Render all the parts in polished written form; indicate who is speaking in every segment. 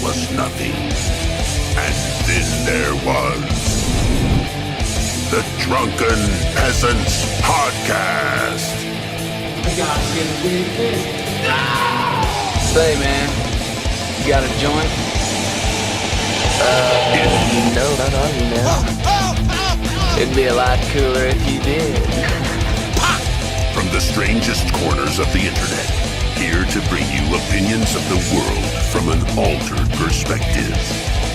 Speaker 1: was nothing. And then there was the Drunken Peasants Podcast.
Speaker 2: I gotta get a win.
Speaker 3: Say, man, you got a joint? No, not on you now. It'd be a lot cooler if you did.
Speaker 1: From the strangest corners of the internet, here to bring you opinions of the world from an altered perspective.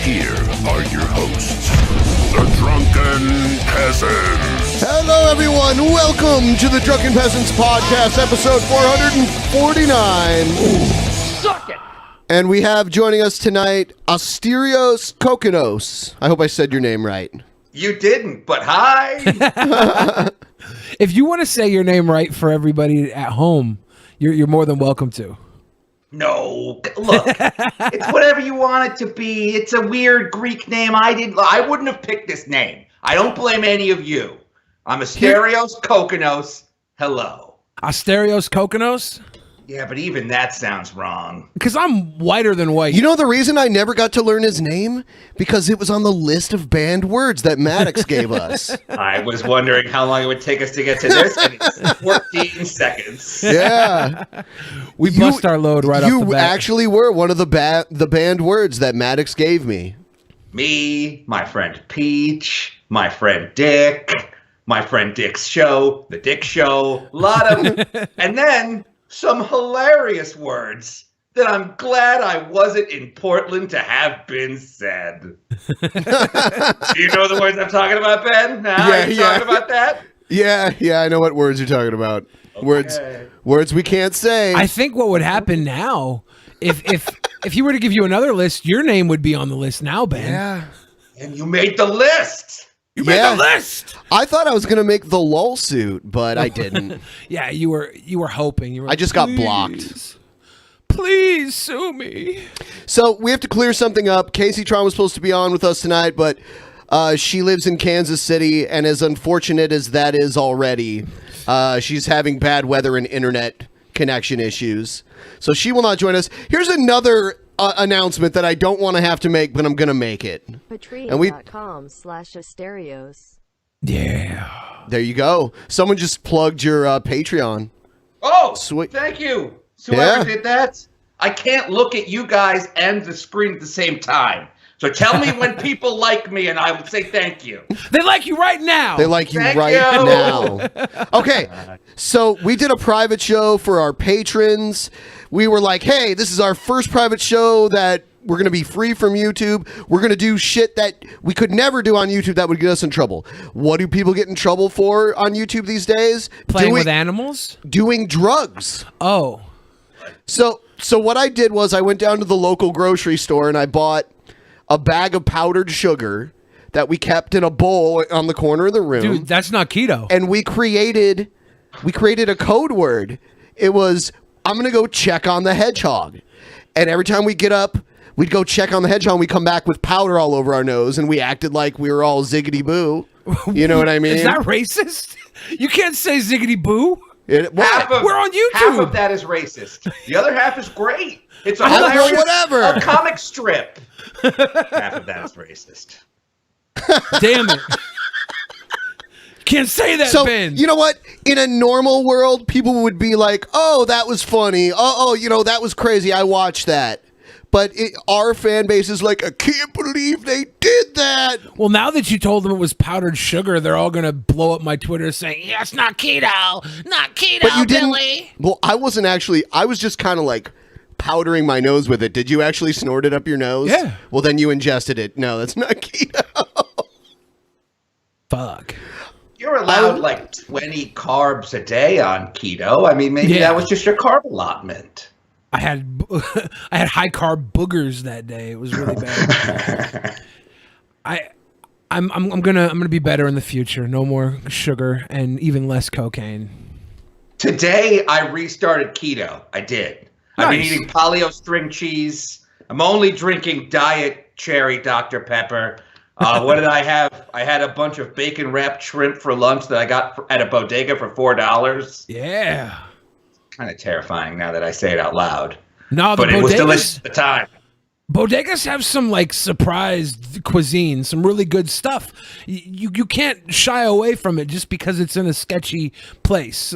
Speaker 1: Here are your hosts, the Drunken Peasants.
Speaker 4: Hello, everyone. Welcome to the Drunken Peasants Podcast, episode 449.
Speaker 3: Suck it!
Speaker 4: And we have joining us tonight, Asterios Kokkinos. I hope I said your name right.
Speaker 5: You didn't, but hi.
Speaker 2: If you want to say your name right for everybody at home, you're more than welcome to.
Speaker 5: No, look, it's whatever you want it to be. It's a weird Greek name. I wouldn't have picked this name. I don't blame any of you. I'm Asterios Kokkinos. Hello.
Speaker 2: Asterios Kokkinos?
Speaker 5: Yeah, but even that sounds wrong.
Speaker 2: Because I'm whiter than white.
Speaker 4: You know the reason I never got to learn his name? Because it was on the list of banned words that Maddox gave us.
Speaker 5: I was wondering how long it would take us to get to this, and it's 14 seconds.
Speaker 4: Yeah.
Speaker 2: We bust our load right off the bat.
Speaker 4: You actually were one of the banned words that Maddox gave me.
Speaker 5: Me, my friend Peach, my friend Dick, my friend Dick's show, the Dick Show, a lot of, and then some hilarious words that I'm glad I wasn't in Portland to have been said. Do you know the words I'm talking about, Ben? Talking about that?
Speaker 4: Yeah, I know what words you're talking about.
Speaker 5: Okay.
Speaker 4: Words we can't say.
Speaker 2: I think what would happen now, if he were to give you another list, your name would be on the list now, Ben.
Speaker 4: Yeah.
Speaker 5: And you made the list.
Speaker 2: You made the list.
Speaker 4: I thought I was going to make the LOL suit, but I didn't.
Speaker 2: Yeah, you were hoping. You were
Speaker 4: I just got blocked.
Speaker 2: Please sue me.
Speaker 4: So we have to clear something up. Casey Tron was supposed to be on with us tonight, but she lives in Kansas City, and as unfortunate as that is already, she's having bad weather and internet connection issues. So she will not join us. Here's another announcement that I don't want to have to make, but I'm going to make it.
Speaker 6: Patreon.com/Asterios.
Speaker 2: Yeah.
Speaker 4: There you go. Someone just plugged your Patreon.
Speaker 5: Oh,
Speaker 4: Sweet.
Speaker 5: Thank you. So whoever did that, I can't look at you guys and the screen at the same time. So tell me when people like me, and I will say thank you.
Speaker 2: They like you right now.
Speaker 4: They like you
Speaker 5: Thank
Speaker 4: right
Speaker 5: you.
Speaker 4: now. Okay, so we did a private show for our patrons. We were like, hey, this is our first private show that we're going to be free from YouTube. We're going to do shit that we could never do on YouTube that would get us in trouble. What do people get in trouble for on YouTube these days?
Speaker 2: Playing with animals?
Speaker 4: Doing drugs.
Speaker 2: Oh.
Speaker 4: So what I did was I went down to the local grocery store and I bought a bag of powdered sugar that we kept in a bowl on the corner of the room.
Speaker 2: Dude, that's not keto.
Speaker 4: And we created a code word. It was, I'm going to go check on the hedgehog. And every time we get up, we'd go check on the hedgehog and we come back with powder all over our nose and we acted like we were all ziggity boo. You know what I mean?
Speaker 2: Is that racist? You can't say ziggity boo.
Speaker 4: We're
Speaker 2: on YouTube.
Speaker 5: Half of that is racist. The other half is great. It's a
Speaker 4: whatever.
Speaker 5: A comic strip. Half of that is racist.
Speaker 2: Damn it. Can't say that,
Speaker 4: So,
Speaker 2: Ben.
Speaker 4: you know what? In a normal world, people would be like, oh, that was funny. Oh, that was crazy. I watched that. But our fan base is like, I can't believe they did that.
Speaker 2: Well, now that you told them it was powdered sugar, they're all going to blow up my Twitter saying, yeah, it's not keto. Not keto,
Speaker 4: But you
Speaker 2: Billy.
Speaker 4: didn't. Well, I was just kind of like powdering my nose with it. Did you actually snort it up your nose?
Speaker 2: Yeah.
Speaker 4: Well, then you ingested it. No, that's not keto.
Speaker 2: Fuck.
Speaker 5: You're allowed like 20 carbs a day on keto. I mean, maybe that was just your carb allotment.
Speaker 2: I had high carb boogers that day. It was really bad. I'm gonna be better in the future. No more sugar and even less cocaine.
Speaker 5: Today I restarted keto. I did. I've been eating paleo string cheese. I'm only drinking diet cherry Dr. Pepper. What did I have? I had a bunch of bacon wrapped shrimp for lunch that I got at a bodega for $4.
Speaker 2: Yeah.
Speaker 5: Kind of terrifying now that I say it out loud.
Speaker 2: No,
Speaker 5: but it was delicious at the time.
Speaker 2: Bodegas have some like surprise cuisine, some really good stuff. You can't shy away from it just because it's in a sketchy place.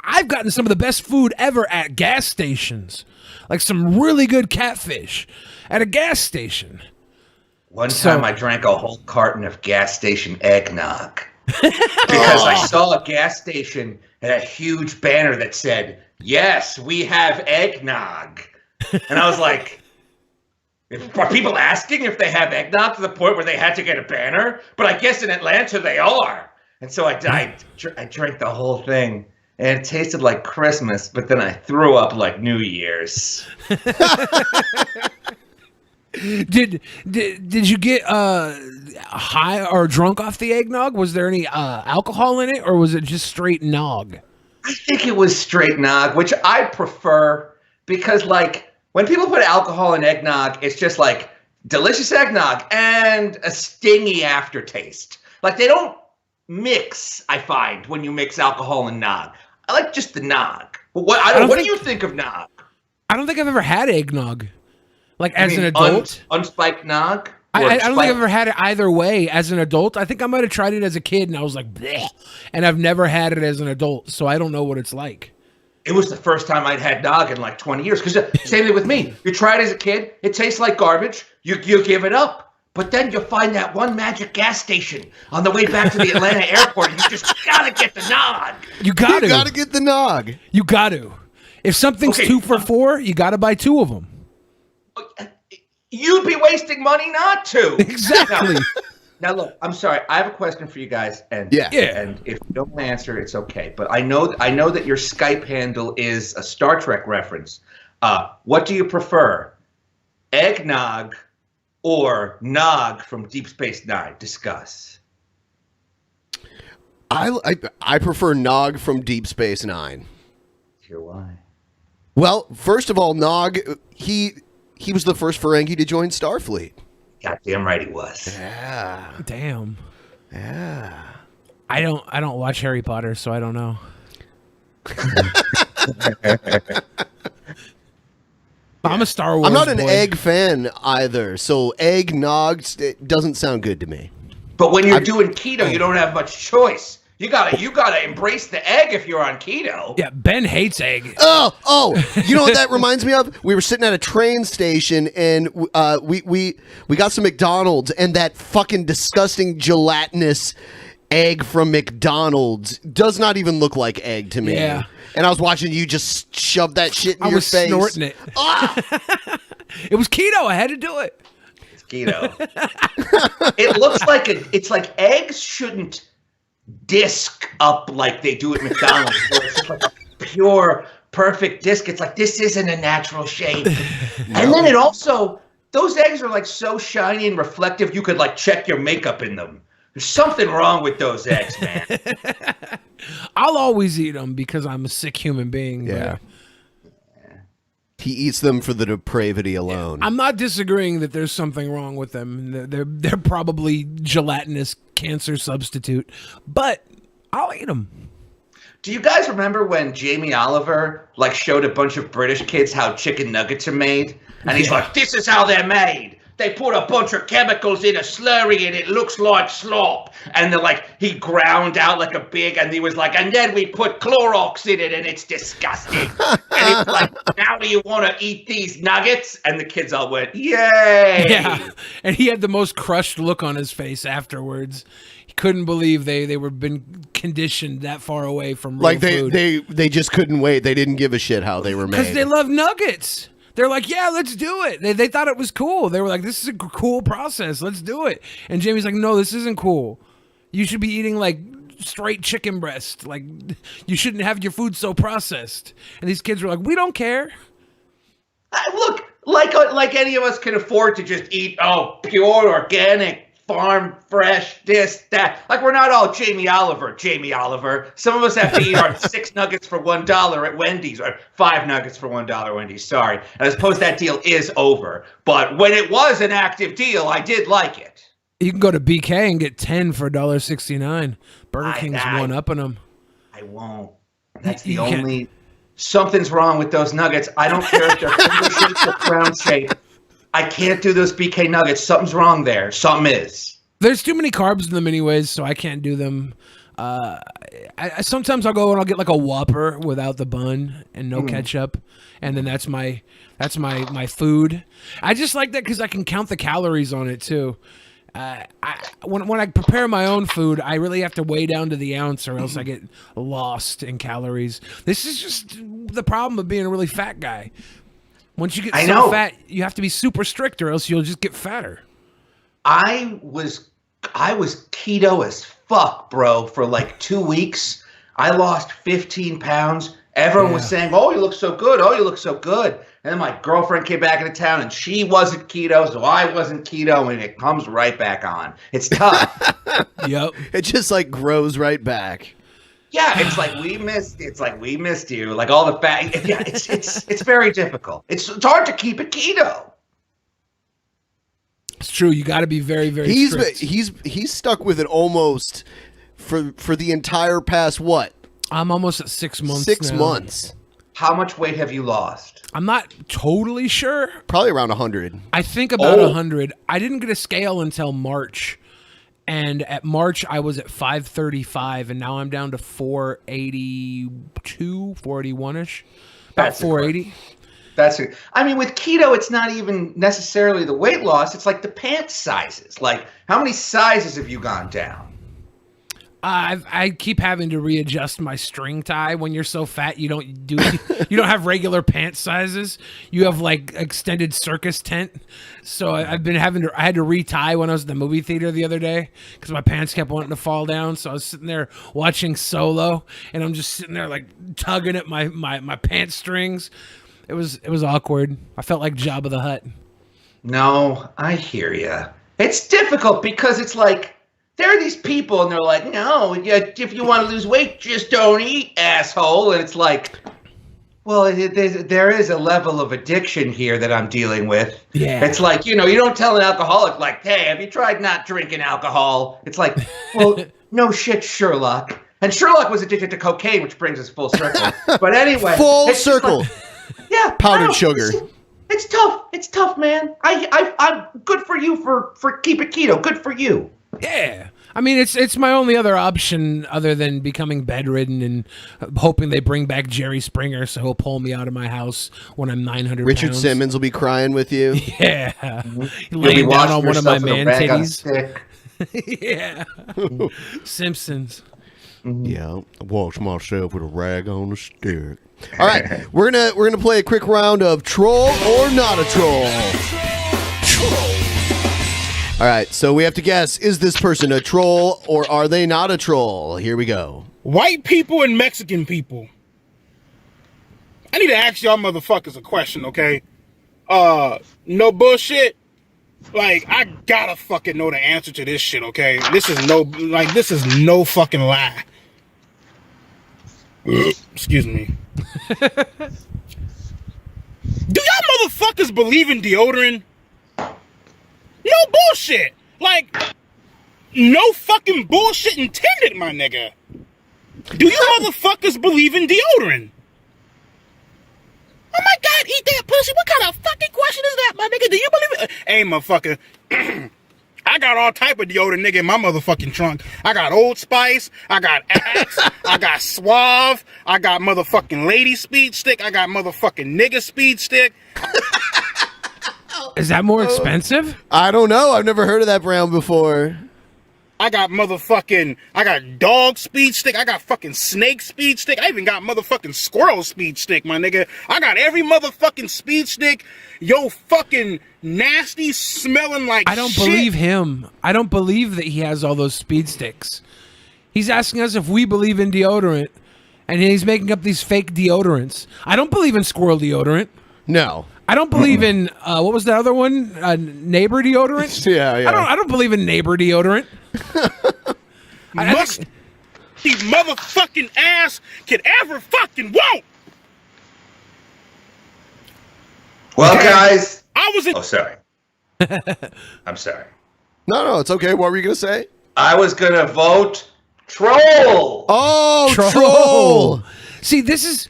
Speaker 2: I've gotten some of the best food ever at gas stations, like some really good catfish at a gas station.
Speaker 5: One time I drank a whole carton of gas station eggnog because I saw a gas station had a huge banner that said, "Yes, we have eggnog," and I was like. Are people asking if they have eggnog to the point where they had to get a banner? But I guess in Atlanta they are. And so I drank the whole thing, and it tasted like Christmas, but then I threw up like New Year's.
Speaker 2: Did you get high or drunk off the eggnog? Was there any alcohol in it, or was it just straight nog?
Speaker 5: I think it was straight nog, which I prefer because like when people put alcohol in eggnog, it's just like delicious eggnog and a stingy aftertaste. Like they don't mix, I find, when you mix alcohol and nog. I like just the nog. What do you think of nog?
Speaker 2: I don't think I've ever had eggnog. Like as an adult?
Speaker 5: Unspiked nog?
Speaker 2: I don't think I've ever had it either way as an adult. I think I might have tried it as a kid and I was like, bleh. And I've never had it as an adult, so I don't know what it's like.
Speaker 5: It was the first time I'd had nog in like 20 years. Because same thing with me. You try it as a kid, it tastes like garbage. You give it up. But then you find that one magic gas station on the way back to the Atlanta airport. And you just gotta get the nog.
Speaker 2: You gotta
Speaker 4: get the nog.
Speaker 2: You gotta. If something's 2 for $4, you gotta buy 2 of them.
Speaker 5: You'd be wasting money not to.
Speaker 2: Exactly.
Speaker 5: Now look, I'm sorry. I have a question for you guys, and and if you don't answer, it's okay. But I know that your Skype handle is a Star Trek reference. What do you prefer, eggnog or nog from Deep Space Nine? Discuss.
Speaker 4: I prefer nog from Deep Space Nine.
Speaker 5: Hear why?
Speaker 4: Well, first of all, Nog he was the first Ferengi to join Starfleet.
Speaker 5: Goddamn right he was.
Speaker 4: Yeah.
Speaker 2: Damn.
Speaker 4: Yeah.
Speaker 2: I don't watch Harry Potter, so I don't know. I'm a Star Wars.
Speaker 4: I'm not an
Speaker 2: boy.
Speaker 4: egg fan either, so eggnog doesn't sound good to me.
Speaker 5: But when you're doing keto, you don't have much choice. You gotta embrace the egg if you're on keto.
Speaker 2: Yeah, Ben hates egg.
Speaker 4: Oh! You know what that reminds me of? We were sitting at a train station and we got some McDonald's, and that fucking disgusting gelatinous egg from McDonald's does not even look like egg to me.
Speaker 2: Yeah.
Speaker 4: And I was watching you just shove that shit in your face.
Speaker 2: I was snorting it. It was keto. I had to do it.
Speaker 5: It's keto. It looks like it's like eggs shouldn't disc up like they do at McDonald's, where it's just like a pure, perfect disc. It's like, this isn't a natural shape. And then it also, those eggs are like so shiny and reflective, you could like check your makeup in them. There's something wrong with those eggs, man.
Speaker 2: I'll always eat them because I'm a sick human being.
Speaker 4: Yeah. He eats them for the depravity alone.
Speaker 2: I'm not disagreeing that there's something wrong with them. They're probably gelatinous cancer substitute, but I'll eat them.
Speaker 5: Do you guys remember when Jamie Oliver like showed a bunch of British kids how chicken nuggets are made? And he's like, this is how they're made. They put a bunch of chemicals in a slurry and it looks like slop. And they're like, he ground out like a big, and he was like, and then we put Clorox in it and it's disgusting. And he was like, now do you want to eat these nuggets? And the kids all went, yay.
Speaker 2: Yeah. And he had the most crushed look on his face afterwards. He couldn't believe they were been conditioned that far away from real food.
Speaker 4: They just couldn't wait. They didn't give a shit how they were made.
Speaker 2: Because they love nuggets. They're like, yeah, let's do it. They thought it was cool. They were like, this is a cool process. Let's do it. And Jamie's like, no, this isn't cool. You should be eating like straight chicken breast. Like, you shouldn't have your food so processed. And these kids were like, we don't care.
Speaker 5: Look, like any of us can afford to just eat, pure, organic, farm fresh, this, that. Like, we're not all Jamie Oliver. Some of us have to eat our 6 nuggets for $1 at Wendy's, or 5 nuggets for $1 at Wendy's. Sorry. And I suppose that deal is over. But when it was an active deal, I did like it.
Speaker 2: You can go to BK and get 10 for $1.69. Burger King's one-upping them.
Speaker 5: I won't. That's the only... Something's wrong with those nuggets. I don't care if they're finger shaped or crown shaped. I can't do those BK nuggets. Something's wrong there. Something is.
Speaker 2: There's too many carbs in them anyways, so I can't do them. Sometimes I'll go and I'll get like a Whopper without the bun and no ketchup, and then that's my food. I just like that because I can count the calories on it too. When I prepare my own food, I really have to weigh down to the ounce, or else I get lost in calories. This is just the problem of being a really fat guy. Once you get fat, you have to be super strict, or else you'll just get fatter.
Speaker 5: I was keto as fuck, bro, for like 2 weeks. I lost 15 pounds. Everyone was saying, "Oh, you look so good. Oh, you look so good." And then my girlfriend came back into town, and she wasn't keto, so I wasn't keto, and it comes right back on. It's tough.
Speaker 2: Yep.
Speaker 4: It just like grows right back.
Speaker 5: Yeah, it's like we missed you. Like all the fat. Yeah, it's very difficult. It's hard to keep it keto.
Speaker 2: It's true. You got to be very, very strict.
Speaker 4: He's stuck with it almost for the entire past what?
Speaker 2: I'm almost at 6 months.
Speaker 4: 6
Speaker 2: now.
Speaker 4: months.
Speaker 5: How much weight have you lost?
Speaker 2: I'm not totally sure.
Speaker 4: Probably around 100.
Speaker 2: I think about 100. I didn't get a scale until March. And at March, I was at 535, and now I'm down to 482, 481-ish. About 480.
Speaker 5: That's it. I mean, with keto, it's not even necessarily the weight loss. It's like the pants sizes. Like, how many sizes have you gone down?
Speaker 2: I keep having to readjust my string tie. When you're so fat, you don't have regular pant sizes. You have like extended circus tent. So I had to retie when I was at the movie theater the other day because my pants kept wanting to fall down. So I was sitting there watching Solo, and I'm just sitting there like tugging at my pant strings. It was awkward. I felt like Jabba the Hutt.
Speaker 5: No, I hear you. It's difficult because it's like, there are these people, and they're like, no, if you want to lose weight, just don't eat, asshole. And it's like, well, there is a level of addiction here that I'm dealing with.
Speaker 2: Yeah.
Speaker 5: It's like, you don't tell an alcoholic, like, hey, have you tried not drinking alcohol? It's like, well, no shit, Sherlock. And Sherlock was addicted to cocaine, which brings us full circle. But anyway.
Speaker 4: Full circle.
Speaker 5: Yeah.
Speaker 4: Powdered sugar.
Speaker 5: It's tough. It's tough, man. I'm good for you for keep it keto. Good for you.
Speaker 2: Yeah. I mean, it's my only other option other than becoming bedridden and hoping they bring back Jerry Springer so he'll pull me out of my house when I'm 900
Speaker 4: Richard
Speaker 2: pounds.
Speaker 4: Simmons will be crying with you.
Speaker 2: Yeah.
Speaker 5: You'll
Speaker 2: Laying
Speaker 5: be
Speaker 2: down
Speaker 5: washing
Speaker 2: on one of my
Speaker 5: yourself with a
Speaker 2: man
Speaker 5: rag on a
Speaker 2: titties.
Speaker 5: stick.
Speaker 2: Yeah. Simpsons.
Speaker 4: Yeah, I wash myself with a rag on the stick. All right, we're gonna play a quick round of troll or not a troll. All right, so we have to guess, is this person a troll or are they not a troll? Here we go.
Speaker 6: White people and Mexican people. I need to ask y'all motherfuckers a question, okay? No bullshit. Like, I gotta fucking know the answer to this shit, okay? This is no fucking lie. Excuse me. Do y'all motherfuckers believe in deodorant? No bullshit. Like, no fucking bullshit intended, my nigga. Do you motherfuckers believe in deodorant? Oh my God, eat that pussy. What kind of fucking question is that, my nigga? Do you believe it? Hey, motherfucker. I got all type of deodorant, nigga, in my motherfucking trunk. I got Old Spice. I got Axe. I got Suave. I got motherfucking Lady Speed Stick. I got motherfucking Nigga Speed Stick.
Speaker 2: Is that more expensive?
Speaker 4: I don't know. I've never heard of that brand before.
Speaker 6: I got dog speed stick. I got fucking snake speed stick. I even got motherfucking squirrel speed stick, my nigga. I got every motherfucking speed stick. Yo, fucking nasty smelling like
Speaker 2: I don't
Speaker 6: shit.
Speaker 2: believe him. I don't believe that he has all those speed sticks. He's asking us if we believe in deodorant, and he's making up these fake deodorants. I don't believe in squirrel deodorant.
Speaker 4: No.
Speaker 2: I don't believe in what was the other one? Neighbor deodorant.
Speaker 4: Yeah.
Speaker 2: I don't believe in neighbor deodorant.
Speaker 6: Must the motherfucking ass could ever fucking want.
Speaker 5: Well, guys.
Speaker 6: I was in.
Speaker 5: Oh, sorry. I'm sorry.
Speaker 4: No, it's okay. What were you gonna say?
Speaker 5: I was gonna vote troll.
Speaker 4: Oh, troll.
Speaker 2: See, this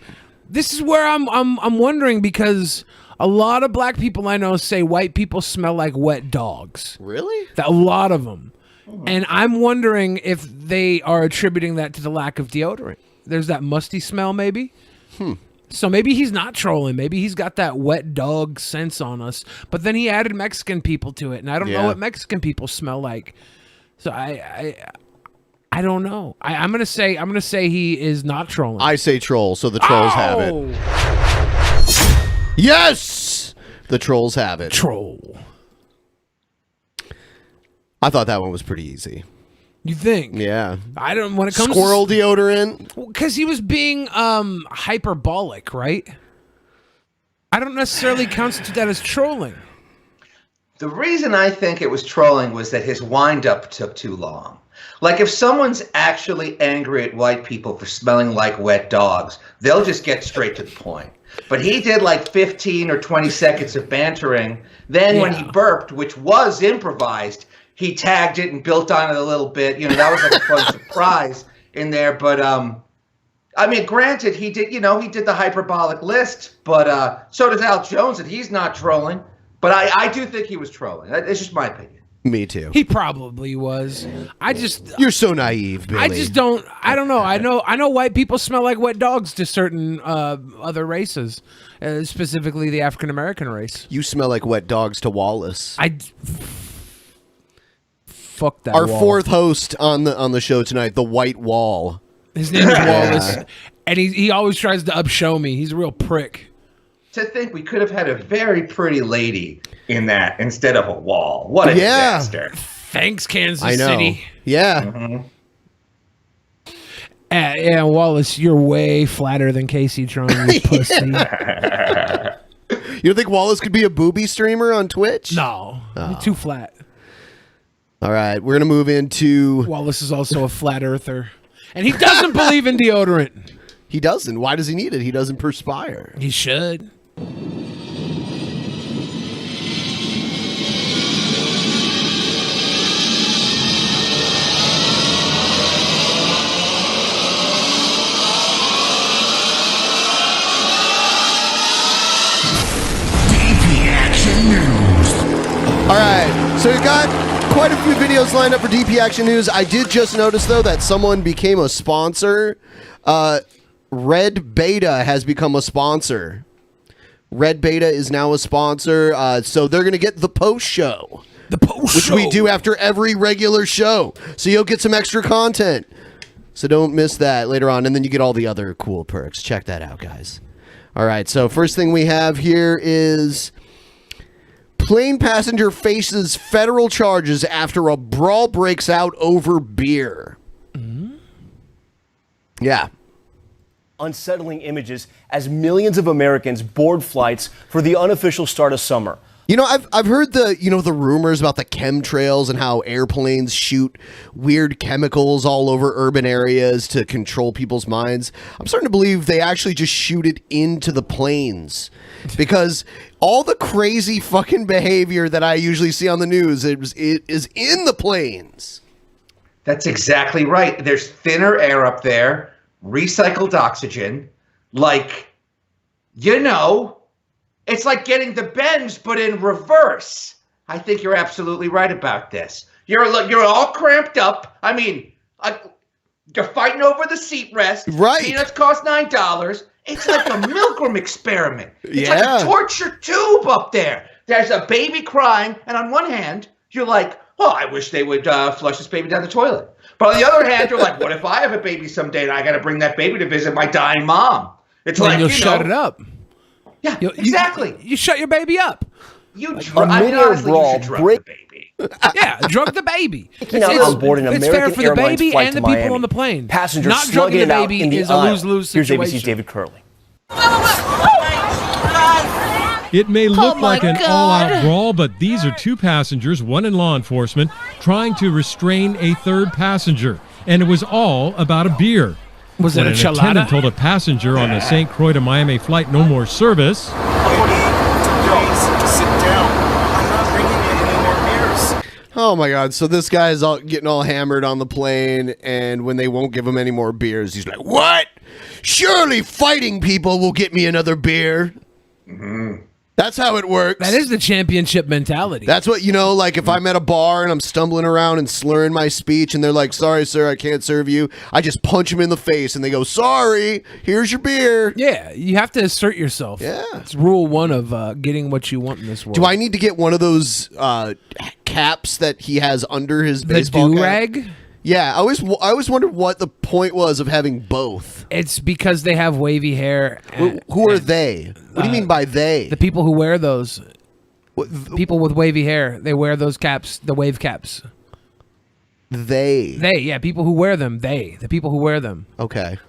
Speaker 2: is where I'm wondering, because A lot of black people I know say white people smell like wet dogs.
Speaker 4: Really?
Speaker 2: A lot of them. And I'm wondering if they are attributing that to the lack of deodorant. There's that musty smell, maybe. So maybe he's not trolling. Maybe he's got that wet dog sense on us. But then he added Mexican people to it, and I don't know what Mexican people smell like. So I don't know. I'm gonna say he is not trolling.
Speaker 4: I say troll, so the trolls have it. Yes, the trolls have it.
Speaker 2: Troll.
Speaker 4: I thought that one was pretty easy.
Speaker 2: You think?
Speaker 4: Yeah.
Speaker 2: I don't. When it comes
Speaker 4: squirrel deodorant,
Speaker 2: because he was being hyperbolic, right? I don't necessarily constitute that as trolling.
Speaker 5: The reason I think it was trolling was that his wind-up took too long. Like, if someone's actually angry at white people for smelling like wet dogs, they'll just get straight to the point. But he did like 15 or 20 seconds of bantering. Then when he burped, which was improvised, he tagged it and built on it a little bit. You know, that was like a fun surprise in there. But, I mean, granted, he did the hyperbolic list, but so does Al Jones, and he's not trolling. But I do think he was trolling. It's just my opinion.
Speaker 4: Me too.
Speaker 2: He probably was.
Speaker 4: You're so naive, Billy.
Speaker 2: I don't know. I know white people smell like wet dogs to certain other races, specifically the African American race.
Speaker 4: You smell like wet dogs to Wallace.
Speaker 2: Fuck that.
Speaker 4: Our
Speaker 2: wall.
Speaker 4: fourth host on the show tonight, the White Wall.
Speaker 2: His name is Wallace, and he always tries to upshow me. He's a real prick.
Speaker 5: To think we could have had a very pretty lady in that instead of a wall. What a disaster.
Speaker 2: Thanks, Kansas
Speaker 4: I know.
Speaker 2: City.
Speaker 4: Yeah.
Speaker 2: Yeah, Wallace, you're way flatter than Casey Trump, you pussy.
Speaker 4: You don't think Wallace could be a booby streamer on Twitch?
Speaker 2: No, you're too flat.
Speaker 4: All right, we're going to move into...
Speaker 2: Wallace is also a flat earther. And he doesn't believe in deodorant.
Speaker 4: He doesn't. Why does he need it? He doesn't perspire.
Speaker 2: He should.
Speaker 4: All right, so we've got quite a few videos lined up for DP Action News. I did just notice, though, that someone became a sponsor. Red Beta has become a sponsor. Red Beta is now a sponsor, so they're going to get the post show.
Speaker 2: The post
Speaker 4: which
Speaker 2: show.
Speaker 4: we do after every regular show. So you'll get some extra content. So don't miss that later on. And then you get all the other cool perks. Check that out, guys. All right, so first thing we have here is... plane passenger faces federal charges after a brawl breaks out over beer. Yeah.
Speaker 7: Unsettling images as millions of Americans board flights for the unofficial start of summer.
Speaker 4: You know, I've heard the rumors about the chemtrails and how airplanes shoot weird chemicals all over urban areas to control people's minds. I'm starting to believe they actually just shoot it into the planes, because all the crazy fucking behavior that I usually see on the news it is in the planes.
Speaker 5: That's exactly right. There's thinner air up there, recycled oxygen, like, you know, it's like getting the bends, but in reverse. I think you're absolutely right about this. You're all cramped up. I mean, you're fighting over the seat rest.
Speaker 4: Right.
Speaker 5: Peanuts cost $9. It's like a milkroom experiment. It's
Speaker 4: Yeah.
Speaker 5: like a torture tube up there. There's a baby crying, and on one hand, you're like, oh, I wish they would flush this baby down the toilet. But on the other hand, you're like, what if I have a baby someday and I got to bring that baby to visit my dying mom? It's
Speaker 2: Then
Speaker 5: like,
Speaker 2: you'll
Speaker 5: you
Speaker 2: shut
Speaker 5: know,
Speaker 2: it up.
Speaker 5: Yeah,
Speaker 2: You-
Speaker 5: exactly.
Speaker 2: You shut your baby up.
Speaker 5: You
Speaker 7: A
Speaker 5: I mean,
Speaker 7: mid-air
Speaker 5: honestly, you
Speaker 7: brawl
Speaker 5: should drug
Speaker 7: break-
Speaker 5: the baby.
Speaker 2: Yeah, drug the baby.
Speaker 7: Taking out on board an
Speaker 2: it's fair
Speaker 7: American
Speaker 2: for the
Speaker 7: Airlines
Speaker 2: baby
Speaker 7: flight
Speaker 2: and
Speaker 7: to
Speaker 2: the people
Speaker 7: Miami.
Speaker 2: on the plane.
Speaker 7: Passengers
Speaker 2: Not drugging
Speaker 7: slugging
Speaker 2: the
Speaker 7: it out
Speaker 2: baby
Speaker 7: in the
Speaker 2: is a
Speaker 7: aisle.
Speaker 2: lose-lose
Speaker 7: Here's
Speaker 2: situation.
Speaker 7: ABC's David Curley.
Speaker 8: It may look
Speaker 9: my
Speaker 8: like an
Speaker 9: God.
Speaker 8: all-out brawl, but these are two passengers, one in law enforcement, trying to restrain a third passenger. And it was all about a beer.
Speaker 2: Was
Speaker 8: When
Speaker 2: it a
Speaker 8: an
Speaker 2: chelada?
Speaker 8: attendant told a passenger on the St. Croix to Miami flight no more service,
Speaker 10: Sit down. I'm not bringing in any more beers.
Speaker 4: Oh my God! So this guy is getting all hammered on the plane, and when they won't give him any more beers, he's like, "What? Surely fighting people will get me another beer." That's how it works.
Speaker 2: That is the championship mentality.
Speaker 4: That's what, like if I'm at a bar and I'm stumbling around and slurring my speech and they're like, sorry, sir, I can't serve you. I just punch them in the face and they go, sorry, here's your beer.
Speaker 2: Yeah, you have to assert yourself.
Speaker 4: Yeah.
Speaker 2: It's rule one of getting what you want in this world.
Speaker 4: Do I need to get one of those caps that he has under his
Speaker 2: the
Speaker 4: baseball cap?
Speaker 2: do-rag?
Speaker 4: Yeah, I always wondered what the point was of having both.
Speaker 2: It's because they have wavy hair.
Speaker 4: Who are they? What do you mean by they?
Speaker 2: The people who wear those. People with wavy hair. They wear those caps, the wave caps.
Speaker 4: They,
Speaker 2: yeah, people who wear them. The people who wear them.
Speaker 4: Okay.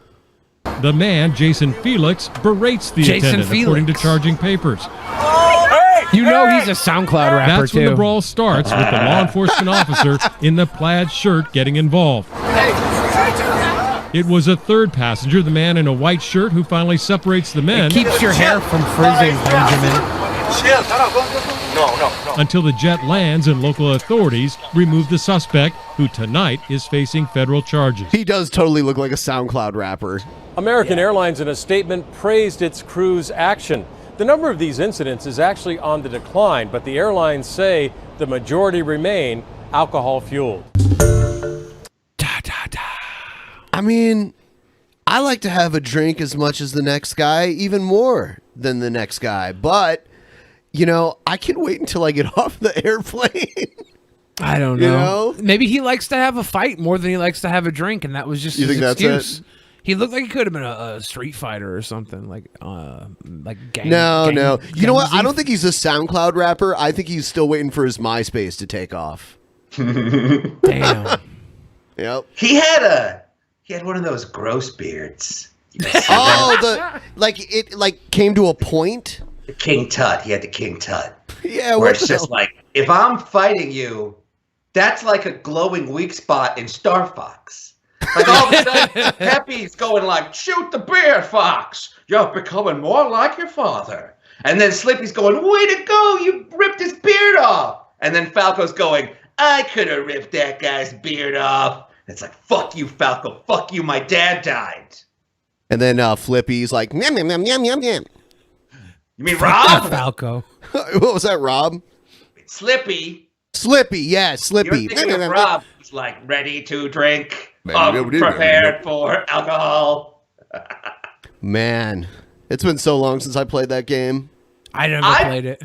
Speaker 8: The man, Jason Felix, berates the attendant, according to charging papers.
Speaker 2: You know he's a SoundCloud rapper,
Speaker 8: That's when
Speaker 2: too.
Speaker 8: the brawl starts, with the law enforcement officer in the plaid shirt getting involved. It was a third passenger, the man in a white shirt, who finally separates the men.
Speaker 2: It keeps your hair from frizzing, Benjamin.
Speaker 8: Until the jet lands and local authorities remove the suspect, who tonight is facing federal charges.
Speaker 4: He does totally look like a SoundCloud rapper.
Speaker 9: American Airlines, in a statement, praised its crew's action. The number of these incidents is actually on the decline, but the airlines say the majority remain alcohol-fueled.
Speaker 4: I mean, I like to have a drink as much as the next guy, even more than the next guy. But, I can wait until I get off the airplane.
Speaker 2: I don't know. Maybe he likes to have a fight more than he likes to have a drink, and that was just his excuse. He looked like he could have been a street fighter or something, like gang.
Speaker 4: No. You know what? I don't think he's a SoundCloud rapper. I think he's still waiting for his MySpace to take off.
Speaker 2: Damn.
Speaker 4: Yep.
Speaker 5: He had one of those gross beards.
Speaker 4: It came to a point.
Speaker 5: The King Tut. He had the King Tut.
Speaker 4: Yeah.
Speaker 5: Where it's just like, if I'm fighting you, that's like a glowing weak spot in Star Fox. Like all of a sudden, Pepe's going like, shoot the beard, Fox. You're becoming more like your father. And then Slippy's going, way to go, you ripped his beard off. And then Falco's going, I could have ripped that guy's beard off. And it's like, fuck you, Falco. Fuck you, my dad died.
Speaker 4: And then Flippy's like, yum, yum, yum, yum, yum, yum.
Speaker 5: You mean Rob?
Speaker 2: Falco.
Speaker 4: What was that, Rob?
Speaker 5: Slippy,
Speaker 4: yeah, Slippy.
Speaker 5: You're thinking of Rob. He's like, ready to drink. Prepared for alcohol.
Speaker 4: Man, it's been so long since I played that game.
Speaker 2: I never played it.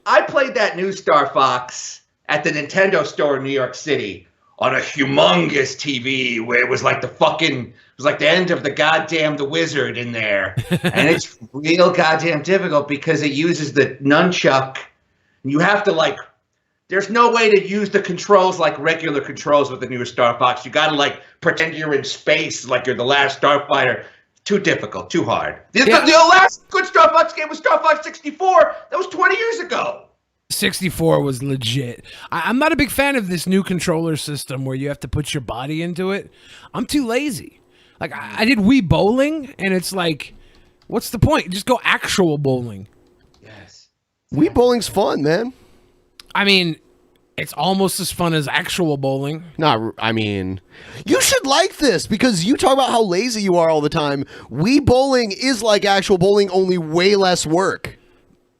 Speaker 5: I played that new Star Fox at the Nintendo store in New York City on a humongous TV where it was like the end of the goddamn The Wizard in there. And it's real goddamn difficult because it uses the nunchuck. And you have to there's no way to use the controls like regular controls with the newer Star Fox. You gotta pretend you're in space like you're the last Starfighter. Too difficult, too hard. The last good Star Fox game was Star Fox 64. That was 20 years ago.
Speaker 2: 64 was legit. I'm not a big fan of this new controller system where you have to put your body into it. I'm too lazy. I did Wii Bowling, and it's like, what's the point? Just go actual bowling.
Speaker 5: Yes.
Speaker 4: Wii Bowling's fun, man.
Speaker 2: I mean, it's almost as fun as actual bowling.
Speaker 4: No, I mean, you should like this because you talk about how lazy you are all the time. Wii Bowling is like actual bowling, only way less work.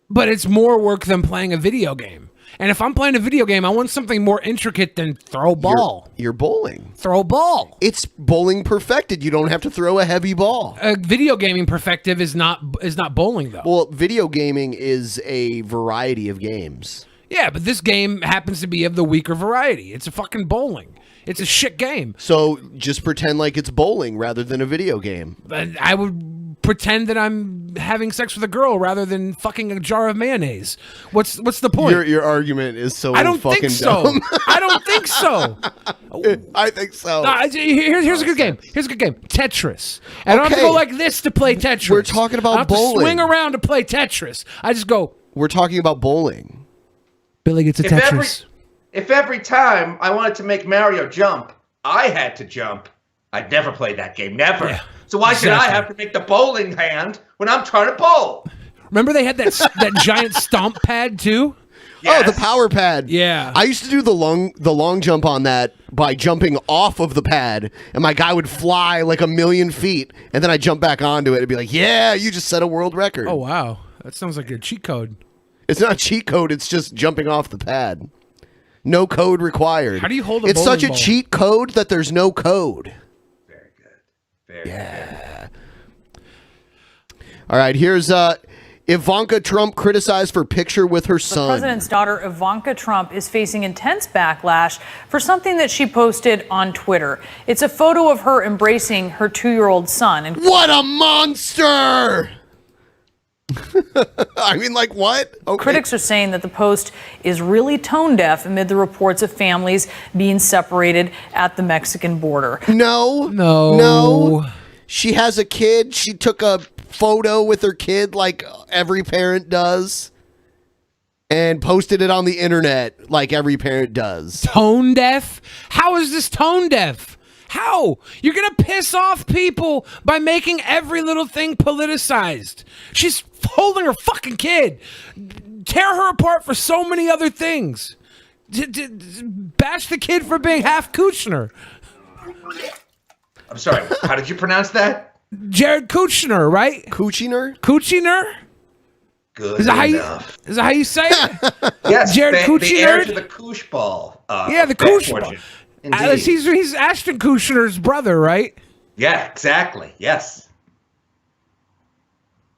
Speaker 2: But it's more work than playing a video game. And if I'm playing a video game, I want something more intricate than throw ball.
Speaker 4: You're bowling.
Speaker 2: Throw ball.
Speaker 4: It's bowling perfected. You don't have to throw a heavy ball.
Speaker 2: Video gaming perfective is not bowling, though.
Speaker 4: Well, video gaming is a variety of games.
Speaker 2: Yeah, but this game happens to be of the weaker variety. It's a fucking bowling. It's a shit game.
Speaker 4: So just pretend like it's bowling rather than a video game.
Speaker 2: I would pretend that I'm having sex with a girl rather than fucking a jar of mayonnaise. What's the point?
Speaker 4: Your argument is so
Speaker 2: I don't
Speaker 4: fucking
Speaker 2: think so.
Speaker 4: dumb.
Speaker 2: I don't think so.
Speaker 4: I think so.
Speaker 2: Here's a good game. Here's a good game. Tetris. And I don't have to go like this to play Tetris.
Speaker 4: We're talking about
Speaker 2: I don't have
Speaker 4: bowling.
Speaker 2: to swing around to play Tetris. I just go.
Speaker 4: We're talking about bowling.
Speaker 2: Billy gets a Tetris.
Speaker 5: If every time I wanted to make Mario jump, I had to jump, I'd never play that game. Never. Yeah, so why should I have to make the bowling hand when I'm trying to bowl?
Speaker 2: Remember they had that giant stomp pad too?
Speaker 4: Yes. Oh, the power pad.
Speaker 2: Yeah.
Speaker 4: I used to do the long jump on that by jumping off of the pad, and my guy would fly like 1,000,000 feet, and then I jump back onto it and be like, yeah, you just set a world record.
Speaker 2: Oh, wow. That sounds like a cheat code.
Speaker 4: It's not cheat code. It's just jumping off the pad. No code required.
Speaker 2: How do you hold a
Speaker 4: It's such a
Speaker 2: bowling ball?
Speaker 4: cheat code that there's no code.
Speaker 5: Very good. Very good.
Speaker 4: All right, here's Ivanka Trump criticized for picture with her
Speaker 11: The
Speaker 4: son.
Speaker 11: president's daughter, Ivanka Trump, is facing intense backlash for something that she posted on Twitter. It's a photo of her embracing her 2-year-old son. And
Speaker 4: What a monster! I mean, like, what? Okay.
Speaker 11: critics are saying that the post is really tone deaf amid the reports of families being separated at the Mexican border.
Speaker 4: No. She has a kid. She took a photo with her kid like every parent does and posted it on the internet like every parent does.
Speaker 2: Tone deaf? How is this tone deaf? How? You're going to piss off people by making every little thing politicized. She's holding her fucking kid. Tear her apart for so many other things. Bash the kid for being half Kushner.
Speaker 5: I'm sorry. How did you pronounce that?
Speaker 2: Jared Kushner, right?
Speaker 4: Kushner?
Speaker 2: Kushner?
Speaker 5: Good
Speaker 2: Is that how you say it?
Speaker 5: Yes,
Speaker 2: Jared
Speaker 5: the heir
Speaker 2: Kushner?
Speaker 5: to the Kush ball.
Speaker 2: Yeah, the Kush ball. He's Ashton Kushner's brother, right?
Speaker 5: Yeah, exactly. Yes.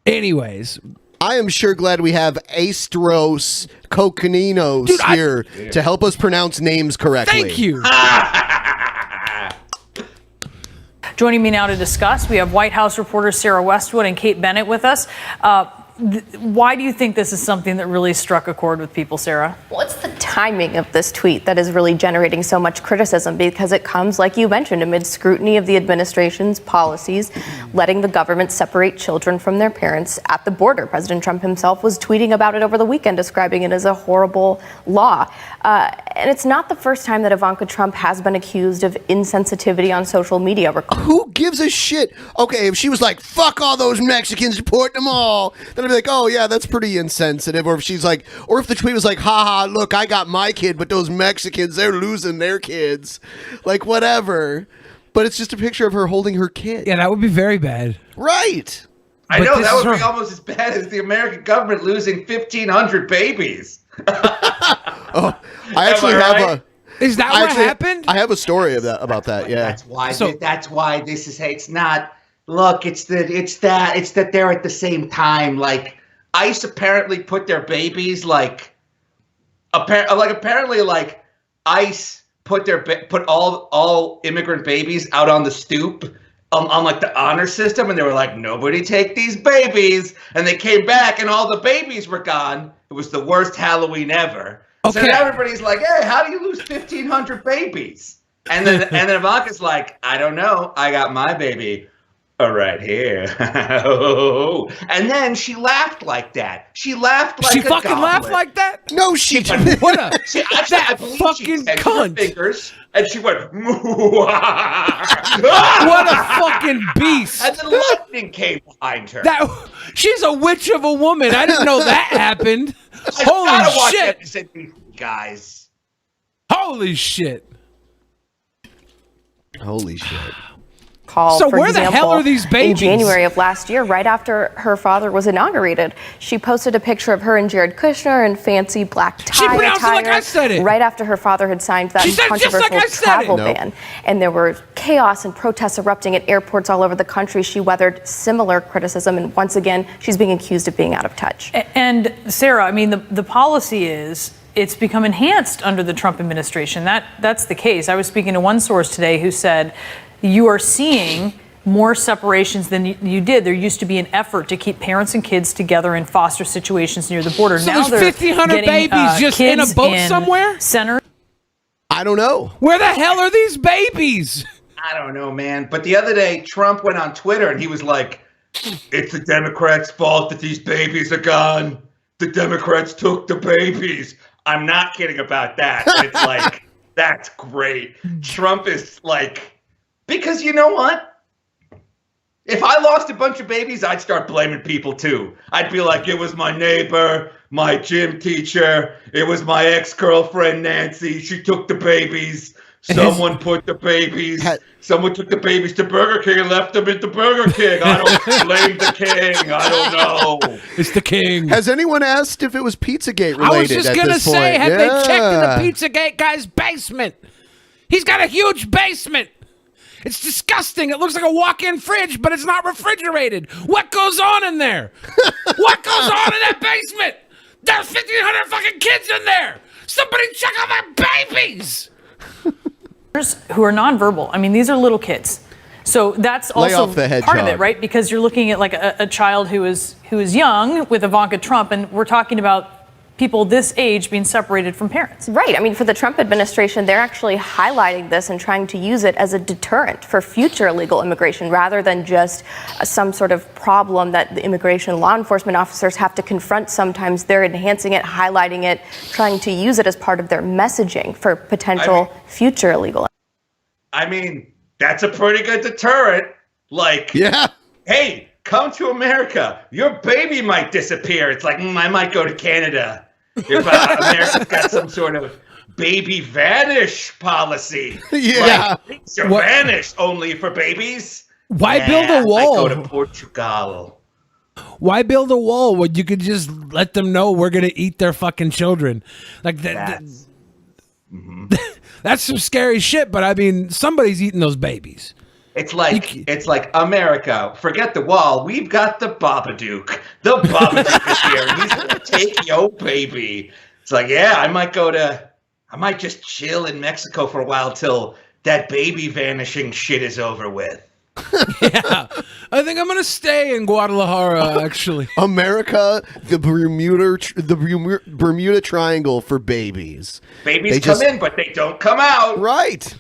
Speaker 2: Anyways,
Speaker 4: I am sure glad we have Asterios Kokkinos here to help us pronounce names correctly.
Speaker 2: Thank you.
Speaker 11: Joining me now to discuss, we have White House reporters Sarah Westwood and Kate Bennett with us. Why do you think this is something that really struck a chord with people, Sarah?
Speaker 12: What's the timing of this tweet that is really generating so much criticism? Because it comes, like you mentioned, amid scrutiny of the administration's policies, letting the government separate children from their parents at the border. President Trump himself was tweeting about it over the weekend, describing it as a horrible law. And it's not the first time that Ivanka Trump has been accused of insensitivity on social media.
Speaker 4: Who gives a shit? Okay, if she was like, fuck all those Mexicans, deport them all, then I'd be like, oh yeah, that's pretty insensitive. Or if she's like, or if the tweet was like, haha, look, I got my kid, but those Mexicans, they're losing their kids. Like, whatever. But it's just a picture of her holding her kid.
Speaker 2: Yeah, that would be very bad.
Speaker 4: Right.
Speaker 5: I
Speaker 2: But
Speaker 5: know
Speaker 2: this
Speaker 5: that
Speaker 2: is
Speaker 5: would be
Speaker 2: her-
Speaker 5: almost as bad as the American government losing 1,500 babies.
Speaker 4: I actually
Speaker 5: Am I
Speaker 4: have
Speaker 5: right?
Speaker 2: Is that
Speaker 4: I
Speaker 2: what
Speaker 4: actually-
Speaker 2: happened?
Speaker 4: I have a story of that about that. Yeah.
Speaker 5: That's why this is. It's not. Look, it's that they're at the same time. Like ICE apparently put their babies apparently ICE put all immigrant babies out on the stoop on like the honor system, and they were like, nobody take these babies, and they came back and all the babies were gone. It was the worst Halloween ever. So
Speaker 2: Okay.
Speaker 5: now everybody's like, hey, how do you lose 1,500 babies? And then Ivanka's like, I don't know. I got my baby right here. And then she laughed like that. She laughed like
Speaker 2: She
Speaker 5: a
Speaker 2: fucking laughed
Speaker 5: goblet.
Speaker 2: like that?
Speaker 4: No, she didn't.
Speaker 2: What a
Speaker 5: I believe she
Speaker 2: fucking
Speaker 5: tendered her
Speaker 2: cunt.
Speaker 5: fingers, and she went,
Speaker 2: What a fucking beast.
Speaker 5: and then lightning came behind her.
Speaker 2: She's a witch of a woman. I didn't know that happened.
Speaker 5: I gotta
Speaker 2: Holy
Speaker 5: watch
Speaker 2: shit.
Speaker 5: MSNBC, guys.
Speaker 2: Holy shit.
Speaker 4: Holy shit.
Speaker 12: Call,
Speaker 2: So
Speaker 12: for
Speaker 2: where the
Speaker 12: example,
Speaker 2: hell are these babies?
Speaker 12: In January of last year, right after her father was inaugurated, she posted a picture of her and Jared Kushner in fancy black tie
Speaker 2: She pronounced it
Speaker 12: attire.
Speaker 2: like I said it.
Speaker 12: Right after her father had signed that
Speaker 2: She said it just like
Speaker 12: controversial
Speaker 2: I said it.
Speaker 12: travel
Speaker 2: Nope.
Speaker 12: ban. And there were chaos and protests erupting at airports all over the country. She weathered similar criticism, and once again, she's being accused of being out of touch.
Speaker 11: And Sarah, I mean, the policy is it's become enhanced under the Trump administration. That's the case. I was speaking to one source today who said you are seeing more separations than you did. There used to be an effort to keep parents and kids together in foster situations near the border.
Speaker 2: So
Speaker 11: now
Speaker 2: there's 1,500 babies just in a boat somewhere?
Speaker 11: Center.
Speaker 4: I don't know.
Speaker 2: Where the hell are these babies?
Speaker 5: I don't know, man. But the other day, Trump went on Twitter and he was like, it's the Democrats' fault that these babies are gone. The Democrats took the babies. I'm not kidding about that. It's like, that's great. Trump is like, because you know what? If I lost a bunch of babies, I'd start blaming people too. I'd be like, it was my neighbor, my gym teacher, it was my ex-girlfriend Nancy, she took the babies. Someone put the babies. Someone took the babies to Burger King and left them at the Burger King. I don't blame the king. I don't know.
Speaker 2: It's the king.
Speaker 4: Has anyone asked if it was Pizzagate related?
Speaker 2: I was just gonna say, have they checked in the
Speaker 4: Pizzagate?
Speaker 2: Pizzagate guy's basement? He's got a huge basement. It's disgusting. It looks like a walk-in fridge, but it's not refrigerated. What goes on in there? What goes on in that basement? There's 1,500 fucking kids in there. Somebody check on my babies.
Speaker 11: Who are nonverbal. I mean, these are little kids. So that's also part of it, right? Because you're looking at like a child who is young with Ivanka Trump, and we're talking about people this age being separated from parents.
Speaker 12: Right. I mean, for the Trump administration, they're actually highlighting this and trying to use it as a deterrent for future illegal immigration rather than just some sort of problem that the immigration law enforcement officers have to confront sometimes. They're enhancing it, highlighting it, trying to use it as part of their messaging for potential future illegal.
Speaker 5: I mean, that's a pretty good deterrent. Like, hey, come to America. Your baby might disappear. It's like, I might go to Canada. If America's got some sort of baby vanish policy. Like, vanish only for babies.
Speaker 2: Why build a wall?
Speaker 5: I go to Portugal.
Speaker 2: Why build a wall when you could just let them know we're going to eat their fucking children? Like that's some scary shit, but I mean, somebody's eating those babies.
Speaker 5: It's like America. Forget the wall. We've got the Babadook. The Babadook is here. And he's gonna take your baby. It's like, yeah, I might just chill in Mexico for a while till that baby vanishing shit is over with.
Speaker 2: Yeah, I think I'm gonna stay in Guadalajara. Actually,
Speaker 4: America, the Bermuda Triangle for babies.
Speaker 5: Babies come in, but they don't come out.
Speaker 4: Right.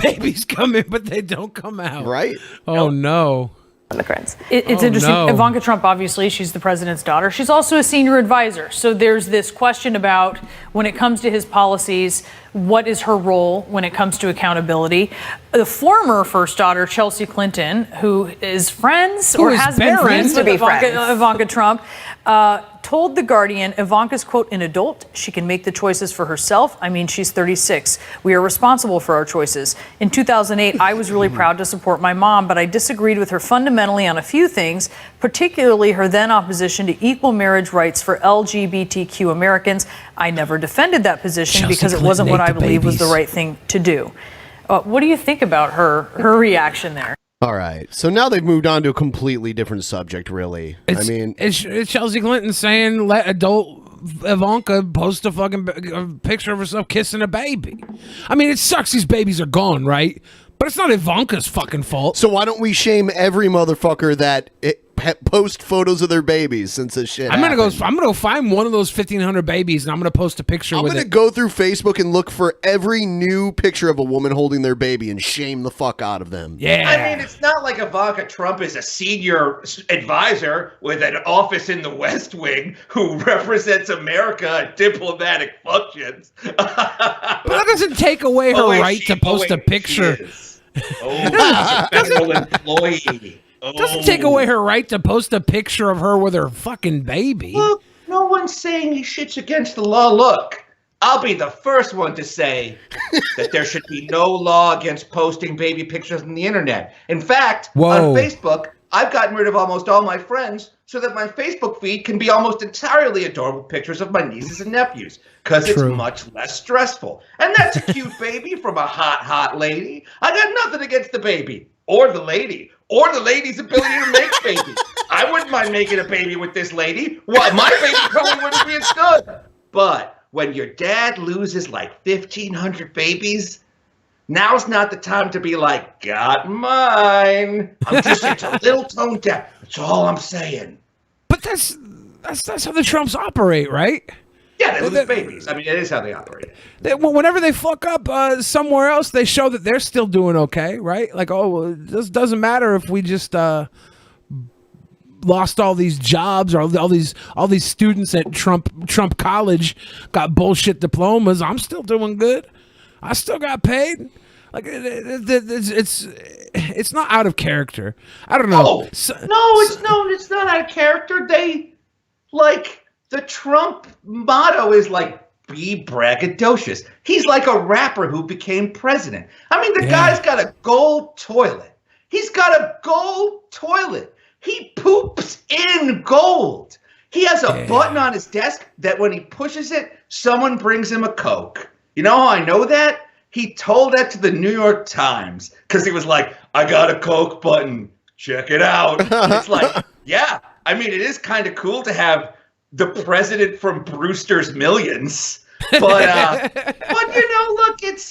Speaker 2: Babies come in, but they don't come out.
Speaker 4: Right.
Speaker 2: Oh no.
Speaker 12: Immigrants.
Speaker 11: It's interesting. No. Ivanka Trump, obviously, she's the president's daughter. She's also a senior advisor. So there's this question about when it comes to his policies, what is her role when it comes to accountability? The former first daughter, Chelsea Clinton, who is friends or has been friends with Ivanka Trump, told The Guardian, Ivanka's, quote, an adult. She can make the choices for herself. I mean, she's 36. We are responsible for our choices. In 2008, I was really proud to support my mom, but I disagreed with her fundamentally on a few things, particularly her then opposition to equal marriage rights for LGBTQ Americans. I never defended that position because it wasn't what I believe was the right thing to do. What do you think about her reaction there?
Speaker 4: All right, so now they've moved on to a completely different subject, really.
Speaker 2: It's Chelsea Clinton saying let adult Ivanka post a fucking picture of herself kissing a baby. I mean, it sucks these babies are gone, right? But it's not Ivanka's fucking fault.
Speaker 4: So why don't we shame every motherfucker that post photos of their babies since this shit
Speaker 2: I'm gonna go find one of those 1,500 babies and I'm gonna post a picture with it.
Speaker 4: I'm gonna go through Facebook and look for every new picture of a woman holding their baby and shame the fuck out of them.
Speaker 2: Yeah.
Speaker 5: I mean, it's not like Ivanka Trump is a senior advisor with an office in the West Wing who represents America at diplomatic functions.
Speaker 2: But that doesn't take away her right to post a picture.
Speaker 5: Oh, federal employee.
Speaker 2: Doesn't take away her right to post a picture of her with her fucking baby.
Speaker 5: Look, no one's saying he shit's against the law. Look, I'll be the first one to say that there should be no law against posting baby pictures on the internet. In fact, on Facebook, I've gotten rid of almost all my friends so that my Facebook feed can be almost entirely adorable pictures of my nieces and nephews because it's much less stressful. And that's a cute baby from a hot lady. I got nothing against the baby or the lady or the lady's ability to make babies. I wouldn't mind making a baby with this lady. Well, my baby probably wouldn't be as good. But when your dad loses like 1,500 babies, now's not the time to be like, got mine. I'm just a little tone deaf. That's all I'm saying.
Speaker 2: But that's how the Trumps operate, right?
Speaker 5: Yeah, they lose babies. I mean, it is how they operate.
Speaker 2: Whenever they fuck up somewhere else, they show that they're still doing okay, right? Like, oh, well, this doesn't matter if we just lost all these jobs or all these students at Trump College got bullshit diplomas. I'm still doing good. I still got paid. Like it's not out of character. I don't know.
Speaker 5: It's not out of character. They like the Trump motto is like be braggadocious. He's like a rapper who became president. I mean, the guy's got a gold toilet. He's got a gold toilet. He poops in gold. He has a button on his desk that when he pushes it, someone brings him a Coke. You know how I know that? He told that to the New York Times because he was like, I got a Coke button. Check it out. It's like, yeah. I mean, it is kind of cool to have the president from Brewster's Millions. But you know, look, it's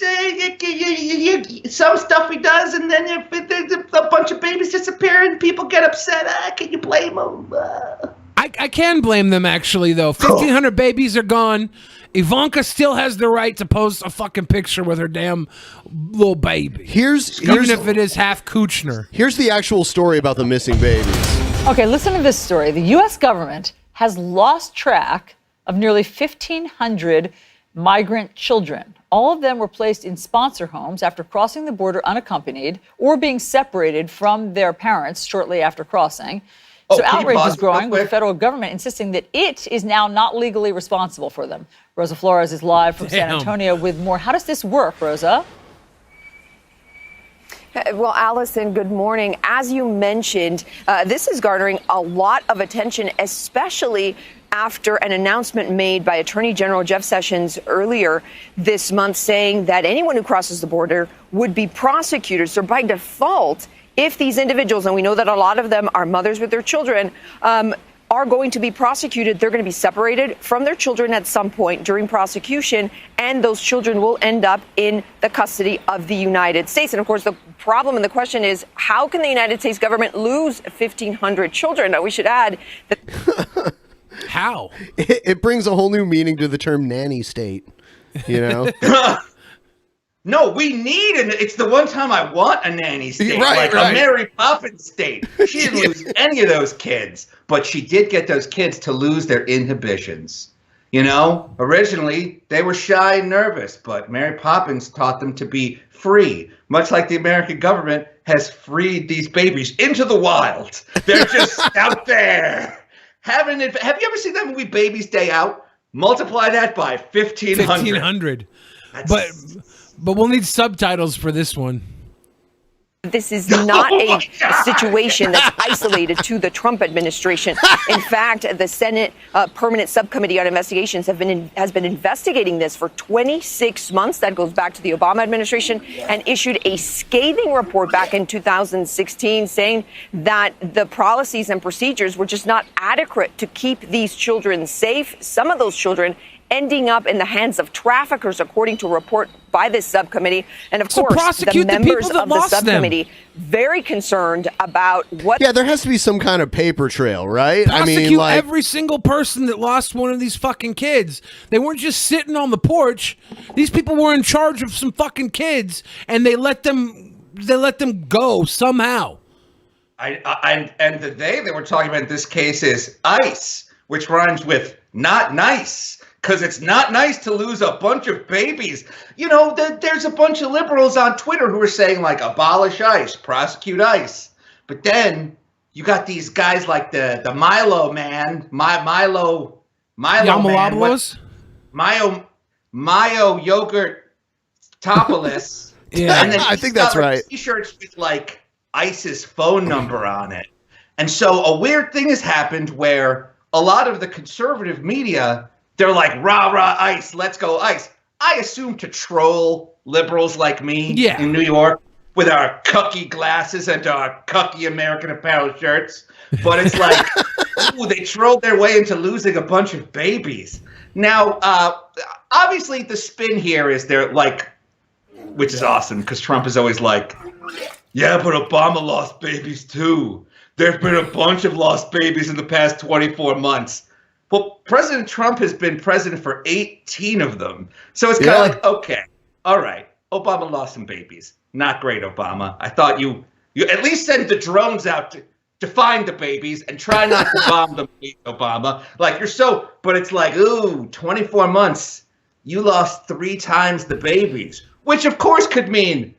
Speaker 5: some stuff he does, and then if a bunch of babies disappear and people get upset, can you blame them?
Speaker 2: I can blame them, actually, though. 1,500 babies are gone. Ivanka still has the right to post a fucking picture with her damn little baby. Even if it is half Kuchner.
Speaker 4: Here's the actual story about the missing babies.
Speaker 13: Okay, listen to this story. The U.S. government has lost track of nearly 1,500 migrant children. All of them were placed in sponsor homes after crossing the border unaccompanied or being separated from their parents shortly after crossing. So outrage is growing, with the federal government insisting that it is now not legally responsible for them. Rosa Flores is live from San Antonio with more. How does this work, Rosa?
Speaker 14: Well, Allison, good morning. As you mentioned, this is garnering a lot of attention, especially after an announcement made by Attorney General Jeff Sessions earlier this month saying that anyone who crosses the border would be prosecuted. So by default, if these individuals, and we know that a lot of them are mothers with their children, are going to be prosecuted, they're going to be separated from their children at some point during prosecution, and those children will end up in the custody of the United States. And of course, the problem and the question is, how can the United States government lose 1,500 children? Now, we should add that.
Speaker 2: How?
Speaker 4: It brings a whole new meaning to the term nanny state, you know?
Speaker 5: No, we need it's the one time I want a nanny state,
Speaker 4: right.
Speaker 5: a Mary Poppins state. She didn't lose any of those kids, but she did get those kids to lose their inhibitions. You know, originally they were shy and nervous, but Mary Poppins taught them to be free, much like the American government has freed these babies into the wild. They're just out there. Have you ever seen that movie Baby's Day Out? Multiply that by 1,500.
Speaker 2: 1,500. But we'll need subtitles for this one.
Speaker 14: This is not a situation that's isolated to the Trump administration. In fact, the Senate Permanent Subcommittee on Investigations has been investigating this for 26 months. That goes back to the Obama administration, and issued a scathing report back in 2016 saying that the policies and procedures were just not adequate to keep these children safe. Some of those children ending up in the hands of traffickers, according to a report by this subcommittee. And of course, the members of the subcommittee very concerned about what.
Speaker 4: Yeah, there has to be some kind of paper trail, right?
Speaker 2: Prosecute every single person that lost one of these fucking kids. They weren't just sitting on the porch. These people were in charge of some fucking kids, and they let them go somehow.
Speaker 5: And the they were talking about in this case is ICE, which rhymes with not nice. Because it's not nice to lose a bunch of babies. You know, there's a bunch of liberals on Twitter who are saying, like, abolish ICE, prosecute ICE. But then you got these guys like the Milo man, Milo
Speaker 2: Yamalopoulos?
Speaker 5: Mayo Yogurt Topolis.
Speaker 4: Yeah,
Speaker 5: and then
Speaker 4: I think that's right.
Speaker 5: T-shirts with, like, ICE's phone number on it. And so a weird thing has happened where a lot of the conservative media, they're like, rah, rah, ICE, let's go ICE. I assume to troll liberals like me in New York with our cucky glasses and our cucky American Apparel shirts. But it's like, ooh, they trolled their way into losing a bunch of babies. Now, obviously the spin here is they're like, which is awesome because Trump is always like, yeah, but Obama lost babies too. There have been a bunch of lost babies in the past 24 months. Well, President Trump has been president for 18 of them. So it's kind of like, okay, all right, Obama lost some babies. Not great, Obama. I thought you at least send the drones out to find the babies and try not to bomb them, Obama. Like, but it's like, ooh, 24 months. You lost 3 times the babies, which of course could mean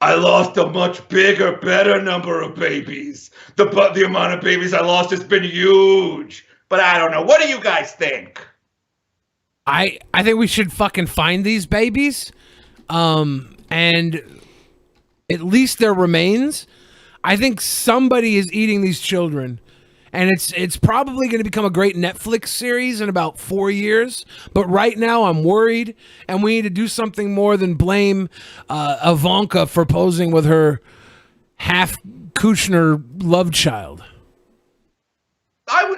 Speaker 5: I lost a much bigger, better number of babies. The amount of babies I lost has been huge. But I don't know. What do you guys think?
Speaker 2: I think we should fucking find these babies, and at least their remains. I think somebody is eating these children, and it's probably going to become a great Netflix series in about 4 years. But right now, I'm worried, and we need to do something more than blame Ivanka for posing with her half Kushner love child.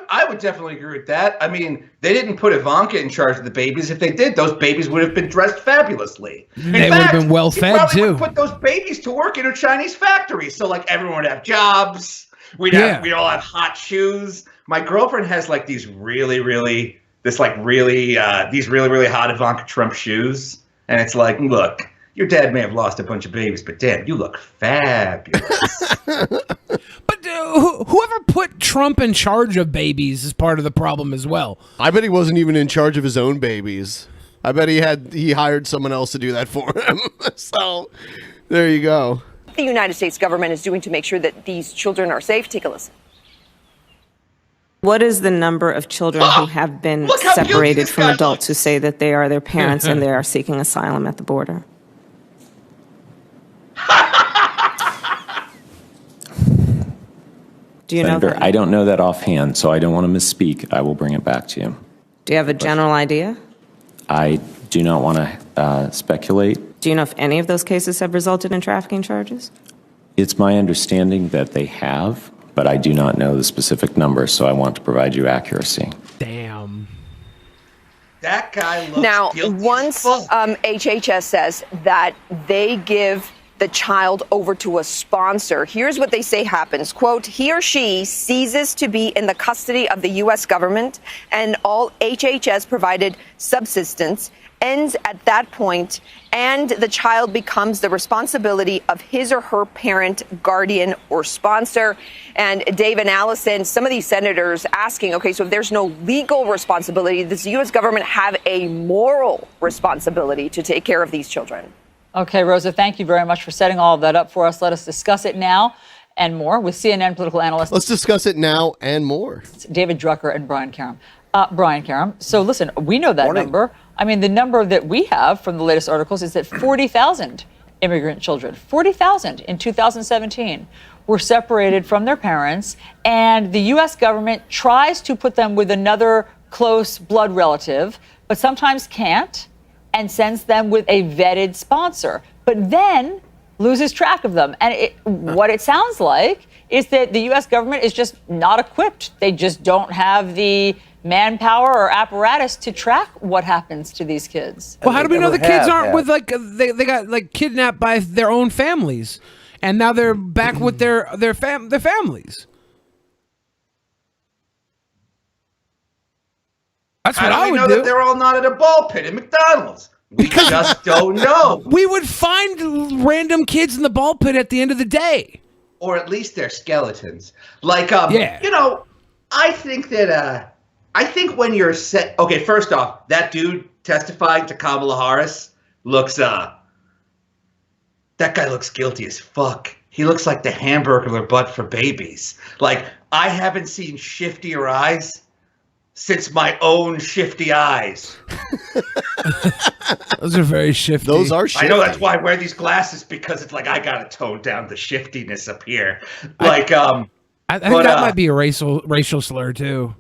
Speaker 5: I would definitely agree with that. I mean, they didn't put Ivanka in charge of the babies. If they did, those babies would have been dressed fabulously.
Speaker 2: They would have been well fed too.
Speaker 5: Would put those babies to work in a Chinese factory, so like everyone would have jobs. We'd all have hot shoes. My girlfriend has like these really hot Ivanka Trump shoes, and it's like, look, your dad may have lost a bunch of babies, but damn, you look fabulous.
Speaker 2: But whoever put Trump in charge of babies is part of the problem as well.
Speaker 4: I bet he wasn't even in charge of his own babies. I bet he hired someone else to do that for him. So there you go.
Speaker 14: The United States government is doing to make sure that these children are safe. Take a listen.
Speaker 15: What is the number of children who have been separated from adults who say that they are their parents and they are seeking asylum at the border? Do you know that?
Speaker 16: I don't know that offhand, so I don't want to misspeak. I will bring it back to you.
Speaker 15: Do you have a general idea?
Speaker 16: I do not want to speculate.
Speaker 15: Do you know if any of those cases have resulted in trafficking charges?
Speaker 16: It's my understanding that they have, but I do not know the specific number, so I want to provide you accuracy.
Speaker 2: Damn.
Speaker 5: That guy looks
Speaker 14: now,
Speaker 5: guilty
Speaker 14: once HHS says that they give the child over to a sponsor, here's what they say happens. Quote, he or she ceases to be in the custody of the U.S. government, and all HHS provided subsistence ends at that point, and the child becomes the responsibility of his or her parent, guardian, or sponsor. And Dave and Allison, some of these senators asking, okay, so if there's no legal responsibility, does the U.S. government have a moral responsibility to take care of these children?
Speaker 13: Okay, Rosa, thank you very much for setting all of that up for us. Let us discuss it now and more with CNN political analyst.
Speaker 4: Let's discuss it now and more.
Speaker 13: David Drucker and Brian Karam. Brian Karam, so listen, we know that number. I mean, the number that we have from the latest articles is that 40,000 immigrant children, 40,000 in 2017, were separated from their parents, and the U.S. government tries to put them with another close blood relative, but sometimes can't, and sends them with a vetted sponsor, but then loses track of them. And what it sounds like is that the U.S. government is just not equipped. They just don't have the manpower or apparatus to track what happens to these kids.
Speaker 2: Well, how do we know the kids aren't with like they got like kidnapped by their own families, and now they're back with their families? That's what I would
Speaker 5: know
Speaker 2: do.
Speaker 5: That they're all not at a ball pit at McDonald's. We just don't know.
Speaker 2: We would find random kids in the ball pit at the end of the day,
Speaker 5: or at least they're skeletons. Like, you know, I think that I think when you're set. Okay, first off, that dude testifying to Kamala Harris looks. That guy looks guilty as fuck. He looks like the Hamburglar butt for babies. Like, I haven't seen shiftier eyes since my own shifty eyes.
Speaker 2: Those are very shifty.
Speaker 4: Those are shifty.
Speaker 5: I know, that's why I wear these glasses, because it's like I gotta tone down the shiftiness up here. Like,
Speaker 2: I think that might be a racial slur too.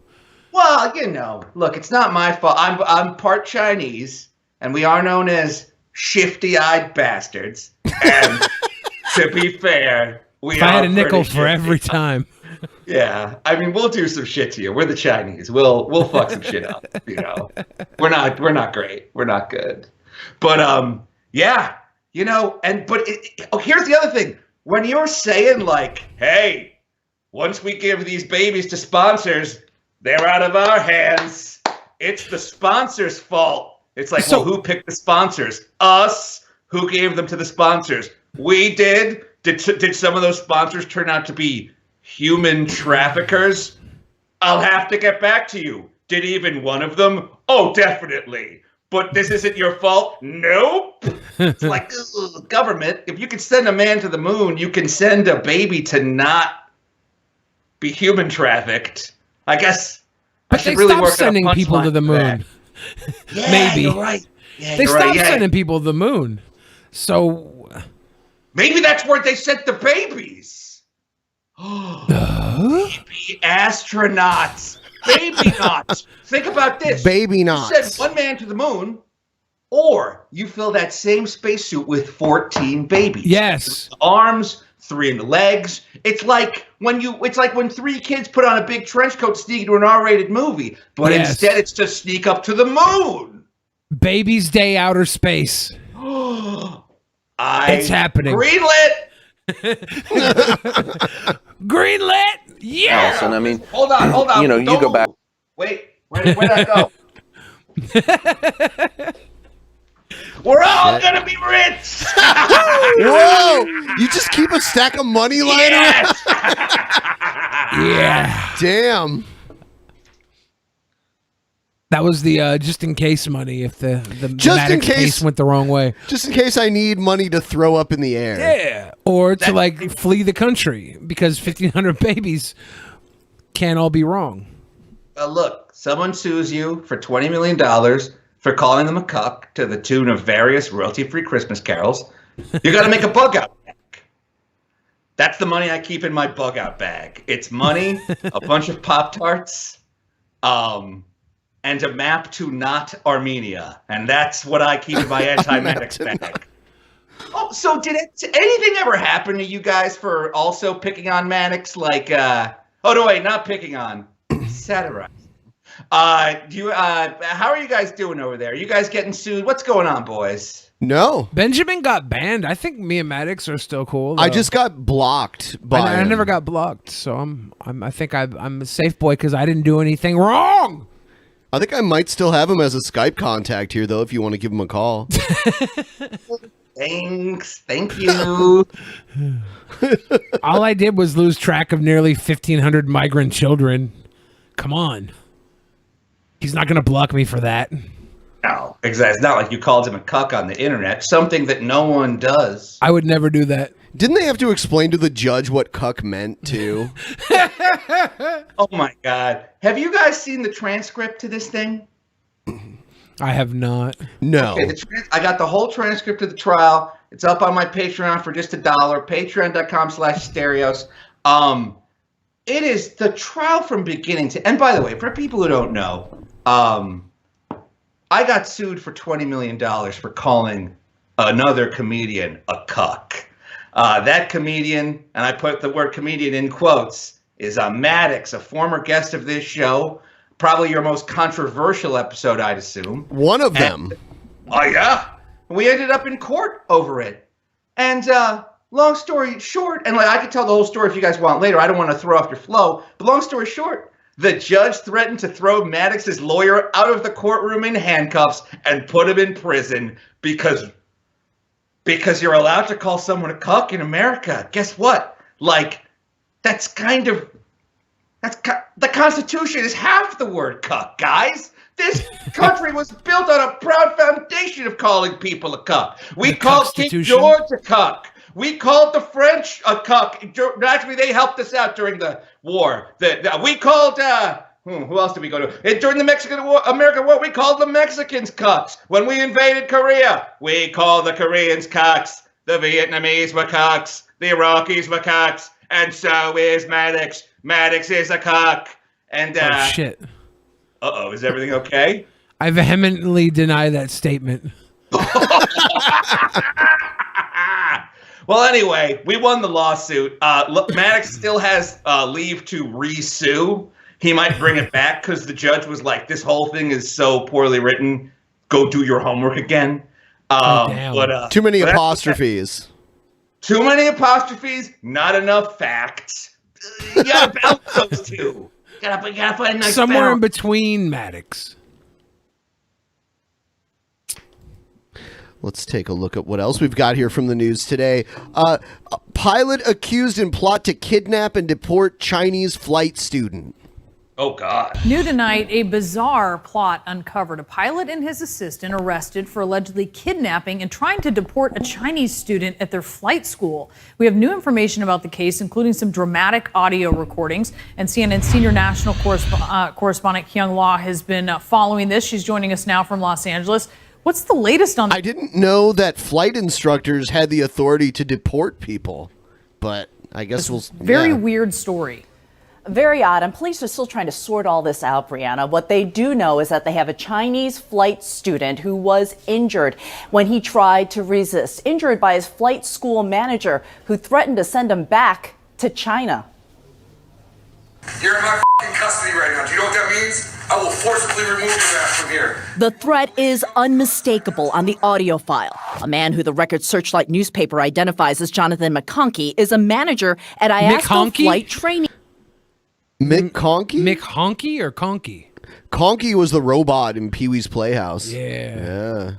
Speaker 5: Well, you know, look, it's not my fault. I'm part Chinese, and we are known as shifty-eyed bastards. And to be fair,
Speaker 2: if I had a nickel for every time.
Speaker 5: Yeah, I mean, we'll do some shit to you. We're the Chinese. We'll fuck some shit up. You know, we're not great. We're not good. But yeah, you know, here's the other thing. When you're saying like, hey, once we give these babies to sponsors, they're out of our hands. It's the sponsors' fault. It's like, well, who picked the sponsors? Us. Who gave them to the sponsors? We did. Did some of those sponsors turn out to be human traffickers? I'll have to get back to you. Did even one of them? Oh, definitely. But this isn't your fault? Nope. It's like, government, if you can send a man to the moon, you can send a baby to not be human trafficked. I guess I should really work on a punchline
Speaker 2: sending people to the moon.
Speaker 5: Yeah,
Speaker 2: Maybe.
Speaker 5: you're right. Yeah,
Speaker 2: They
Speaker 5: you're right,
Speaker 2: stopped
Speaker 5: yeah.
Speaker 2: sending people to the moon. So
Speaker 5: maybe that's where they sent the babies. Baby astronauts. Baby knots. Think about this.
Speaker 4: Baby
Speaker 5: You
Speaker 4: knots.
Speaker 5: send one man to the moon, or you fill that same spacesuit with 14 babies.
Speaker 2: Yes.
Speaker 5: 3 in the arms, 3 in the legs. It's like when 3 kids put on a big trench coat, sneak into an R-rated movie, but
Speaker 2: Yes.
Speaker 5: instead it's to sneak up to the moon.
Speaker 2: Baby's Day Outer Space. It's happening.
Speaker 5: Greenlit.
Speaker 2: Greenlit. Yeah.
Speaker 17: Allison, I mean,
Speaker 5: Hold on.
Speaker 17: you know, you
Speaker 5: Don't
Speaker 17: go back.
Speaker 5: move. Wait, where'd that go? We're all gonna be rich.
Speaker 4: Whoa! You just keep a stack of money lying around?
Speaker 2: Yeah.
Speaker 4: Damn.
Speaker 2: That was the just in case money if the
Speaker 4: Just in
Speaker 2: Maddox
Speaker 4: case-
Speaker 2: case went the wrong way.
Speaker 4: Just in case I need money to throw up in the air.
Speaker 2: Yeah. Or to like flee the country because 1,500 babies can't all be wrong.
Speaker 5: Look, someone sues you for $20 million for calling them a cuck to the tune of various royalty-free Christmas carols. You got to make a bug-out bag. That's the money I keep in my bug-out bag. It's money, a bunch of Pop-Tarts, and a map to not Armenia. And that's what I keep in my anti-Maddox bag. Oh, so did anything ever happen to you guys for also picking on Maddox? Like, oh, no, wait, not picking on. Satirizing. How are you guys doing over there? Are you guys getting sued? What's going on, boys?
Speaker 4: No.
Speaker 2: Benjamin got banned. I think me and Maddox are still cool.
Speaker 4: I
Speaker 2: though.
Speaker 4: just got blocked by
Speaker 2: I
Speaker 4: him.
Speaker 2: never got blocked, so I think I'm a safe boy because I didn't do anything wrong.
Speaker 4: I think I might still have him as a Skype contact here, though, if you want to give him a call.
Speaker 5: Thanks. Thank you.
Speaker 2: All I did was lose track of nearly 1,500 migrant children. Come on. He's not going to block me for that.
Speaker 5: No, exactly. It's not like you called him a cuck on the internet. Something that no one does.
Speaker 2: I would never do that.
Speaker 4: Didn't they have to explain to the judge what cuck meant, too?
Speaker 5: Oh, my God. Have you guys seen the transcript to this thing?
Speaker 2: I have not.
Speaker 4: No.
Speaker 5: Okay, I got the whole transcript of the trial. It's up on my Patreon for just $1. Patreon.com/Asterios. It is the trial from beginning to. And by the way, for people who don't know, I got sued for $20 million for calling another comedian a cuck. That comedian, and I put the word comedian in quotes, is Maddox, a former guest of this show. Probably your most controversial episode, I'd assume.
Speaker 4: One of them.
Speaker 5: Oh, yeah? We ended up in court over it. And long story short, and like I could tell the whole story if you guys want later. I don't want to throw off your flow. But long story short, the judge threatened to throw Maddox's lawyer out of the courtroom in handcuffs and put him in prison because you're allowed to call someone a cuck in America. Guess what? Like, the Constitution is half the word cuck, guys. This country was built on a proud foundation of calling people a cuck. We called King George a cuck. We called the French a cuck. Actually, they helped us out during the war. We called, who else did we go to? During the Mexican-American War, we called the Mexicans cucks. When we invaded Korea, we called the Koreans cucks. The Vietnamese were cucks. The Iraqis were cucks. And so is Maddox. Maddox is a cuck. And,
Speaker 2: oh, shit.
Speaker 5: Uh-oh, is everything okay?
Speaker 2: I vehemently deny that statement.
Speaker 5: Well, anyway, we won the lawsuit. Maddox still has leave to re-sue. He might bring it back because the judge was like, this whole thing is so poorly written. Go do your homework again.
Speaker 4: Too many apostrophes.
Speaker 5: Too many apostrophes, not enough facts. You gotta balance those two. You gotta find a nice
Speaker 2: Somewhere in
Speaker 5: balance.
Speaker 2: between Maddox.
Speaker 4: Let's take a look at what else we've got here from the news today. A pilot accused in plot to kidnap and deport Chinese flight student.
Speaker 5: Oh, God.
Speaker 11: New tonight, a bizarre plot uncovered. A pilot and his assistant arrested for allegedly kidnapping and trying to deport a Chinese student at their flight school. We have new information about the case, including some dramatic audio recordings. And CNN senior national correspondent Kyung Law has been following this. She's joining us now from Los Angeles. What's the latest on?
Speaker 4: I didn't know that flight instructors had the authority to deport people, but I guess we'll.
Speaker 11: Very weird story.
Speaker 17: Very odd, and police are still trying to sort all this out, Brianna. What they do know is that they have a Chinese flight student who was injured when he tried to resist, injured by his flight school manager who threatened to send him back to China.
Speaker 18: You're in my custody right now. Do you know what that means? I will forcibly remove your ass from here.
Speaker 19: The threat is unmistakable on the audio file. A man who the Record Searchlight newspaper identifies as Jonathan McConkey is a manager at IASCO flight training.
Speaker 4: Mick Conkey?
Speaker 2: Mick Honky or Conky?
Speaker 4: Conky was the robot in Pee-wee's Playhouse.
Speaker 2: Yeah.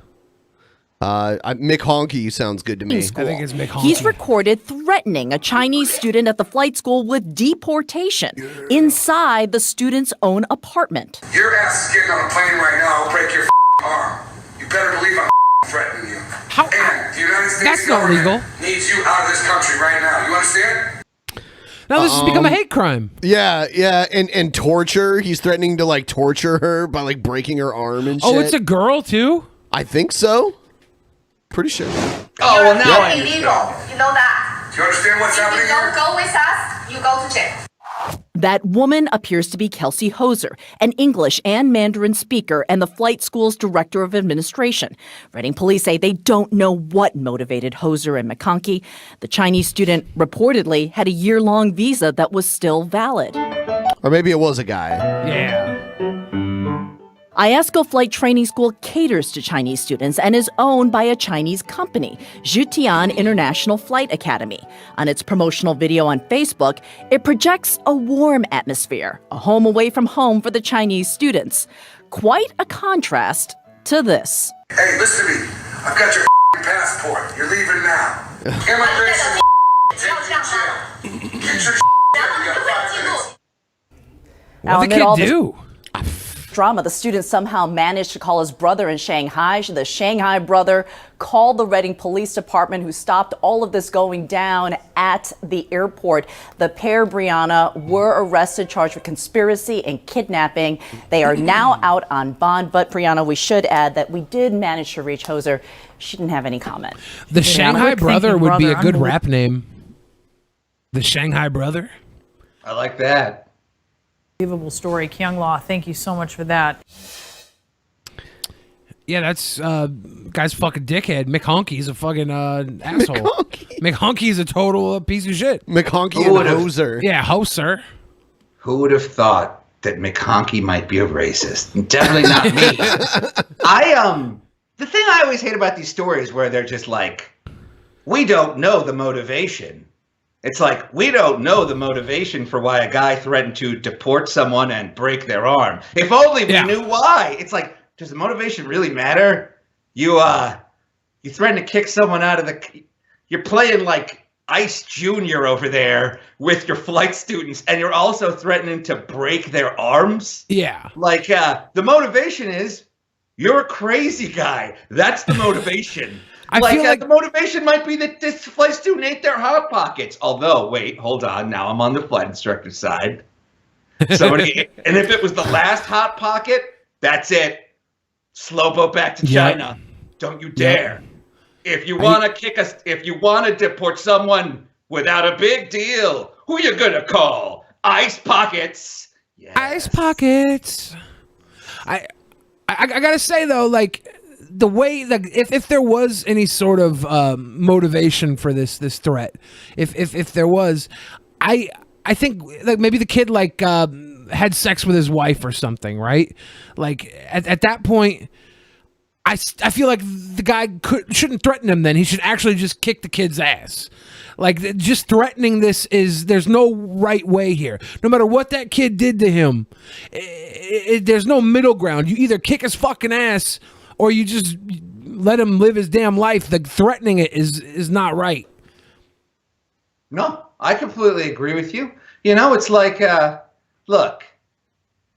Speaker 4: Mick Honky sounds good to me.
Speaker 19: I think it's Mick Honky. He's recorded threatening a Chinese student at the flight school with deportation inside the student's own apartment.
Speaker 18: Your ass is getting on a plane right now. I'll break your arm. You better believe I'm threatening you. And the United States government needs you out of this country right now. You understand?
Speaker 2: Now this has become a hate crime.
Speaker 4: Yeah, and torture. He's threatening to like torture her by like breaking her arm and shit.
Speaker 2: Oh, it's a girl too?
Speaker 4: I think so. Pretty sure.
Speaker 18: Oh, well, now I understand.
Speaker 20: You know that.
Speaker 18: Do you understand what's happening
Speaker 20: If you don't go with us, you go to jail.
Speaker 19: That woman appears to be Kelsey Hoser, an English and Mandarin speaker and the flight school's director of administration. Reading police say they don't know what motivated Hoser and McConkey. The Chinese student reportedly had a year-long visa that was still valid.
Speaker 4: Or maybe it was a guy.
Speaker 2: Yeah.
Speaker 19: IASCO Flight Training School caters to Chinese students and is owned by a Chinese company, Zhutian International Flight Academy. On its promotional video on Facebook, it projects a warm atmosphere, a home away from home for the Chinese students. Quite a contrast to this.
Speaker 18: Hey, listen to me. I've got your passport. You're leaving now. Immigration. Take you to jail. Get your together. You got 5 minutes.
Speaker 2: What'd the kid do?
Speaker 17: Drama. The student somehow managed to call his brother in Shanghai. The Shanghai brother called the Reading Police Department, who stopped all of this going down at the airport. The pair, Brianna, were arrested, charged with conspiracy and kidnapping. They are now out on bond. But, Brianna, we should add that we did manage to reach Hoser. She didn't have any comment.
Speaker 2: The Shanghai Brother would be a good rap name. The Shanghai Brother?
Speaker 5: I like that.
Speaker 11: Unbelievable story. Kyung Law, thank you so much for that.
Speaker 2: Yeah, that's guy's fucking dickhead. Mick Honky's a fucking asshole. Mick Honky's a total piece of shit.
Speaker 4: Mick Honky and Hoser.
Speaker 2: Yeah, Hoser.
Speaker 5: Who would have thought that McConkey might be a racist? Definitely not me. The thing I always hate about these stories where they're just like, we don't know the motivation. It's like, we don't know the motivation for why a guy threatened to deport someone and break their arm. If only we knew why. It's like, does the motivation really matter? You threaten to kick someone out of the... You're playing like Ice Jr. over there with your flight students, and you're also threatening to break their arms?
Speaker 2: Yeah.
Speaker 5: Like, the motivation is, you're a crazy guy. That's the motivation.
Speaker 2: I feel like
Speaker 5: the motivation might be that this flight student ate their Hot Pockets. Although, wait, hold on. Now I'm on the flight instructor's side. Somebody, and if it was the last Hot Pocket, that's it. Slow boat back to China. Don't you dare. If you want to kick us, if you want to deport someone without a big deal, who you gonna call? Ice Pockets.
Speaker 2: Yes. Ice Pockets. I gotta say though, like, the way that if there was any sort of motivation for this threat, if there was, I think like maybe the kid like had sex with his wife or something, right? Like at that point, I feel like the guy shouldn't threaten him. Then he should actually just kick the kid's ass. Like, just threatening this there's no right way here. No matter what that kid did to him, there's no middle ground. You either kick his fucking ass or you just let him live his damn life. The threatening it is not right.
Speaker 5: No, I completely agree with you. You know, it's like, look,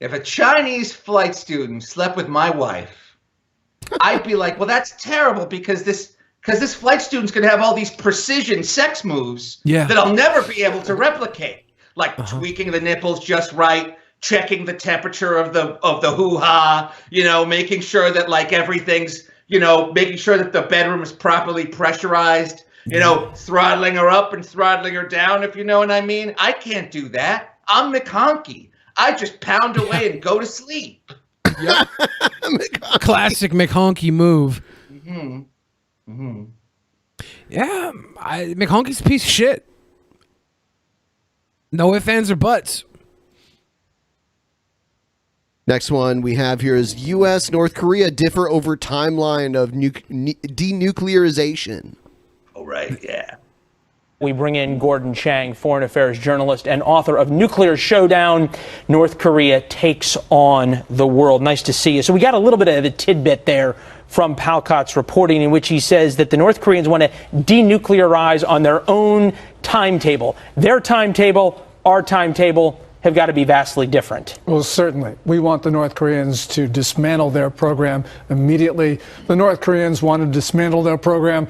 Speaker 5: if a Chinese flight student slept with my wife, I'd be like, well, that's terrible because this flight student's going to have all these precision sex moves that I'll never be able to replicate, like tweaking the nipples just right, checking the temperature of the hoo-ha, making sure that like everything's, making sure that the bedroom is properly pressurized, throttling her up and throttling her down, if you know what I mean. I can't do that. I'm McHonky. I just pound away and go to sleep.
Speaker 2: Yep. Classic McHonky move. Yeah, McHonky's a piece of shit. No ifs, ands, or buts.
Speaker 4: Next one we have here is U.S. North Korea differ over timeline of denuclearization.
Speaker 5: Oh, right, yeah.
Speaker 21: We bring in Gordon Chang, foreign affairs journalist and author of Nuclear Showdown, North Korea Takes on the World. Nice to see you. So we got a little bit of a tidbit there from Palcott's reporting in which he says that the North Koreans want to denuclearize on their own timetable. Their timetable, our timetable, have got to be vastly different.
Speaker 22: Well, certainly. We want the North Koreans to dismantle their program immediately. The North Koreans want to dismantle their program.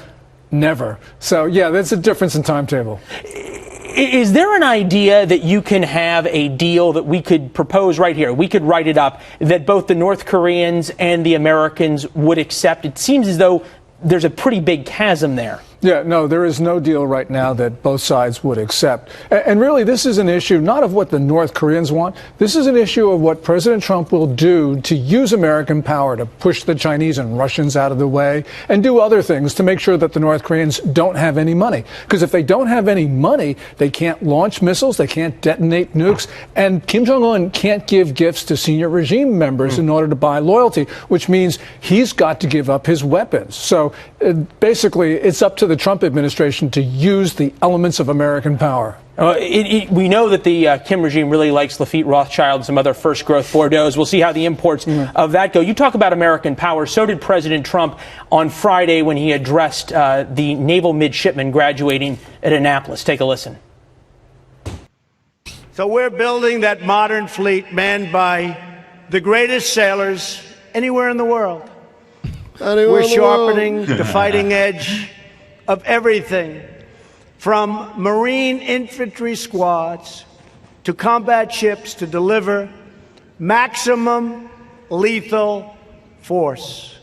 Speaker 22: Never. So, yeah, that's a difference in timetable.
Speaker 21: Is there an idea that you can have a deal that we could propose right here? We could write it up that both the North Koreans and the Americans would accept. It seems as though there's a pretty big chasm there.
Speaker 22: Yeah, no, there is no deal right now that both sides would accept. And really, this is an issue not of what the North Koreans want. This is an issue of what President Trump will do to use American power to push the Chinese and Russians out of the way and do other things to make sure that the North Koreans don't have any money. Because if they don't have any money, they can't launch missiles, they can't detonate nukes, and Kim Jong-un can't give gifts to senior regime members in order to buy loyalty, which means he's got to give up his weapons. So basically, it's up to the Trump administration to use the elements of American power.
Speaker 21: We know that the Kim regime really likes Lafitte Rothschild and some other first growth Bordeaux's. We'll see how the imports of that go. You talk about American power. So did President Trump on Friday when he addressed the naval midshipmen graduating at Annapolis. Take a listen.
Speaker 23: So we're building that modern fleet manned by the greatest sailors anywhere in the world. We're sharpening the fighting edge of everything from Marine infantry squads to combat ships to deliver maximum lethal force.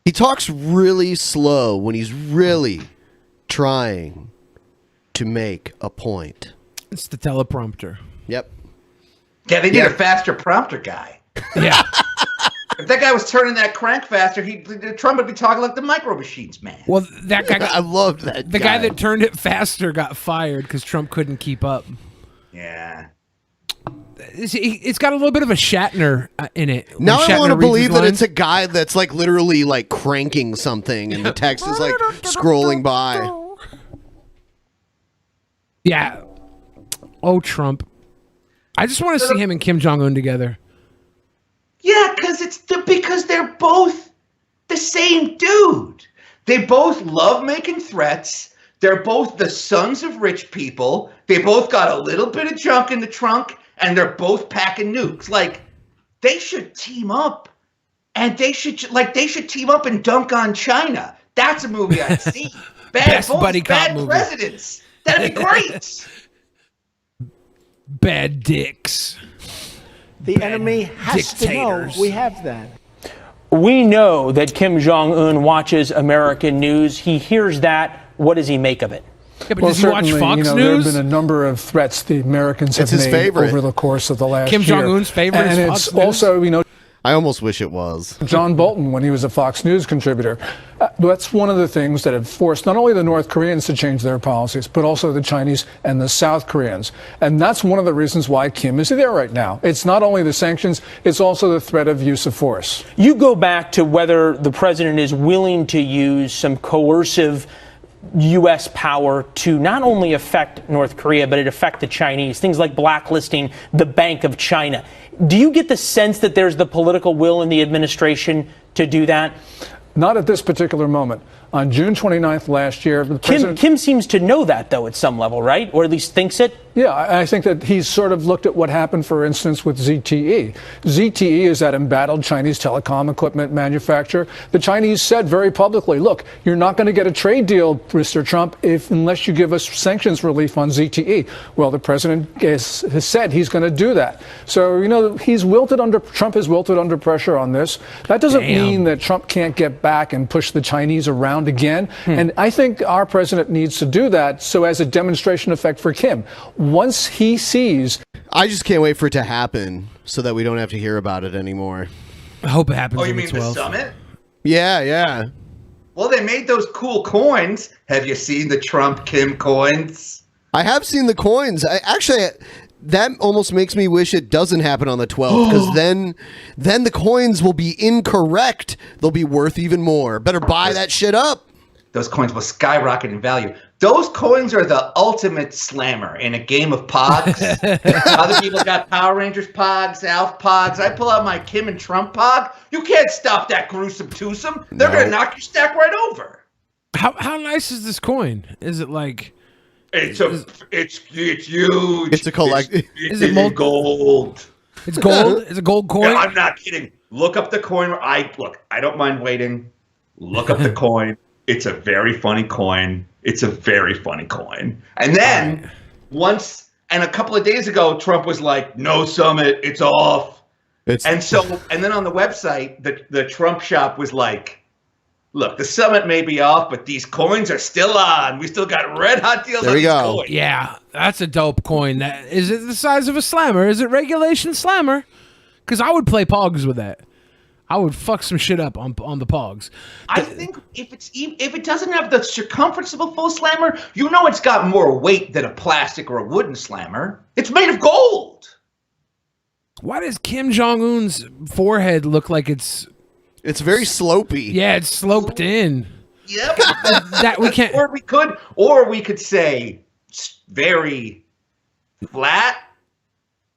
Speaker 4: He talks really slow when he's really trying to make a point.
Speaker 2: It's the teleprompter.
Speaker 4: Yep.
Speaker 5: Yeah, they need a faster prompter guy.
Speaker 2: Yeah.
Speaker 5: If that guy was turning that crank faster, Trump would be talking like the Micro Machines man.
Speaker 2: Well, that guy
Speaker 4: I loved that.
Speaker 2: The guy that turned it faster got fired because Trump couldn't keep up.
Speaker 5: Yeah.
Speaker 2: It's got a little bit of a Shatner in it.
Speaker 4: Now I want to believe that
Speaker 2: lines.
Speaker 4: it's a guy that's like literally like cranking something and the text is like scrolling by.
Speaker 2: Yeah. Oh, Trump. I just want to see him and Kim Jong-un together.
Speaker 5: Yeah, because they're both the same dude. They both love making threats. They're both the sons of rich people. They both got a little bit of junk in the trunk, and they're both packing nukes. Like, they should team up, and they should team up and dunk on China. That's a movie I'd see.
Speaker 2: Best buddy cop movie.
Speaker 5: Presidents. That'd be great.
Speaker 2: Bad dicks.
Speaker 23: The enemy has to know we have that.
Speaker 21: We know that Kim Jong-un watches American news. He hears that. What does he make of it?
Speaker 2: Yeah, but does he watch Fox News?
Speaker 22: There have been a number of threats the Americans have made over the course of the last year.
Speaker 2: Kim Jong-un's favorite
Speaker 22: and
Speaker 2: is
Speaker 22: it's
Speaker 2: Fox News?
Speaker 22: also,
Speaker 4: I almost wish it was.
Speaker 22: John Bolton, when he was a Fox News contributor. That's one of the things that have forced not only the North Koreans to change their policies, but also the Chinese and the South Koreans. And that's one of the reasons why Kim is there right now. It's not only the sanctions, it's also the threat of use of force.
Speaker 21: You go back to whether the president is willing to use some coercive U.S. power to not only affect North Korea, but it affect the Chinese, things like blacklisting the Bank of China. Do you get the sense that there's the political will in the administration to do that?
Speaker 22: Not at this particular moment. on June 29th last year.
Speaker 21: Kim seems to know that, though, at some level, right? Or at least thinks it?
Speaker 22: Yeah, I think that he's sort of looked at what happened, for instance, with ZTE. ZTE is that embattled Chinese telecom equipment manufacturer. The Chinese said very publicly, look, you're not going to get a trade deal, Mr. Trump, unless you give us sanctions relief on ZTE. Well, the president has said he's going to do that. So, Trump has wilted under pressure on this. That doesn't mean that Trump can't get back and push the Chinese around again. And I think our president needs to do that so as a demonstration effect for Kim. Once he sees...
Speaker 4: I just can't wait for it to happen so that we don't have to hear about it anymore.
Speaker 2: I hope it happens.
Speaker 5: Oh, you mean the summit?
Speaker 4: Yeah.
Speaker 5: Well, they made those cool coins. Have you seen the Trump-Kim coins?
Speaker 4: I have seen the coins. That almost makes me wish it doesn't happen on the 12th, because then the coins will be incorrect. They'll be worth even more. Better buy that shit up.
Speaker 5: Those coins will skyrocket in value. Those coins are the ultimate slammer in a game of Pogs. Other people got Power Rangers Pogs, Alf Pogs. I pull out my Kim and Trump Pog. You can't stop that gruesome twosome. They're going to knock your stack right over.
Speaker 2: How nice is this coin? Is it like...
Speaker 5: It's huge.
Speaker 4: It's a collect.
Speaker 5: Is it gold?
Speaker 2: It's gold? It's a gold coin?
Speaker 5: No, I'm not kidding. Look up the coin. I don't mind waiting. Look up the coin. It's a very funny coin. And then a couple of days ago, Trump was like, no summit, it's off. And then on the website, the Trump shop was like, look, the summit may be off, but these coins are still on. We still got red hot deals on these coins.
Speaker 2: Yeah, that's a dope coin. Is it the size of a slammer? Is it regulation slammer? Because I would play Pogs with that. I would fuck some shit up on the Pogs.
Speaker 5: I think if it doesn't have the circumference of a full slammer, it's got more weight than a plastic or a wooden slammer. It's made of gold.
Speaker 2: Why does Kim Jong-un's forehead look like it's
Speaker 4: very slopey?
Speaker 2: Yeah, it's sloped in.
Speaker 5: Yep.
Speaker 2: That we can't.
Speaker 5: Or we could say very flat.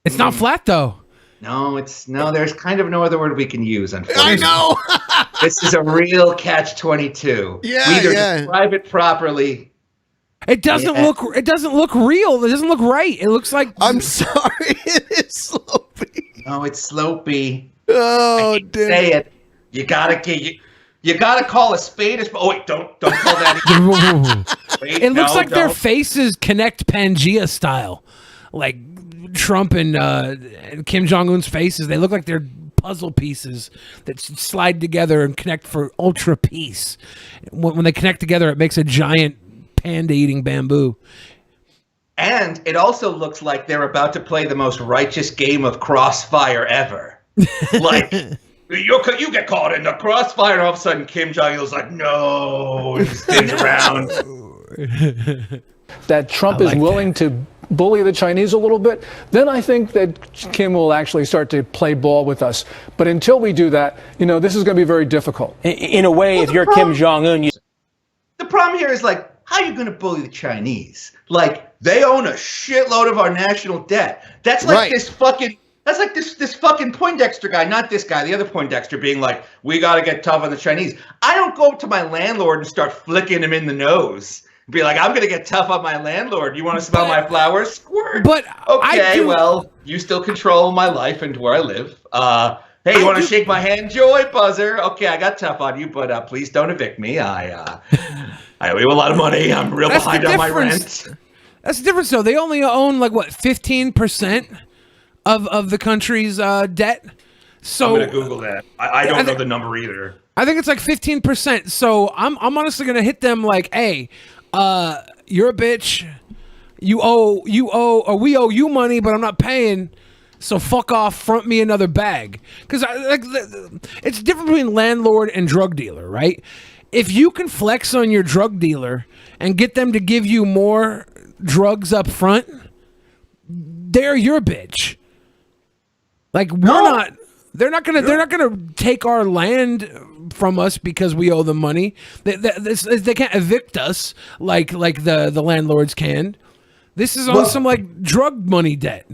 Speaker 2: It's not flat though.
Speaker 5: No, there's kind of no other word we can use, unfortunately.
Speaker 4: I know.
Speaker 5: This is a real catch-22.
Speaker 4: Yeah,
Speaker 5: we either describe it properly.
Speaker 2: It doesn't look real. It doesn't look right. It looks like...
Speaker 4: I'm sorry. It is slopey.
Speaker 5: No, it's slopey.
Speaker 4: Oh,
Speaker 5: damn. Say it. You gotta call a spade a spade. Oh wait, don't call that. Wait,
Speaker 2: it looks like their faces connect Pangea style, like Trump and Kim Jong-un's faces. They look like they're puzzle pieces that slide together and connect for ultra peace. When they connect together, it makes a giant panda eating bamboo.
Speaker 5: And it also looks like they're about to play the most righteous game of crossfire ever. Like. You get caught in the crossfire, and all of a sudden Kim Jong-il's like, no, he spins around.
Speaker 22: That Trump is willing to bully the Chinese a little bit, then I think that Kim will actually start to play ball with us. But until we do that, this is going to be very difficult.
Speaker 21: In a way, if you're Kim Jong-un...
Speaker 5: The problem here is, like, how are you going to bully the Chinese? Like, they own a shitload of our national debt. That's like this fucking... That's like this fucking Poindexter guy, not this guy, the other Poindexter being like, we got to get tough on the Chinese. I don't go up to my landlord and start flicking him in the nose. Be like, I'm going to get tough on my landlord. You want to smell my flowers? Squirt.
Speaker 2: But
Speaker 5: okay, well, you still control my life and where I live. Hey, you want to shake my hand? Joy buzzer. Okay, I got tough on you, but please don't evict me. I owe you a lot of money. I'm real behind on my rent.
Speaker 2: That's the difference, though. They only own, 15%? Of the country's debt. So
Speaker 5: I'm gonna Google that. I don't know the number either.
Speaker 2: I think it's like 15%. So I'm honestly gonna hit them like, hey, you're a bitch. You owe, or we owe you money, but I'm not paying. So fuck off. Front me another bag. Because it's different between landlord and drug dealer, right? If you can flex on your drug dealer and get them to give you more drugs up front, they're your bitch. Like they're not gonna take our land from us because we owe them money. They can't evict us like the landlords can. This is on some drug money debt.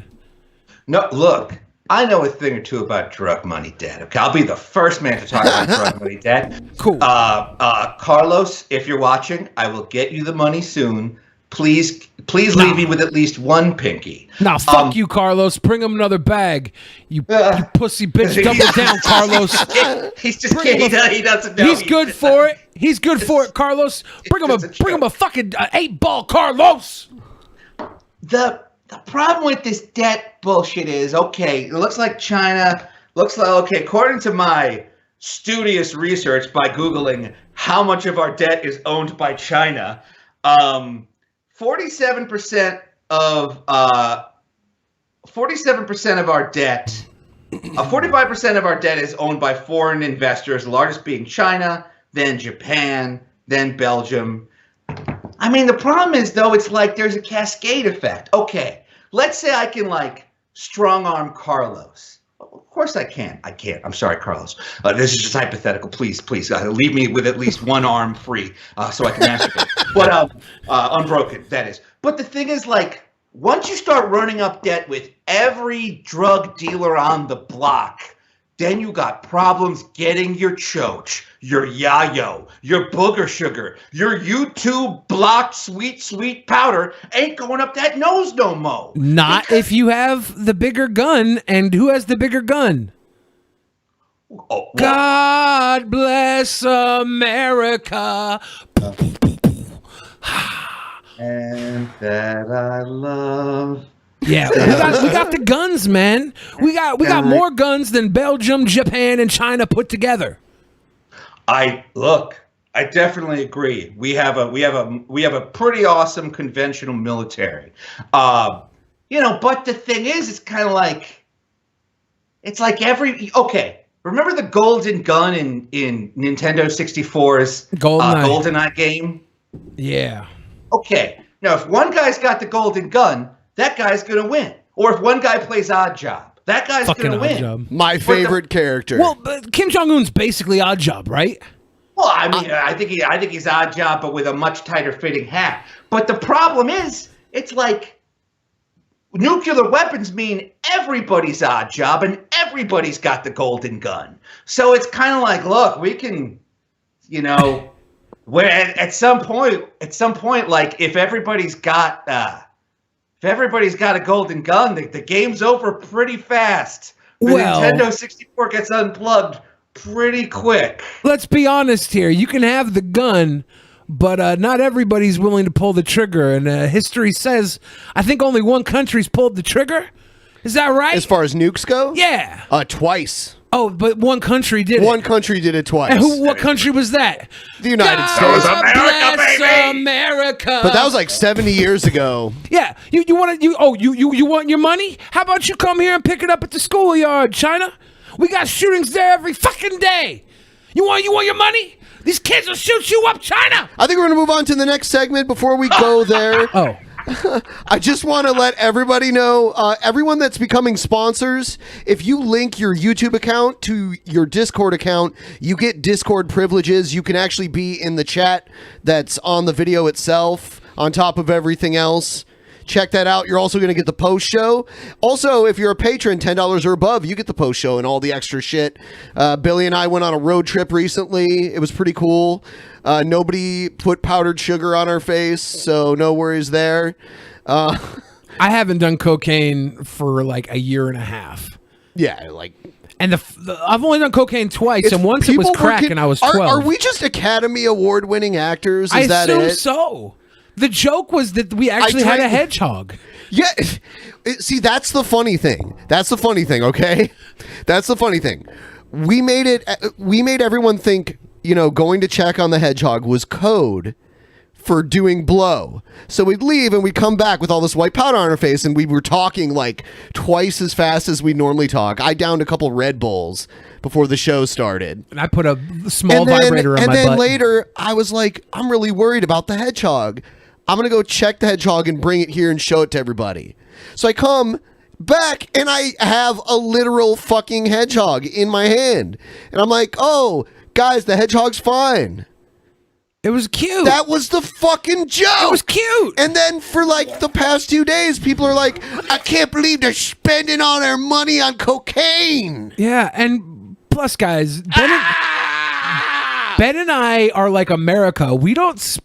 Speaker 5: No, look, I know a thing or two about drug money debt. Okay, I'll be the first man to talk about drug money debt.
Speaker 2: Cool.
Speaker 5: Carlos, if you're watching, I will get you the money soon. Please leave me with at least one pinky.
Speaker 2: Nah, fuck you, Carlos. Bring him another bag. You pussy bitch. Double down, Carlos.
Speaker 5: He's just kidding. He doesn't know.
Speaker 2: He's good for it. He's good for it, Carlos. Bring him a fucking 8-ball, Carlos.
Speaker 5: The problem with this debt bullshit is, okay, it looks like China, according to my studious research by Googling how much of our debt is owned by China, 47% of our debt, 45% of our debt is owned by foreign investors, the largest being China, then Japan, then Belgium. I mean, the problem is, though, it's like there's a cascade effect. Okay, let's say I can, like, strong-arm Carlos. Of course I can. I can't. I'm sorry, Carlos. This is just hypothetical. Please, leave me with at least one arm free so I can masturbate. But unbroken, that is. But the thing is, like, once you start running up debt with every drug dealer on the block, then you got problems getting your choach, your yayo, your booger sugar, your YouTube blocked sweet powder ain't going up that nose no mo.
Speaker 2: Not if you have the bigger gun. And who has the bigger gun?
Speaker 5: Oh,
Speaker 2: God bless America.
Speaker 5: And that I love.
Speaker 2: Yeah, we got the guns, man. We got more guns than Belgium, Japan, and China put together.
Speaker 5: I definitely agree. We have a pretty awesome conventional military. But the thing is, it's kind of like, it's like remember the golden gun in Nintendo 64's GoldenEye game?
Speaker 2: Yeah.
Speaker 5: Okay. Now, if one guy's got the golden gun, that guy's gonna win. Or if one guy plays Odd Job, that guy's gonna win.
Speaker 4: My favorite character.
Speaker 2: Well, Kim Jong-un's basically Odd Job, right?
Speaker 5: Well, I mean, I think he's Odd Job, but with a much tighter fitting hat. But the problem is, it's like nuclear weapons mean everybody's Odd Job and everybody's got the golden gun. So it's kind of like, look, we can, where at some point, like if everybody's got a golden gun, the game's over pretty fast. The Nintendo 64 gets unplugged pretty quick.
Speaker 2: Let's be honest here. You can have the gun, but not everybody's willing to pull the trigger. And history says, I think only one country's pulled the trigger. Is that right?
Speaker 4: As far as nukes go?
Speaker 2: Yeah.
Speaker 4: Twice.
Speaker 2: Oh, but one country did it.
Speaker 4: One country did it twice.
Speaker 2: And what country was that?
Speaker 4: The United States.
Speaker 2: America.
Speaker 4: But that was like 70 years ago.
Speaker 2: Yeah. You want your money? How about you come here and pick it up at the schoolyard, China? We got shootings there every fucking day. You want your money? These kids will shoot you up, China.
Speaker 4: I think we're going to move on to the next segment before we go there.
Speaker 2: Oh.
Speaker 4: I just want to let everybody know, everyone that's becoming sponsors, if you link your YouTube account to your Discord account, you get Discord privileges. You can actually be in the chat that's on the video itself on top of everything else. Check that out. You're also going to get the post show. Also, if you're a patron, $10 or above, you get the post show and all the extra shit. Billy and I went on a road trip recently. It was pretty cool. Nobody put powdered sugar on our face, so no worries there.
Speaker 2: I haven't done cocaine for like a year and a half.
Speaker 4: Yeah, like...
Speaker 2: And I've only done cocaine twice, and once it was crack and I was 12.
Speaker 4: Are we just Academy Award-winning actors? Is that it?
Speaker 2: I assume so. The joke was that we actually had a hedgehog.
Speaker 4: Yeah. See, that's the funny thing. Okay? That's the funny thing. We made everyone think, going to check on the hedgehog was code for doing blow. So we'd leave and we'd come back with all this white powder on our face, and we were talking like twice as fast as we normally talk. I downed a couple Red Bulls before the show started.
Speaker 2: And I put a small vibrator on my butt.
Speaker 4: And then later, I was like, I'm really worried about the hedgehog. I'm going to go check the hedgehog and bring it here and show it to everybody. So I come back and I have a literal fucking hedgehog in my hand. And I'm like, oh, guys, the hedgehog's fine.
Speaker 2: It was cute.
Speaker 4: That was the fucking joke.
Speaker 2: It was cute.
Speaker 4: And then for like the past 2 days, people are like, I can't believe they're spending all their money on cocaine.
Speaker 2: Yeah, and plus, guys, Ben and I are like America. We don't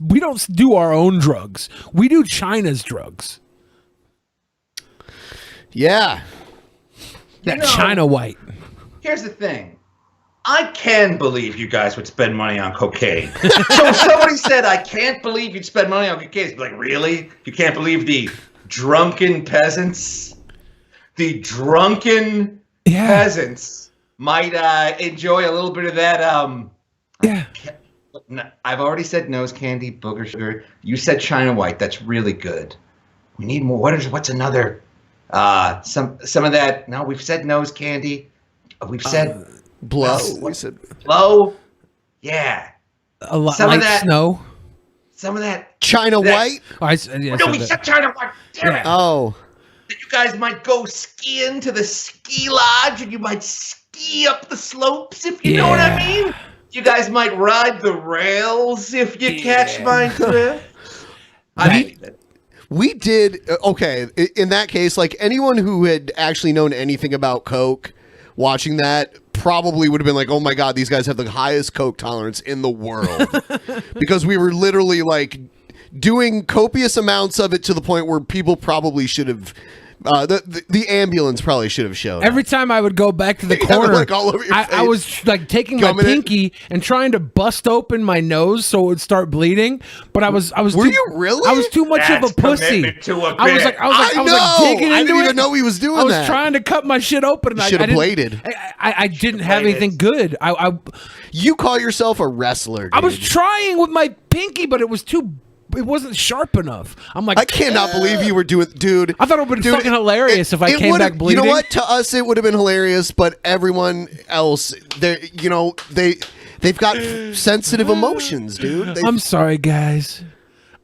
Speaker 2: do our own drugs. We do China's drugs.
Speaker 4: Yeah.
Speaker 2: That China white.
Speaker 5: Here's the thing. I can believe you guys would spend money on cocaine. So if somebody said, I can't believe you'd spend money on cocaine, it's like, really? You can't believe the drunken peasants? The drunken peasants might enjoy a little bit of that. I've already said nose candy, booger sugar. You said China white. That's really good. We need more. What's another? Some of that. No, we've said nose candy. We've said
Speaker 4: blow. We said
Speaker 5: blow. Yeah.
Speaker 2: A lot
Speaker 5: some
Speaker 2: like
Speaker 5: of that
Speaker 2: snow.
Speaker 5: Some of that
Speaker 4: China white.
Speaker 2: Oh,
Speaker 5: no, we said China white. Damn it.
Speaker 4: Oh.
Speaker 5: You guys might go skiing to the ski lodge, and you might ski up the slopes, if you know what I mean. You guys might ride the rails, if you catch my drift.
Speaker 4: We did, okay, in that case, like anyone who had actually known anything about Coke, watching that probably would have been like, oh my God, these guys have the highest Coke tolerance in the world. Because we were literally like doing copious amounts of it to the point where people probably should have, the ambulance probably should have shown
Speaker 2: Every time I would go back to the corner,
Speaker 4: like all over your
Speaker 2: I was like taking
Speaker 4: Gumming
Speaker 2: my
Speaker 4: it.
Speaker 2: pinky and trying to bust open my nose so it would start bleeding. But I was.
Speaker 4: Were you really?
Speaker 2: I was too much
Speaker 5: That's
Speaker 2: of a pussy.
Speaker 5: commitment to a
Speaker 2: I was
Speaker 5: bit.
Speaker 2: like, I was
Speaker 4: I
Speaker 2: like digging
Speaker 4: know. I
Speaker 2: into
Speaker 4: didn't
Speaker 2: it.
Speaker 4: even know he was doing
Speaker 2: I was
Speaker 4: that.
Speaker 2: trying to cut my shit open. And
Speaker 4: You
Speaker 2: I
Speaker 4: should have
Speaker 2: didn't-
Speaker 4: bladed.
Speaker 2: I didn't have anything good.
Speaker 4: You call yourself a wrestler, dude.
Speaker 2: I was trying with my pinky, but it was too. It wasn't sharp enough. I'm like,
Speaker 4: I cannot believe you were doing, dude.
Speaker 2: I thought it would have been fucking hilarious if I came
Speaker 4: would've-
Speaker 2: back bleeding.
Speaker 4: You know what? To us, it would have been hilarious, but everyone else, they've got sensitive emotions, dude.
Speaker 2: I'm sorry, guys.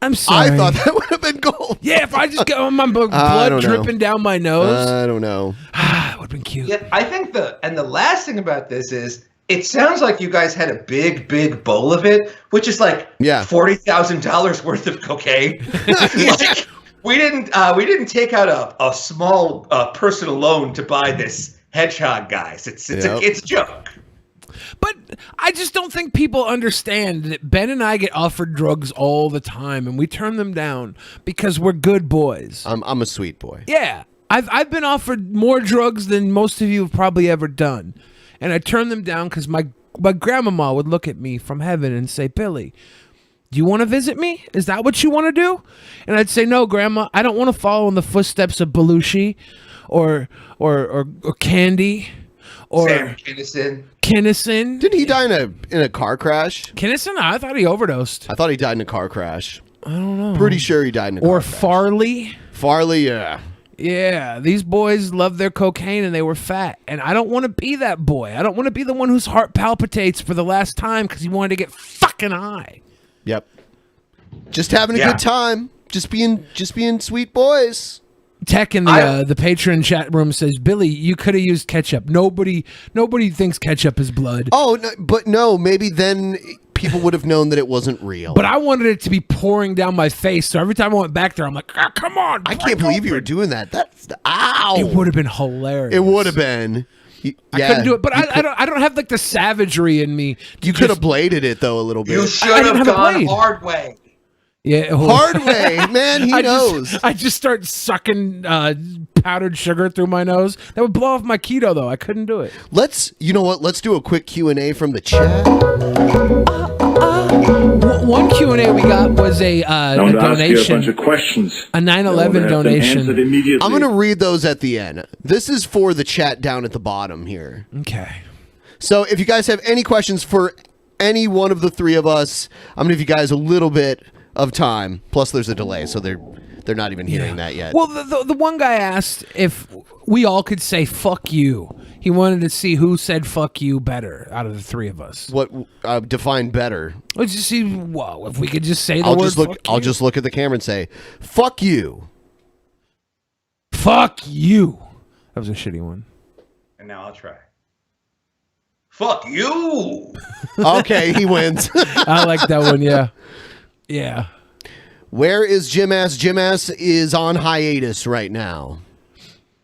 Speaker 2: I'm sorry.
Speaker 4: I thought that would have been gold.
Speaker 2: Yeah, if I just got my
Speaker 4: I
Speaker 2: blood
Speaker 4: don't know.
Speaker 2: dripping down my nose,
Speaker 4: I don't know.
Speaker 2: it would have been cute.
Speaker 5: Yeah, I think the last thing about this is it sounds like you guys had a big bowl of it, which is like $40,000 worth of cocaine. Like, we didn't take out a small personal loan to buy this hedgehog, guys. It's a joke.
Speaker 2: But I just don't think people understand that Ben and I get offered drugs all the time, and we turn them down because we're good boys.
Speaker 4: I'm a sweet boy.
Speaker 2: Yeah, I've been offered more drugs than most of you have probably ever done, and I turn them down because my grandmama would look at me from heaven and say, "Billy, do you want to visit me? Is that what you want to do?" And I'd say, "No, Grandma, I don't want to follow in the footsteps of Belushi, or Candy, or
Speaker 5: Sam Kinison.
Speaker 2: Kinison."
Speaker 4: Didn't he die in a car crash?
Speaker 2: Kinison? I thought he overdosed.
Speaker 4: I thought he died in a car crash.
Speaker 2: I don't know.
Speaker 4: Pretty sure he died in a car crash.
Speaker 2: Farley.
Speaker 4: Farley, yeah.
Speaker 2: Yeah, these boys love their cocaine and they were fat. And I don't want to be that boy. I don't want to be the one whose heart palpitates for the last time because he wanted to get fucking high.
Speaker 4: Yep. Just having a good time. Just being sweet boys.
Speaker 2: Tech in the patron chat room says, "Billy, you could have used ketchup. Nobody thinks ketchup is blood."
Speaker 4: Oh, no, but no, maybe then people would have known that it wasn't real.
Speaker 2: But I wanted it to be pouring down my face, so every time I went back there, I'm like, come on.
Speaker 4: I can't believe you were doing that. That's ow.
Speaker 2: It would have been hilarious.
Speaker 4: It would have been.
Speaker 2: I couldn't do it, but I don't have like the savagery in me.
Speaker 4: You could have bladed it though a little bit.
Speaker 5: You should have gone hard way.
Speaker 2: Yeah,
Speaker 4: hard way, man. He knows.
Speaker 2: I just start sucking powdered sugar through my nose. That would blow off my keto, though. I couldn't do it.
Speaker 4: You know what? Let's do a quick Q&A from the chat.
Speaker 2: One Q&A we got was a donation.
Speaker 1: A bunch of questions.
Speaker 2: A 9/11 donation.
Speaker 4: I'm going to read those at the end. This is for the chat down at the bottom here.
Speaker 2: Okay.
Speaker 4: So if you guys have any questions for any one of the three of us, I'm going to give you guys a little bit of time. Plus, there's a delay, so they're not even hearing that yet.
Speaker 2: Well, the one guy asked if we all could say "fuck you." He wanted to see who said "fuck you" better out of the three of us.
Speaker 4: What define better?
Speaker 2: Let's just see. Whoa, if we could just say the word.
Speaker 4: I'll just look at the camera and say, "Fuck you."
Speaker 2: Fuck you. That was a shitty one.
Speaker 5: And now I'll try. Fuck you.
Speaker 4: Okay, he wins.
Speaker 2: I like that one. Yeah. Yeah.
Speaker 4: Where is Jim Ass? Jim Ass is on hiatus right now.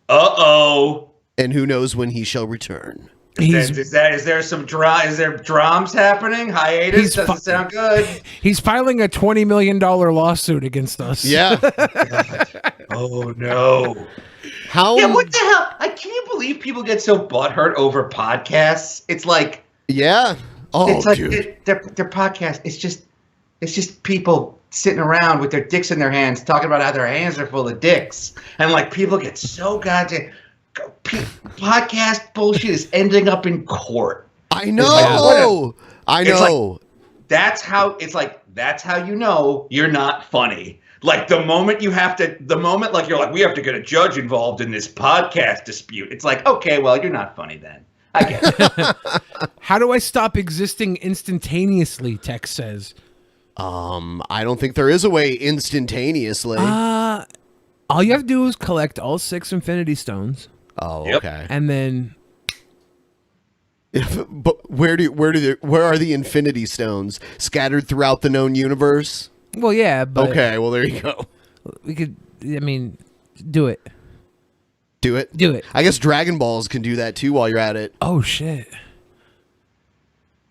Speaker 5: Uh-oh.
Speaker 4: And who knows when he shall return.
Speaker 5: Is there some drums happening? Hiatus doesn't sound good.
Speaker 2: He's filing a $20 million lawsuit against us.
Speaker 4: Yeah.
Speaker 5: Oh no.
Speaker 4: How?
Speaker 5: Yeah, what the hell? Can you believe people get so butthurt over podcasts? It's like,
Speaker 4: yeah. Oh,
Speaker 5: it's like
Speaker 4: dude.
Speaker 5: their podcast. It's just people sitting around with their dicks in their hands, talking about how their hands are full of dicks, and like people get so goddamn. Podcast bullshit is ending up in court.
Speaker 4: I know. I know.
Speaker 5: That's how you know you're not funny. Like the moment like you're like, we have to get a judge involved in this podcast dispute. It's like, okay, well, you're not funny then. I get it.
Speaker 2: How do I stop existing instantaneously? Tex says.
Speaker 4: I don't think there is a way instantaneously.
Speaker 2: All you have to do is collect all 6 Infinity Stones.
Speaker 4: Oh, okay.
Speaker 2: And then,
Speaker 4: but where are the Infinity Stones scattered throughout the known universe?
Speaker 2: Well, yeah. But
Speaker 4: okay. Well, there you go.
Speaker 2: We could. I mean, do it.
Speaker 4: Do it.
Speaker 2: Do it.
Speaker 4: I guess Dragon Balls can do that too while you're at it.
Speaker 2: Oh shit.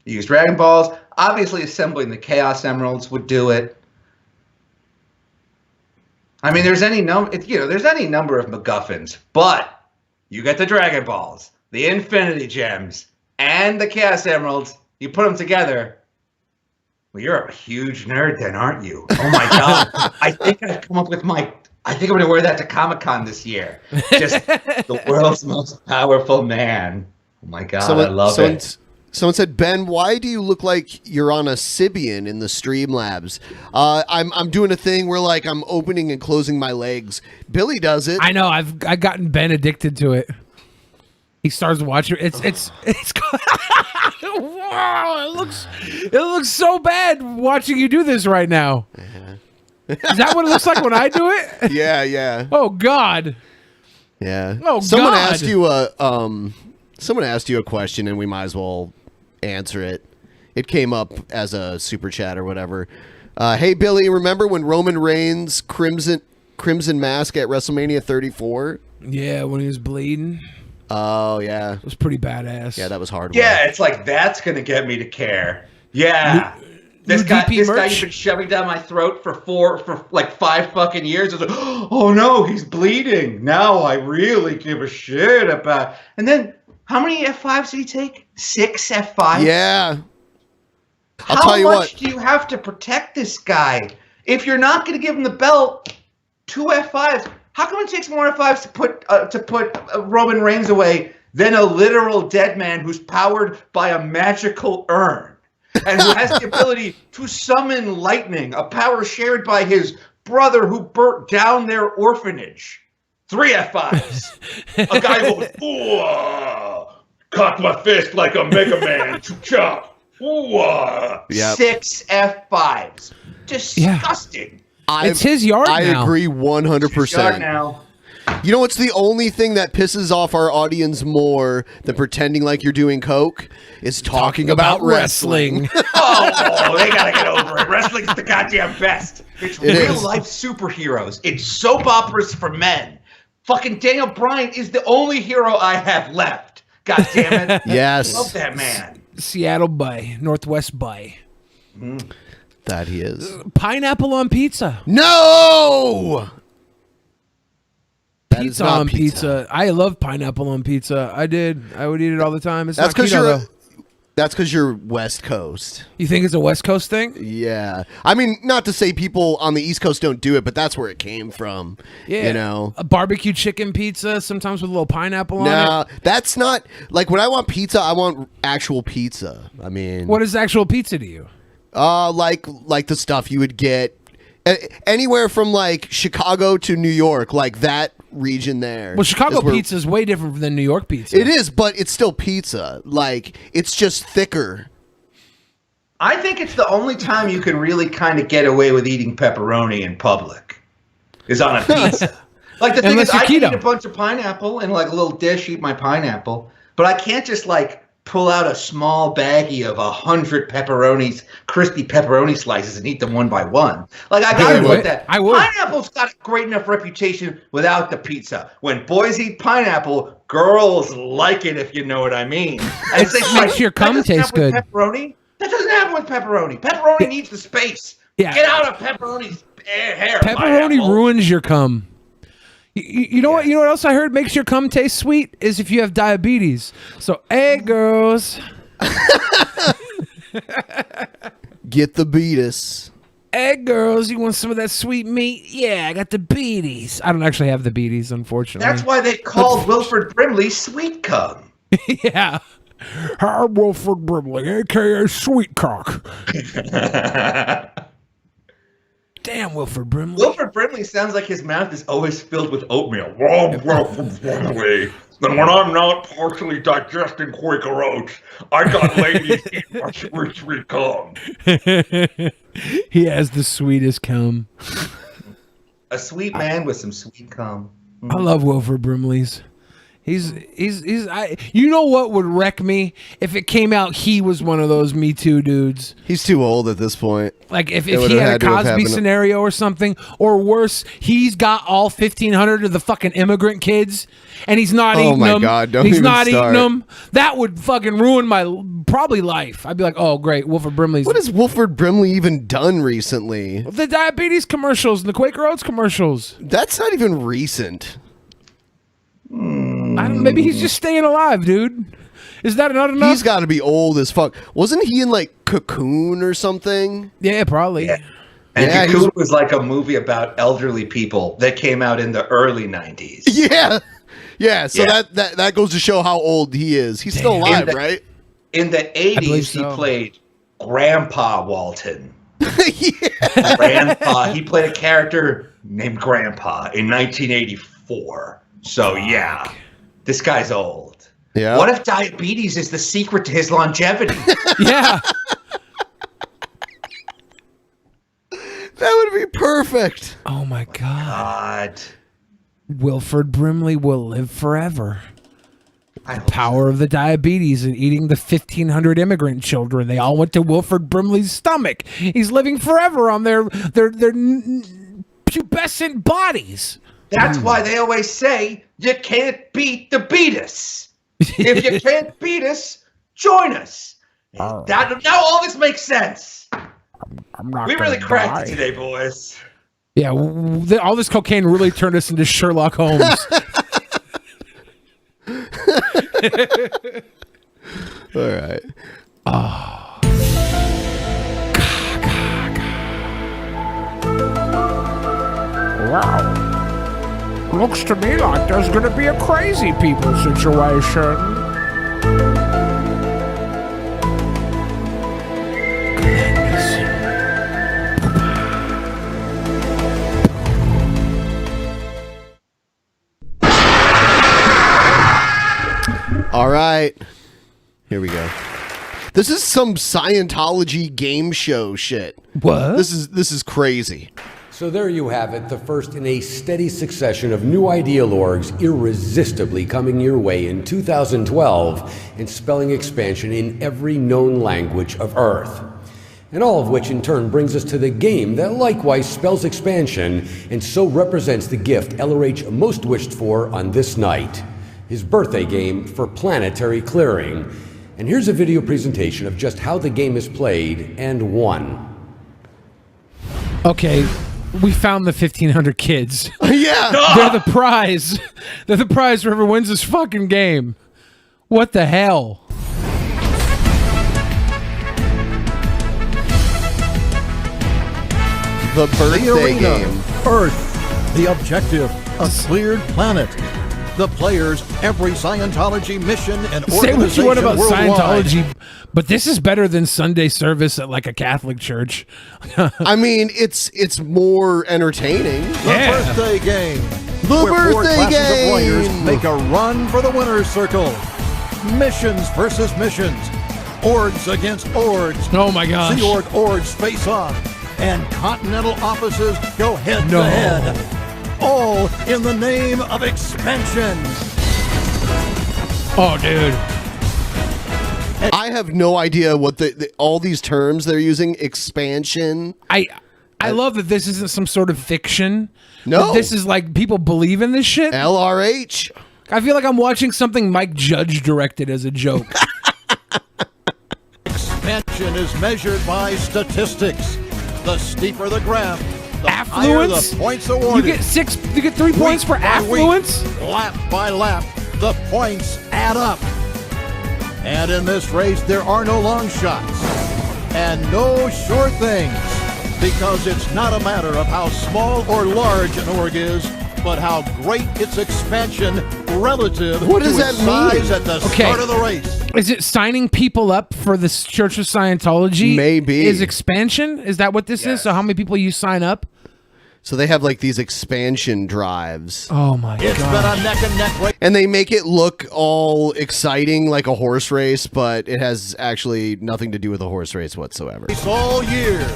Speaker 5: Use Dragon Balls. Obviously, assembling the Chaos Emeralds would do it. I mean, there's any number of MacGuffins, but you get the Dragon Balls, the Infinity Gems, and the Chaos Emeralds. You put them together. Well, you're a huge nerd then, aren't you? Oh my god! I think I've come up with I think I'm going to wear that to Comic-Con this year. Just the world's most powerful man. Oh my god, I love it.
Speaker 4: Someone said, Ben, why do you look like you're on a Sybian in the Streamlabs? I'm doing a thing where like I'm opening and closing my legs. Billy does it.
Speaker 2: I know. I've gotten Ben addicted to it. He starts watching. It's wow, it looks so bad watching you do this right now. Is that what it looks like when I do it?
Speaker 4: Yeah.
Speaker 2: Oh God.
Speaker 4: Yeah.
Speaker 2: Oh
Speaker 4: Someone
Speaker 2: God.
Speaker 4: Someone asked you a question, and we might as well answer it. It came up as a super chat or whatever. Hey Billy, remember when Roman Reigns crimson mask at WrestleMania 34?
Speaker 2: Yeah, when he was bleeding.
Speaker 4: Oh yeah,
Speaker 2: it was pretty badass.
Speaker 4: Yeah, that was hard.
Speaker 5: Yeah, it's like that's gonna get me to care. Yeah. This guy you've been shoving down my throat for like 5 fucking years. It's like, oh no, he's bleeding. Now I really give a shit about. And then how many F5s did he take? 6 F5s?
Speaker 4: Yeah.
Speaker 5: How much do you have to protect this guy? If you're not going to give him the belt, 2 F5s. How come it takes more F5s to put Roman Reigns away than a literal dead man who's powered by a magical urn and who has the ability to summon lightning, a power shared by his brother who burnt down their orphanage? 3 F5s. A guy goes, ooh, cock my fist like a Mega Man, chop. Ooh,
Speaker 4: Yep.
Speaker 5: 6 F5s. Disgusting.
Speaker 2: It's his yard now.
Speaker 4: I agree 100%.
Speaker 5: It's his yard now.
Speaker 4: You know what's the only thing that pisses off our audience more than pretending like you're doing coke? Is talking about wrestling.
Speaker 5: Oh, they gotta get over it. Wrestling's the goddamn best. It's real life superheroes. It's soap operas for men. Fucking Daniel Bryan is the only hero I have left. God damn it.
Speaker 4: Yes.
Speaker 5: Love that man.
Speaker 2: Seattle Bay, Northwest Bay.
Speaker 4: That he is.
Speaker 2: Pineapple on pizza.
Speaker 4: No! That is
Speaker 2: Pizza
Speaker 4: not
Speaker 2: on pizza. I love pineapple on pizza. I would eat it all the time. It's not keto, though.
Speaker 4: That's because you're West Coast.
Speaker 2: You think it's a West Coast thing?
Speaker 4: Yeah. I mean, not to say people on the East Coast don't do it, but that's where it came from.
Speaker 2: Yeah.
Speaker 4: You know?
Speaker 2: A barbecue chicken pizza, sometimes with a little pineapple on it.
Speaker 4: No, that's not... Like, when I want pizza, I want actual pizza. I mean...
Speaker 2: What is actual pizza to you?
Speaker 4: Like the stuff you would get anywhere from, like, Chicago to New York, like that region there.
Speaker 2: Well, Chicago pizza is way different than New York pizza.
Speaker 4: It is, but it's still pizza. Like, it's just thicker.
Speaker 5: I think it's the only time you can really kind of get away with eating pepperoni in public is on a pizza. Like, the thing is, I can eat a bunch of pineapple in, like, a little dish, eat my pineapple, but I can't just, like, pull out a small baggie of 100 pepperonis, crispy pepperoni slices, and eat them one by one. Like, I gotta admit that.
Speaker 2: I would.
Speaker 5: Pineapple's got a great enough reputation without the pizza. When boys eat pineapple, girls like it, if you know what I mean. And
Speaker 2: It makes your cum taste good.
Speaker 5: Pepperoni? That doesn't happen with pepperoni. Pepperoni needs the space.
Speaker 2: Yeah.
Speaker 5: Get out of pepperoni's hair.
Speaker 2: Pepperoni ruins your cum. You know what? You know what else I heard makes your cum taste sweet is if you have diabetes. So, hey, girls,
Speaker 4: get the beatus.
Speaker 2: Hey, girls, you want some of that sweet meat? Yeah, I got the beaties. I don't actually have the beaties, unfortunately.
Speaker 5: That's why they called Wilford Brimley Sweet Cum.
Speaker 2: Yeah. Hi, Wilford Brimley, a.k.a. Sweet Cock. Damn, Wilford Brimley.
Speaker 5: Wilford Brimley sounds like his mouth is always filled with oatmeal. Then when I'm not partially digesting Quaker Oats, I got ladies eat my sweet cum.
Speaker 2: He has the sweetest cum.
Speaker 5: A sweet man with some sweet cum.
Speaker 2: I love Wilford Brimley's. You know what would wreck me if it came out he was one of those Me Too dudes.
Speaker 4: He's too old at this point.
Speaker 2: Like if he had a Cosby scenario or something, or worse, he's got all 1,500 of the fucking immigrant kids, and he's not eating them. Oh my God!
Speaker 4: Don't even start.
Speaker 2: Eating them. That would fucking ruin my probably life. I'd be like, oh great, Wilford Brimley's.
Speaker 4: What has Wilford Brimley even done recently?
Speaker 2: The diabetes commercials and the Quaker Oats commercials.
Speaker 4: That's not even recent.
Speaker 2: I don't, maybe he's just staying alive, dude. Is that not enough?
Speaker 4: He's got to be old as fuck. Wasn't he in like Cocoon or something?
Speaker 2: Yeah, probably.
Speaker 5: Yeah. And Cocoon was like a movie about elderly people that came out in the early 90s.
Speaker 4: Yeah. So that goes to show how old he is. He's still alive, right?
Speaker 5: In the 80s, he played Grandpa Walton. Grandpa. He played a character named Grandpa in 1984. So yeah, this guy's old.
Speaker 4: Yeah.
Speaker 5: What if diabetes is the secret to his longevity?
Speaker 2: Yeah.
Speaker 4: That would be perfect.
Speaker 2: Oh my God. Wilford Brimley will live forever. The power of the diabetes and eating the 1,500 immigrant children. They all went to Wilford Brimley's stomach. He's living forever on their pubescent bodies.
Speaker 5: That's why they always say you can't beat the beatus. If you can't beat us, join us. Now all this makes sense. We really cracked it today, boys.
Speaker 2: Yeah, all this cocaine really turned us into Sherlock Holmes.
Speaker 4: All right.
Speaker 2: Wow. Looks to me like there's going to be a crazy people situation.
Speaker 4: All right. Here we go. This is some Scientology game show shit.
Speaker 2: What?
Speaker 4: This is crazy.
Speaker 1: So there you have it, the first in a steady succession of new ideal orgs irresistibly coming your way in 2012 and spelling expansion in every known language of Earth. And all of which in turn brings us to the game that likewise spells expansion and so represents the gift LRH most wished for on this night, his birthday game for planetary clearing. And here's a video presentation of just how the game is played and won.
Speaker 2: Okay. We found the 1,500 kids.
Speaker 4: Yeah.
Speaker 2: They're the prize. They're the prize for whoever wins this fucking game. What the hell?
Speaker 4: The birthday game.
Speaker 3: Earth. The objective, a cleared planet. The players, every Scientology mission and
Speaker 2: Say what you want about
Speaker 3: worldwide.
Speaker 2: Scientology, but this is better than Sunday service at like a Catholic church.
Speaker 4: I mean, it's more entertaining.
Speaker 3: The birthday game.
Speaker 4: The
Speaker 3: where four
Speaker 4: birthday
Speaker 3: classes of warriors
Speaker 4: game.
Speaker 3: make a run for the winner's circle. Missions versus missions. Orgs against orgs.
Speaker 2: Oh my gosh.
Speaker 3: Sea orgs face off. And continental offices go head
Speaker 2: No.
Speaker 3: to head. All in the name of expansion.
Speaker 2: Oh, dude.
Speaker 4: I have no idea what all these terms they're using. Expansion.
Speaker 2: I love that this isn't some sort of fiction.
Speaker 4: No.
Speaker 2: This is like people believe in this shit.
Speaker 4: LRH.
Speaker 2: I feel like I'm watching something Mike Judge directed as a joke.
Speaker 3: Expansion is measured by statistics. The steeper the graph, the higher
Speaker 2: Affluence?
Speaker 3: the points awarded.
Speaker 2: You get 3 points for
Speaker 3: Week by
Speaker 2: affluence?
Speaker 3: week, lap by lap, the points add up. And in this race, there are no long shots and no short things, because it's not a matter of how small or large an org is, but how great its expansion relative
Speaker 4: What does
Speaker 3: to
Speaker 4: that
Speaker 3: its size
Speaker 4: mean?
Speaker 3: at the start of the race.
Speaker 2: Is it signing people up for the Church of Scientology?
Speaker 4: Maybe.
Speaker 2: Is expansion? Is that what this is? So how many people you sign up?
Speaker 4: So they have like these expansion drives.
Speaker 2: Oh my god.
Speaker 3: It's been a neck and neck race.
Speaker 4: And they make it look all exciting like a horse race, but it has actually nothing to do with a horse race whatsoever.
Speaker 3: All year.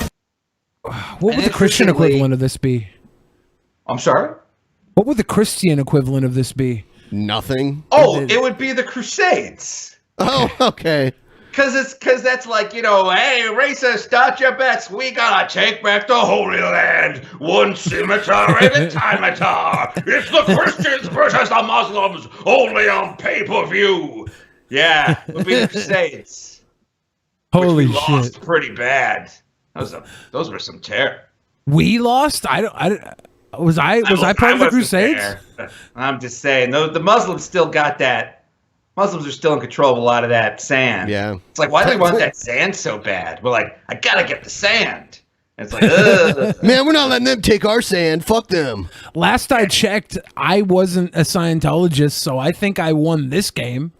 Speaker 2: What would the Christian equivalent of this be?
Speaker 5: I'm sorry?
Speaker 2: What would the Christian equivalent of this be?
Speaker 4: Nothing.
Speaker 5: Oh, it would be the Crusades.
Speaker 4: Oh, okay.
Speaker 5: Cause that's like, hey, racist, start your bets. We gotta take back the Holy Land. One scimitar at a time. It's the Christians versus the Muslims, only on pay-per-view. Yeah, it would be the Crusades.
Speaker 2: Holy
Speaker 5: which we
Speaker 2: shit.
Speaker 5: lost pretty bad. Those were some terror.
Speaker 2: We lost? Was I part of the Crusades?
Speaker 5: There. I'm just saying, the Muslims still got that. Muslims are still in control of a lot of that sand.
Speaker 4: Yeah.
Speaker 5: It's like, why do they want that sand so bad? We're like, I gotta get the sand. And it's like, ugh.
Speaker 4: Man, we're not letting them take our sand. Fuck them.
Speaker 2: Last I checked, I wasn't a Scientologist, so I think I won this game.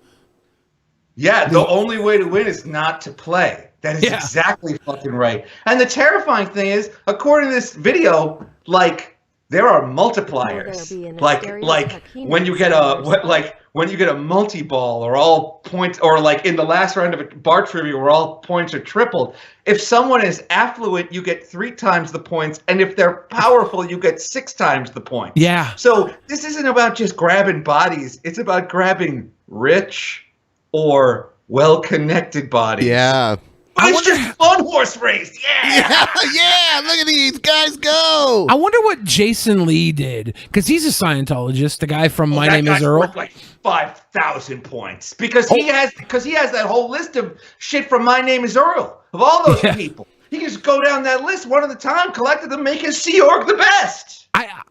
Speaker 5: Yeah, the only way to win is not to play. That is exactly fucking right. And the terrifying thing is, according to this video, like, there are multipliers. Like when you get a multi-ball or all points, or like in the last round of a bar trivia where all points are tripled. If someone is affluent, you get 3 times the points, and if they're powerful, you get 6 times the points.
Speaker 2: Yeah.
Speaker 5: So this isn't about just grabbing bodies; it's about grabbing rich or well-connected bodies.
Speaker 4: Yeah.
Speaker 5: But it's just fun horse race. Yeah.
Speaker 4: Yeah. Look at these guys go.
Speaker 2: I wonder what Jason Lee did, because he's a Scientologist, the guy from My Name Is Earl.
Speaker 5: Worth like 5,000 points because he has that whole list of shit from My Name Is Earl of all those people. He can just go down that list one at a time, collect them, make his Sea Org the best.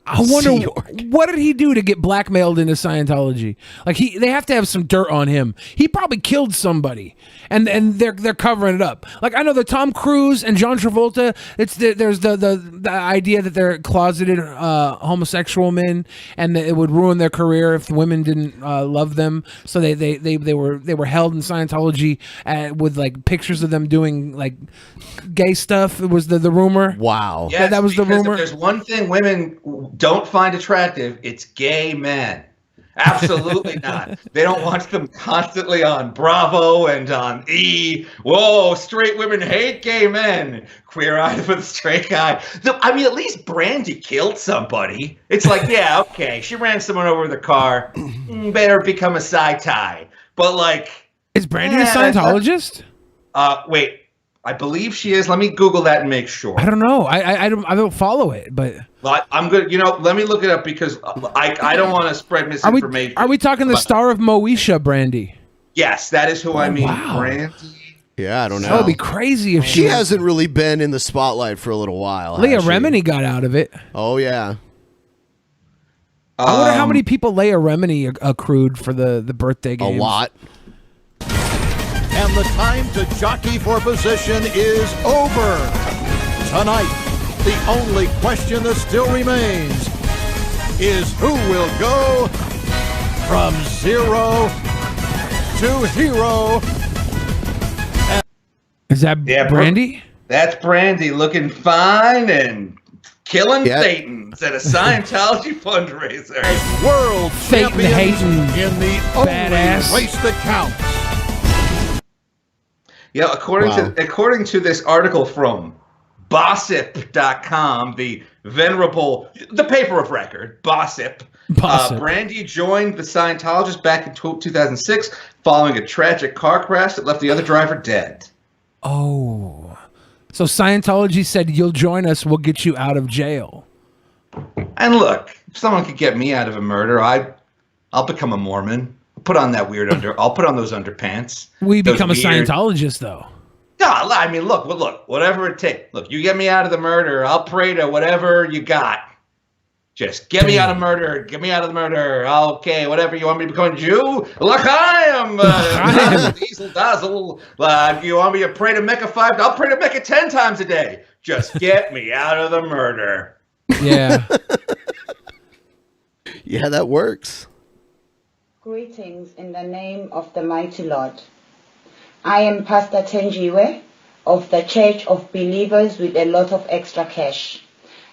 Speaker 2: I wonder what did he do to get blackmailed into Scientology? Like they have to have some dirt on him. He probably killed somebody, and they're covering it up. Like I know that Tom Cruise and John Travolta. There's the idea that they're closeted homosexual men, and that it would ruin their career if women didn't love them. So they were held in Scientology with like pictures of them doing like gay stuff. It was the rumor.
Speaker 4: Wow.
Speaker 5: Yes,
Speaker 2: that was the
Speaker 5: because
Speaker 2: rumor.
Speaker 5: If there's one thing women don't find attractive, it's gay men. Absolutely not. They don't want them constantly on Bravo and on E. Whoa, straight women hate gay men. Queer eye for the straight guy. I mean, at least Brandy killed somebody. It's like, yeah, okay, she ran someone over with her car. Better become a sci-tie. But like,
Speaker 2: is Brandy a Scientologist?
Speaker 5: Wait. I believe she is. Let me Google that and make sure.
Speaker 2: I don't know. I don't follow it, but
Speaker 5: I'm good. Let me look it up because I don't want to spread misinformation.
Speaker 2: Are we talking the star of Moesha, Brandy?
Speaker 5: Yes, that is who I mean.
Speaker 2: Wow.
Speaker 5: Brandy.
Speaker 4: Yeah, I don't know.
Speaker 2: That would be crazy if
Speaker 4: she hasn't really been in the spotlight for a little while.
Speaker 2: Leah Remini got out of it.
Speaker 4: Oh yeah.
Speaker 2: I wonder how many people Leah Remini accrued for the birthday games.
Speaker 4: A lot.
Speaker 3: And the time to jockey for position is over. Tonight, the only question that still remains is who will go from 0 to hero.
Speaker 2: Is that Brandy?
Speaker 5: That's Brandy looking fine and killing Thetans at a Scientology fundraiser.
Speaker 3: World champions in the
Speaker 2: badass
Speaker 3: only race that counts.
Speaker 5: Yeah, according to this article from Bossip.com, the paper of record, Bossip. Brandy joined the Scientologists back in 2006 following a tragic car crash that left the other driver dead.
Speaker 2: Oh. So Scientology said, you'll join us, we'll get you out of jail.
Speaker 5: And look, if someone could get me out of a murder, I'll become a Mormon. Put on that weird I'll put on those underpants.
Speaker 2: We become a Scientologist, though.
Speaker 5: No, I mean, look, whatever it takes. Look, you get me out of the murder, I'll pray to whatever you got. Just get me out of murder. Get me out of the murder. Okay, whatever. You want me to become a Jew? L'chaim! Diesel dazzle. You want me to pray to Mecca 5? I'll pray to Mecca 10 times a day. Just get me out of the murder.
Speaker 2: Yeah.
Speaker 4: Yeah, that works.
Speaker 6: Greetings in the name of the mighty Lord. I am Pastor Tenjiwe of the Church of Believers with a lot of extra cash.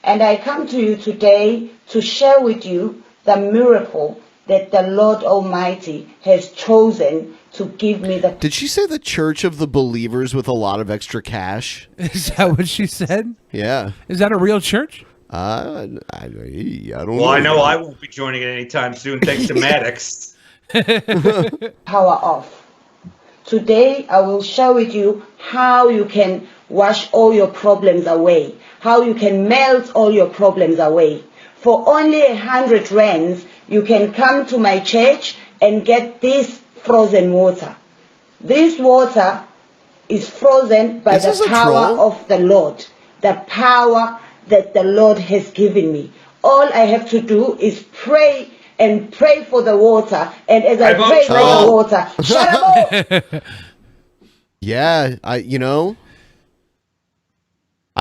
Speaker 6: And I come to you today to share with you the miracle that the Lord Almighty has chosen to give me the...
Speaker 4: Did she say the Church of the Believers with a lot of extra cash?
Speaker 2: Is that what she said?
Speaker 4: Yeah.
Speaker 2: Is that a real church?
Speaker 4: I don't know.
Speaker 5: Well, I know I won't be joining it anytime soon, thanks to Maddox.
Speaker 6: Power off. Today, I will share with you how you can wash all your problems away, how you can melt all your problems away. For only 100 rands, you can come to my church and get this frozen water. This water is frozen by the power of the Lord, the power that the Lord has given me. All I have to do is pray and pray for the water, and as I pray for the water, shut up!
Speaker 4: Yeah, I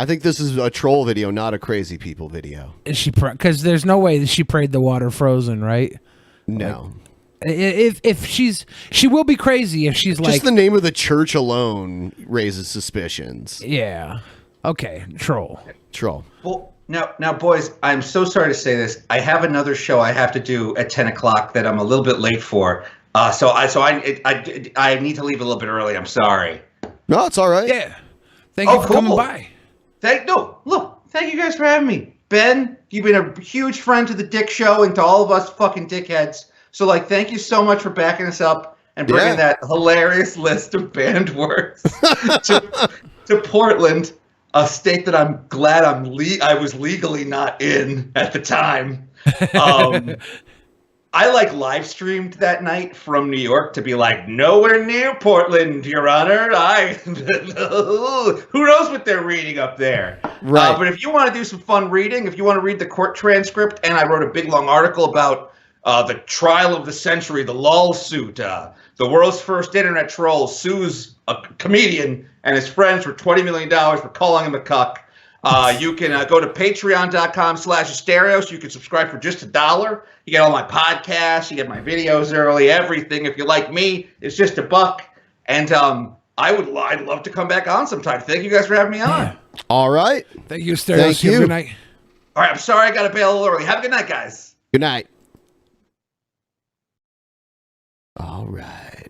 Speaker 4: think this is a troll video, not a crazy people video.
Speaker 2: Is she? Because there's no way that she prayed the water frozen, right?
Speaker 4: No.
Speaker 2: If she will be crazy if she's
Speaker 4: Just the name of the church alone raises suspicions.
Speaker 2: Yeah. Okay. Troll.
Speaker 5: Well, now, boys, I'm so sorry to say this. I have another show I have to do at 10 o'clock that I'm a little bit late for. So I need to leave a little bit early. I'm sorry.
Speaker 4: No, it's all right.
Speaker 2: Yeah. Thank you for coming by.
Speaker 5: Thank you guys for having me. Ben, you've been a huge friend to the Dick Show and to all of us fucking dickheads. So, thank you so much for backing us up and bringing that hilarious list of banned words to Portland, a state that I'm glad I was legally not in at the time. I live streamed that night from New York to be nowhere near Portland, Your Honor. Who knows what they're reading up there?
Speaker 4: Right.
Speaker 5: But if you want to do some fun reading, if you want to read the court transcript, and I wrote a big long article about the trial of the century, the LOL suit, the world's first internet troll sues a comedian and his friends for $20 million for calling him a cuck. You can go to patreon.com/Asterios. You can subscribe for just $1. You get all my podcasts, you get my videos early, everything. If you like me, it's just $1. And I'd love to come back on sometime. Thank you guys for having me on.
Speaker 2: Yeah.
Speaker 4: All right.
Speaker 2: Thank you, Asterios.
Speaker 4: Thank you.
Speaker 2: Good night.
Speaker 5: All right, I'm sorry I got to bail a little early. Have a good night, guys.
Speaker 4: Good night. All right.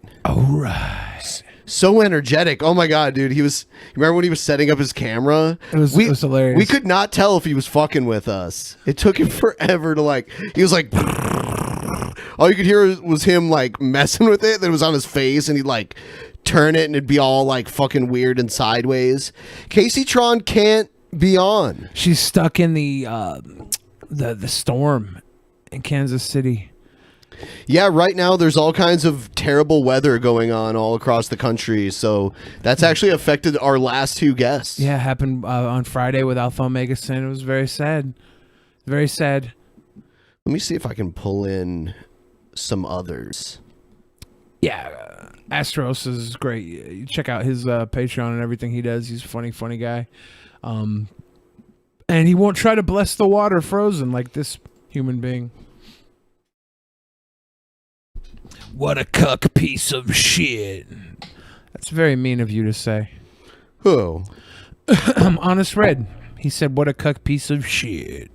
Speaker 4: So energetic. Oh my god, dude. Remember when he was setting up his camera?
Speaker 2: It was hilarious.
Speaker 4: We could not tell if he was fucking with us. It took him forever to he was like, all you could hear was him messing with it. Then it was on his face and he'd turn it and it'd be all fucking weird and sideways. Casey Tron can't be on.
Speaker 2: She's stuck in the storm in Kansas City.
Speaker 4: Yeah, right now there's all kinds of terrible weather going on all across the country, so that's actually affected our last two guests.
Speaker 2: Yeah, it happened on Friday with Alpha Omega Sin. It was very sad. Very sad.
Speaker 4: Let me see if I can pull in some others.
Speaker 2: Yeah, Asterios is great. You check out his Patreon and everything he does. He's a funny guy. And he won't try to bless the water frozen like this human being. What a cuck piece of shit. That's very mean of you to say.
Speaker 4: Who?
Speaker 2: Honest Red. He said, what a cuck piece of shit.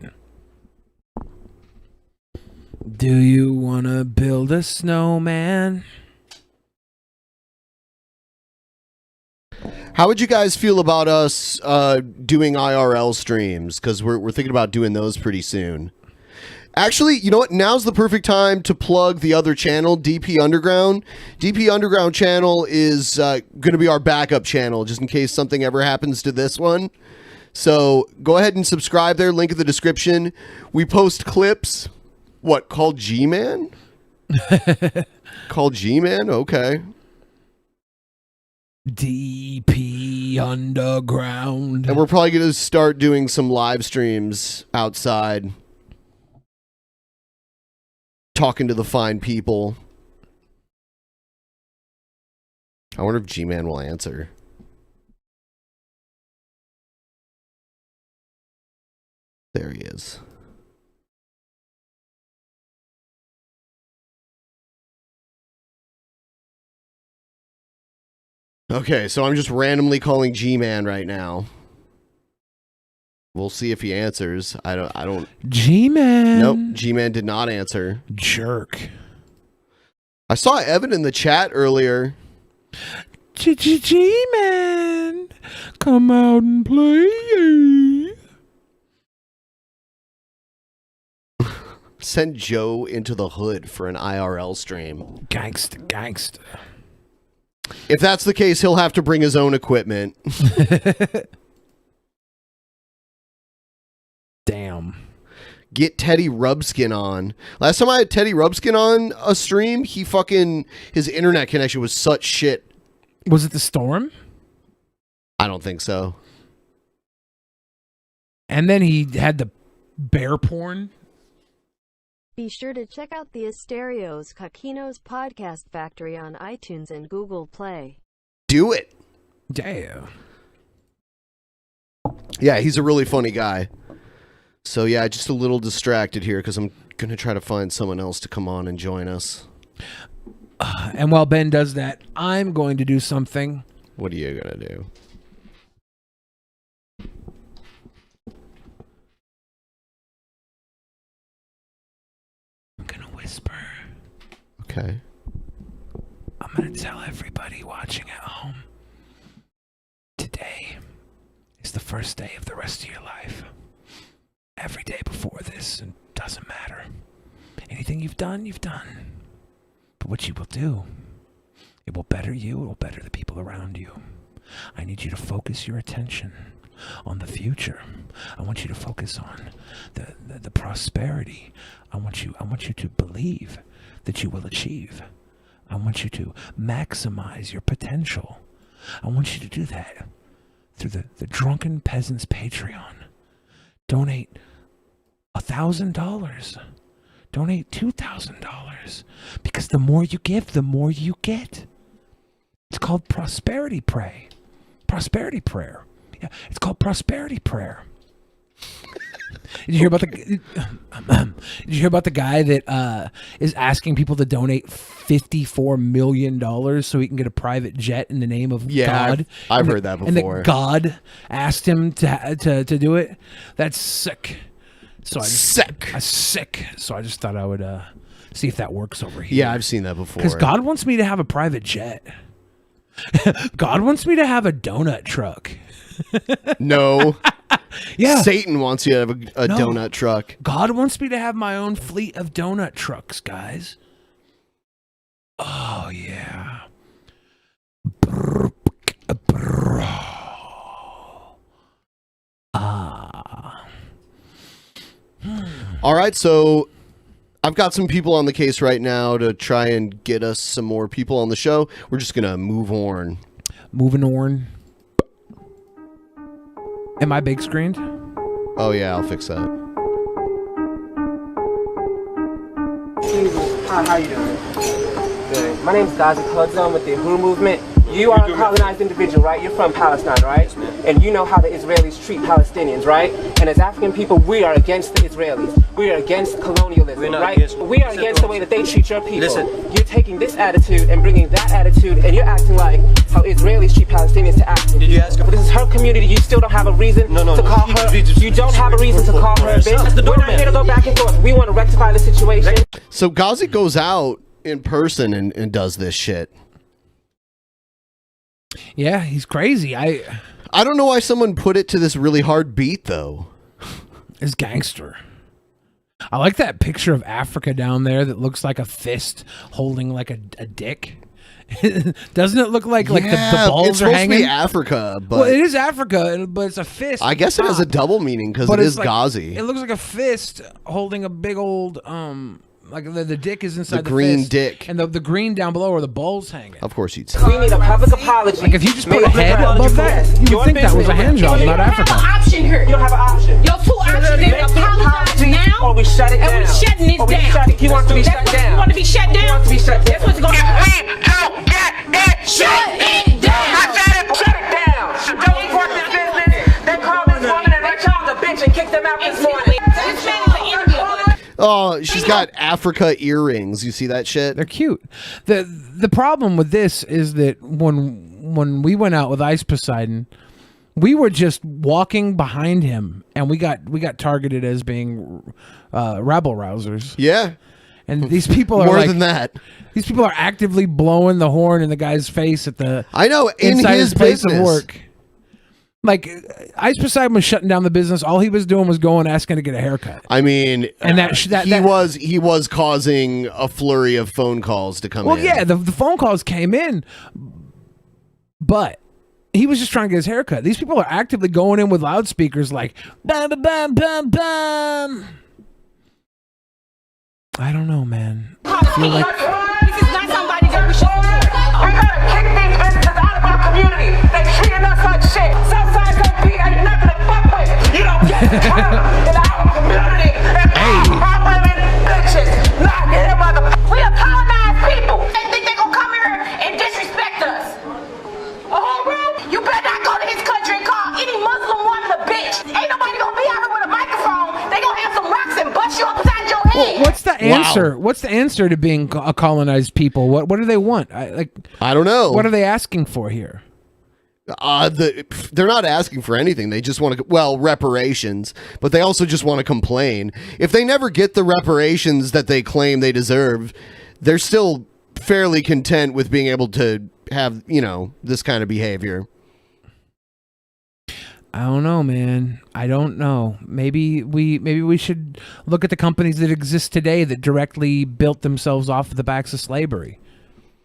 Speaker 2: Do you want to build a snowman?
Speaker 4: How would you guys feel about us doing IRL streams? Because we're thinking about doing those pretty soon. Actually, you know what? Now's the perfect time to plug the other channel, DP Underground. DP Underground channel is going to be our backup channel, just in case something ever happens to this one. So go ahead and subscribe there. Link in the description. We post clips. What, called G-Man? Called G-Man? Okay.
Speaker 2: DP Underground.
Speaker 4: And we're probably going to start doing some live streams outside. Talking to the fine people. I wonder if G-Man will answer. There he is. Okay, so I'm just randomly calling G-Man right now. We'll see if he answers. I don't.
Speaker 2: G-Man.
Speaker 4: Nope, G-Man did not answer.
Speaker 2: Jerk.
Speaker 4: I saw Evan in the chat earlier.
Speaker 2: G-Man, come out and play.
Speaker 4: Send Joe into the hood for an IRL stream.
Speaker 2: Gangsta.
Speaker 4: If that's the case, he'll have to bring his own equipment.
Speaker 2: Damn.
Speaker 4: Get Teddy Rubskin on. Last time I had Teddy Rubskin on a stream, his internet connection was such shit.
Speaker 2: Was it the storm?
Speaker 4: I don't think so.
Speaker 2: And then he had the bear porn.
Speaker 7: Be sure to check out the Asterios Kokkinos podcast factory on iTunes and Google Play.
Speaker 4: Do it.
Speaker 2: Damn.
Speaker 4: Yeah, he's a really funny guy. So yeah, just a little distracted here because I'm going to try to find someone else to come on and join us.
Speaker 2: And while Ben does that, I'm going to do something.
Speaker 4: What are you going to do?
Speaker 2: I'm going to whisper.
Speaker 4: Okay.
Speaker 2: I'm going to tell everybody watching at home. Today is the first day of the rest of your life. Every day before this, it doesn't matter. Anything you've done, you've done. But what you will do, it will better you, it will better the people around you. I need you to focus your attention on the future. I want you to focus on the prosperity. I want you to believe that you will achieve. I want you to maximize your potential. I want you to do that through the Drunken Peasants Patreon. Donate $1,000. Donate $2,000. Because the more you give, the more you get. It's called prosperity prayer. Prosperity prayer. Yeah, it's called prosperity prayer. Did you hear about the guy that is asking people to donate $54 million so he can get a private jet in the name of God?
Speaker 4: I've heard that before.
Speaker 2: And that God asked him to do it. That's sick. So sick. So I just thought I would see if that works over here.
Speaker 4: Yeah, I've seen that before.
Speaker 2: Because God wants me to have a private jet. God wants me to have a donut truck.
Speaker 4: No.
Speaker 2: Yeah.
Speaker 4: Satan wants you to have a donut truck.
Speaker 2: God wants me to have my own fleet of donut trucks, guys. Oh, yeah.
Speaker 4: All right, so I've got some people on the case right now to try and get us some more people on the show. We're just going to move on.
Speaker 2: Moving on. Am I big screened?
Speaker 4: Oh, yeah, I'll fix that.
Speaker 8: How you doing? Good. My name's Gazi Khaldzon with the Who Movement. You are a colonized individual, right? You're from Palestine, right? And you know how the Israelis treat Palestinians, right? And as African people, we are against the Israelis. We are against colonialism, right? We are against the way that they treat your people. Listen. You're taking this attitude and bringing that attitude, and you're acting like how Israelis treat Palestinians to act. Did you ask her? But this is her community. You still don't have a reason to call her. You don't have a reason to call her a bitch. We're not here to go back and forth. We want to rectify the situation.
Speaker 4: So Gazi goes out in person and does this shit.
Speaker 2: Yeah, he's crazy. I
Speaker 4: don't know why someone put it to this really hard beat, though.
Speaker 2: It's gangster. I like that picture of Africa down there that looks like a fist holding like a dick. Doesn't it look like the balls
Speaker 4: it's
Speaker 2: are
Speaker 4: supposed
Speaker 2: hanging?
Speaker 4: to be Africa, but
Speaker 2: Well, it is Africa, but it's a fist.
Speaker 4: I guess it has a double meaning because
Speaker 2: But
Speaker 4: it
Speaker 2: it's
Speaker 4: is
Speaker 2: like-
Speaker 4: gauzy.
Speaker 2: It looks like a fist holding a big old like the dick is inside the
Speaker 4: green
Speaker 2: fist,
Speaker 4: dick.
Speaker 2: and the green down below are the balls hanging.
Speaker 4: Of course you'd say.
Speaker 8: We need a public apology.
Speaker 2: Like if you just put
Speaker 8: Make
Speaker 2: a head
Speaker 8: apology
Speaker 2: above
Speaker 8: for
Speaker 2: that,
Speaker 8: us.
Speaker 2: you would
Speaker 8: Your
Speaker 2: think that was a
Speaker 8: business.
Speaker 2: hand job,
Speaker 8: You
Speaker 2: not
Speaker 8: don't have
Speaker 2: Africa.
Speaker 8: an option here. You don't have an option.
Speaker 9: Your two options
Speaker 8: Make
Speaker 9: is
Speaker 8: an apology
Speaker 9: now,
Speaker 8: or we shut it down.
Speaker 9: and we're shutting it
Speaker 8: Or we
Speaker 9: down.
Speaker 8: shut it- He wants to be shut down.
Speaker 9: You want to be shut down?
Speaker 8: He wants to be shut down.
Speaker 9: That's what's going to happen.
Speaker 18: We don't get it.
Speaker 9: Shut it down.
Speaker 8: I said it. Shut it down. Don't report this business. They called this woman and her child a bitch and kicked them out this morning.
Speaker 9: This man is an idiot.
Speaker 4: Oh, she's got Africa earrings. You see that shit?
Speaker 2: They're cute. The problem with this is that when we went out with Ice Poseidon, we were just walking behind him, and we got targeted as being rabble rousers.
Speaker 4: Yeah.
Speaker 2: And these people are
Speaker 4: More
Speaker 2: like,
Speaker 4: than that.
Speaker 2: These people are actively blowing the horn in the guy's face at the
Speaker 4: I know, in
Speaker 2: inside
Speaker 4: his
Speaker 2: place
Speaker 4: business.
Speaker 2: of work. Like Ice Poseidon was shutting down the business. All he was doing was going asking to get a haircut.
Speaker 4: I mean,
Speaker 2: And
Speaker 4: he was causing a flurry of phone calls to come
Speaker 2: Well,
Speaker 4: in.
Speaker 2: yeah, the phone calls came in, but he was just trying to get his haircut. These people are actively going in with loudspeakers like bam, bam, bam, bam, bam. I don't know, man. I feel like
Speaker 9: This is not somebody that we should support.
Speaker 8: We gotta kick these businesses out of our community. They treating us like shit. Southside Beat ain't nothing to fuck with. You don't get to come in our community and call women bitches. Nah, get him mother.
Speaker 9: We are colonized people. They think they gonna come here and disrespect us. You better not go to his country and call any Muslim woman a bitch. Ain't nobody gonna be out here with a microphone. They gonna have some rocks and bust you upside your head.
Speaker 2: Well, what's the answer? What's the answer to being a colonized people? What do they want? I
Speaker 4: don't know.
Speaker 2: What are they asking for here?
Speaker 4: They're not asking for anything. They just want to, reparations, but they also just want to complain. If they never get the reparations that they claim they deserve, they're still fairly content with being able to have, this kind of behavior.
Speaker 2: I don't know, man. I don't know. Maybe we should look at the companies that exist today that directly built themselves off of the backs of slavery.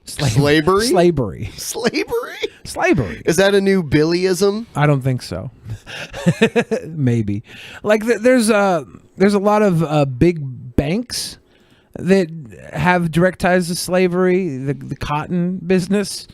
Speaker 4: Slavery?
Speaker 2: Slavery.
Speaker 4: Slavery?
Speaker 2: Slavery.
Speaker 4: Is that a new Billyism?
Speaker 2: I don't think so. Maybe. Like there's a lot of big banks that have direct ties to slavery, the cotton business,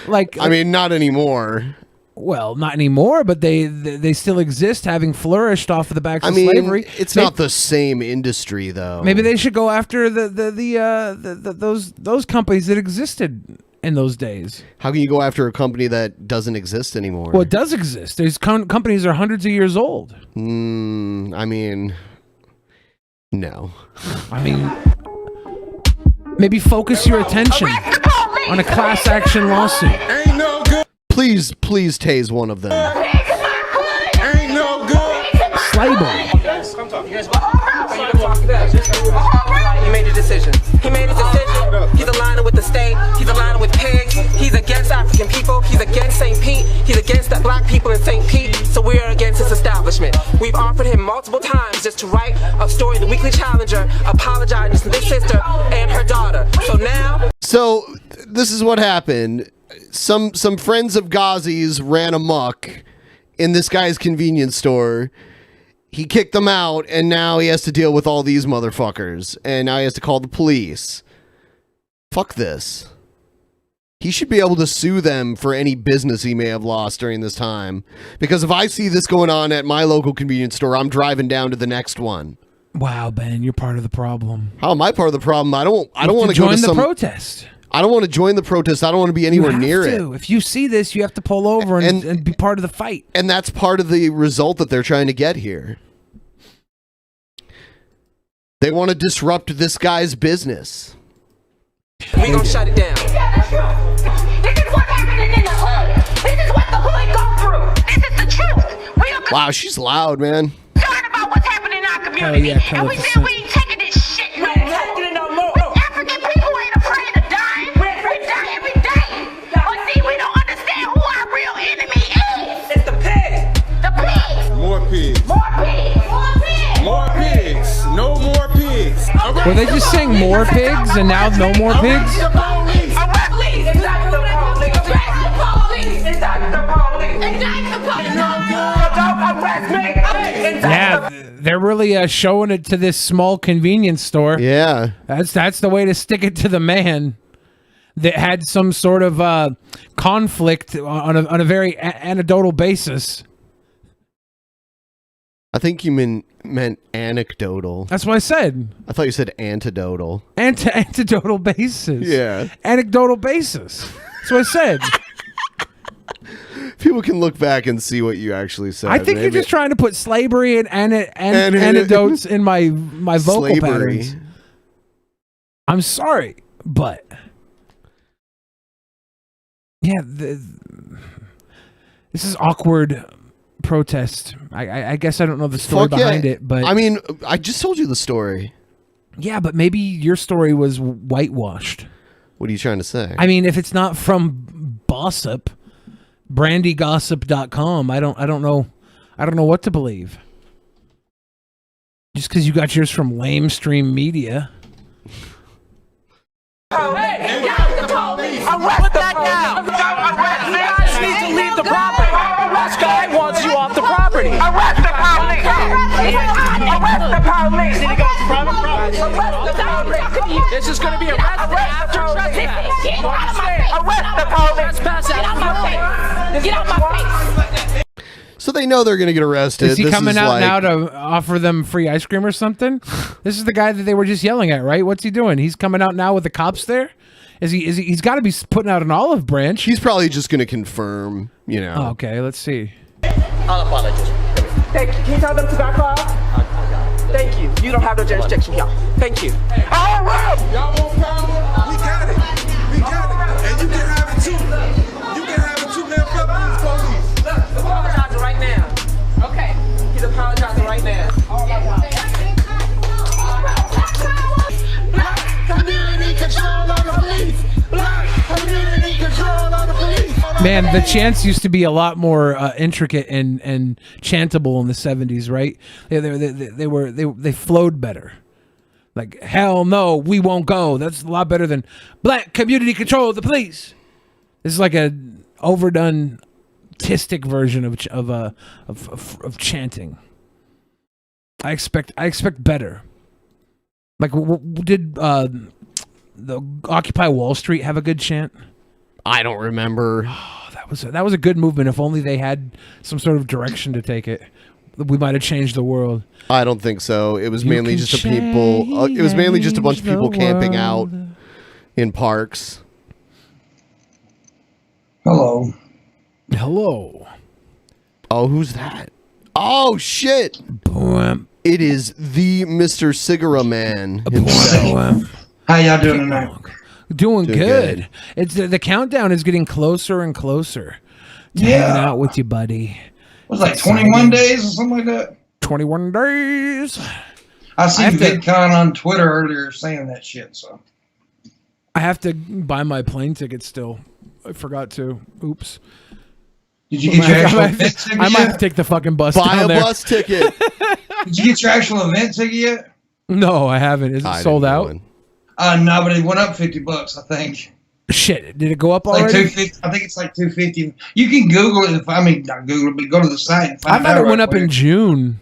Speaker 2: Like
Speaker 4: I mean, not anymore.
Speaker 2: Well, not anymore, but they still exist, having flourished off of the backs of slavery.
Speaker 4: It's not the same industry, though.
Speaker 2: Maybe they should go after those companies that existed in those days.
Speaker 4: How can you go after a company that doesn't exist anymore?
Speaker 2: Well, it does exist. There's companies that are hundreds of years old.
Speaker 4: I mean, no.
Speaker 2: I mean, maybe focus your attention on a class action lawsuit.
Speaker 4: Ain't no good. Please tase one of them.
Speaker 18: Ain't no good.
Speaker 2: Slavery.
Speaker 8: Come talk. You guys He made a decision. He made a decision. He's aligning with the state. He's aligning with pigs. He's against African people. He's against St. Pete. He's against the black people in St. Pete. So we are against this establishment. We've offered him multiple times just to write a story in the Weekly Challenger apologizing to this sister and her daughter. So now.
Speaker 4: So this is what happened. Some friends of Ghazi's ran amok in this guy's convenience store. He kicked them out, and now he has to deal with all these motherfuckers. And now he has to call the police. Fuck this. He should be able to sue them for any business he may have lost during this time. Because if I see this going on at my local convenience store, I'm driving down to the next one.
Speaker 2: Wow, Ben, you're part of the problem.
Speaker 4: How am I part of the problem? I don't want to go to
Speaker 2: join the
Speaker 4: some
Speaker 2: protest.
Speaker 4: I don't want to join the protest. I don't want to be anywhere near it.
Speaker 2: If you see this, you have to pull over and be part of the fight.
Speaker 4: And that's part of the result that they're trying to get here. They want to disrupt this guy's business.
Speaker 8: We gonna shut it down.
Speaker 9: This is what's happening in the hood. This is what the hood go through. This is the truth. We are
Speaker 4: Wow, she's loud, man.
Speaker 9: concerned about what's happening in our community.
Speaker 2: yeah,
Speaker 9: and we said we ain't taking this shit no more. African people ain't afraid of dying. We die every day. But see, we don't
Speaker 2: Were they just saying more pigs and now no more pigs? Yeah, they're really showing it to this small convenience store.
Speaker 4: Yeah,
Speaker 2: that's the way to stick it to the man that had some sort of conflict on a very anecdotal basis.
Speaker 4: I think you meant anecdotal.
Speaker 2: That's what I said.
Speaker 4: I thought you said antidotal.
Speaker 2: Anecdotal basis.
Speaker 4: Yeah.
Speaker 2: Anecdotal basis. That's what I said.
Speaker 4: People can look back and see what you actually said.
Speaker 2: I think you're just trying to put slavery and anecdotes in my vocal
Speaker 4: Slavery.
Speaker 2: patterns. I'm sorry, but yeah, this is awkward protest. I guess I don't know the story behind it, but
Speaker 4: I mean, I just told you the story.
Speaker 2: Yeah, but maybe your story was whitewashed.
Speaker 4: What are you trying to say?
Speaker 2: I mean, if it's not from Bossip, brandygossip.com, I don't know what to believe. Just because you got yours from Lamestream Media.
Speaker 9: Hey, arrest that now! You guys need to leave the property. This guy wants you off the property. Arrest the police! Arrest the police! Need to go to private property. Arrest the police! This is going to be arrested after trespass. Arrest the police! Get out my face! Get out my face!
Speaker 4: So they know they're going to get arrested.
Speaker 2: Is he
Speaker 4: This
Speaker 2: coming out
Speaker 4: like-
Speaker 2: now to offer them free ice cream or something? This is the guy that they were just yelling at, right? What's he doing? He's coming out now with the cops there? He's got to be putting out an olive branch.
Speaker 4: He's probably just going to confirm, you know.
Speaker 2: Oh, okay, let's see.
Speaker 8: I'll apologize. Thank you. Can you tell them to back off? Thank you. You don't have no jurisdiction here. Thank you. All right!
Speaker 18: Y'all want problem? We got it. We got it. And you can have it too. You can have it too, man. Fuck these police.
Speaker 8: Look, apologizing right now. Okay. He's apologizing right now.
Speaker 18: Community control of the police. Community control of the police.
Speaker 2: Man, the chants used to be a lot more intricate and chantable in the 70s, right? They flowed better. Like, hell no, we won't go. That's a lot better than black community control of the police. This is like a overdone, artistic version of chanting. I expect better. Like, did the Occupy Wall Street have a good chant?
Speaker 4: I don't remember.
Speaker 2: Oh, that was a good movement. If only they had some sort of direction to take it, we might have changed the world.
Speaker 4: I don't think so. It was mainly just it was mainly just a bunch of people camping out in parks.
Speaker 10: Hello.
Speaker 2: Hello.
Speaker 4: Oh, who's that? Oh shit! It is the Mr. Cigarette Man himself.
Speaker 10: How y'all doing tonight?
Speaker 2: Doing good. It's the countdown is getting closer and closer to
Speaker 10: Yeah.
Speaker 2: hanging out with you, buddy.
Speaker 10: It was like 21 days or something like that.
Speaker 2: 21 days.
Speaker 10: I seen
Speaker 2: have to-
Speaker 10: VidCon on Twitter earlier saying that shit. So
Speaker 2: I have to buy my plane ticket still. I forgot to. Oops.
Speaker 10: Did you get your actual event ticket
Speaker 2: I might
Speaker 10: yet?
Speaker 2: have to take the fucking bus
Speaker 4: Buy
Speaker 2: down
Speaker 4: a
Speaker 2: there.
Speaker 4: bus ticket.
Speaker 10: Did you get your actual event ticket yet?
Speaker 2: No, I haven't. Is it sold out?
Speaker 10: No, but it went up $50, I think.
Speaker 2: Shit, did it go up
Speaker 10: It's like
Speaker 2: already?
Speaker 10: $250. I think it's like $250. You can Google it. Not Google it, but go to the site and
Speaker 2: I
Speaker 10: find
Speaker 2: thought
Speaker 10: out.
Speaker 2: it went
Speaker 10: right
Speaker 2: up in
Speaker 10: quick.
Speaker 2: June.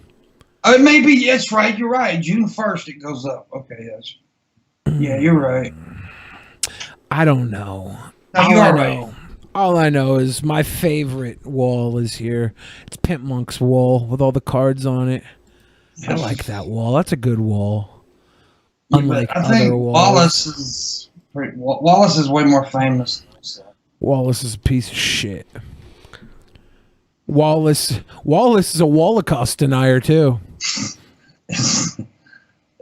Speaker 10: Oh, it may be. Yes, right. You're right. June 1st, it goes up. Okay, yes. Yeah, you're right.
Speaker 2: I don't know.
Speaker 10: No, you are right.
Speaker 2: All I know is my favorite wall is here. It's Pimp Monk's wall with all the cards on it. I like that wall. That's a good wall. Unlike
Speaker 10: I think
Speaker 2: other walls.
Speaker 10: Wallace is way more famous.
Speaker 2: Wallace is a piece of shit. Wallace is a Holocaust denier too.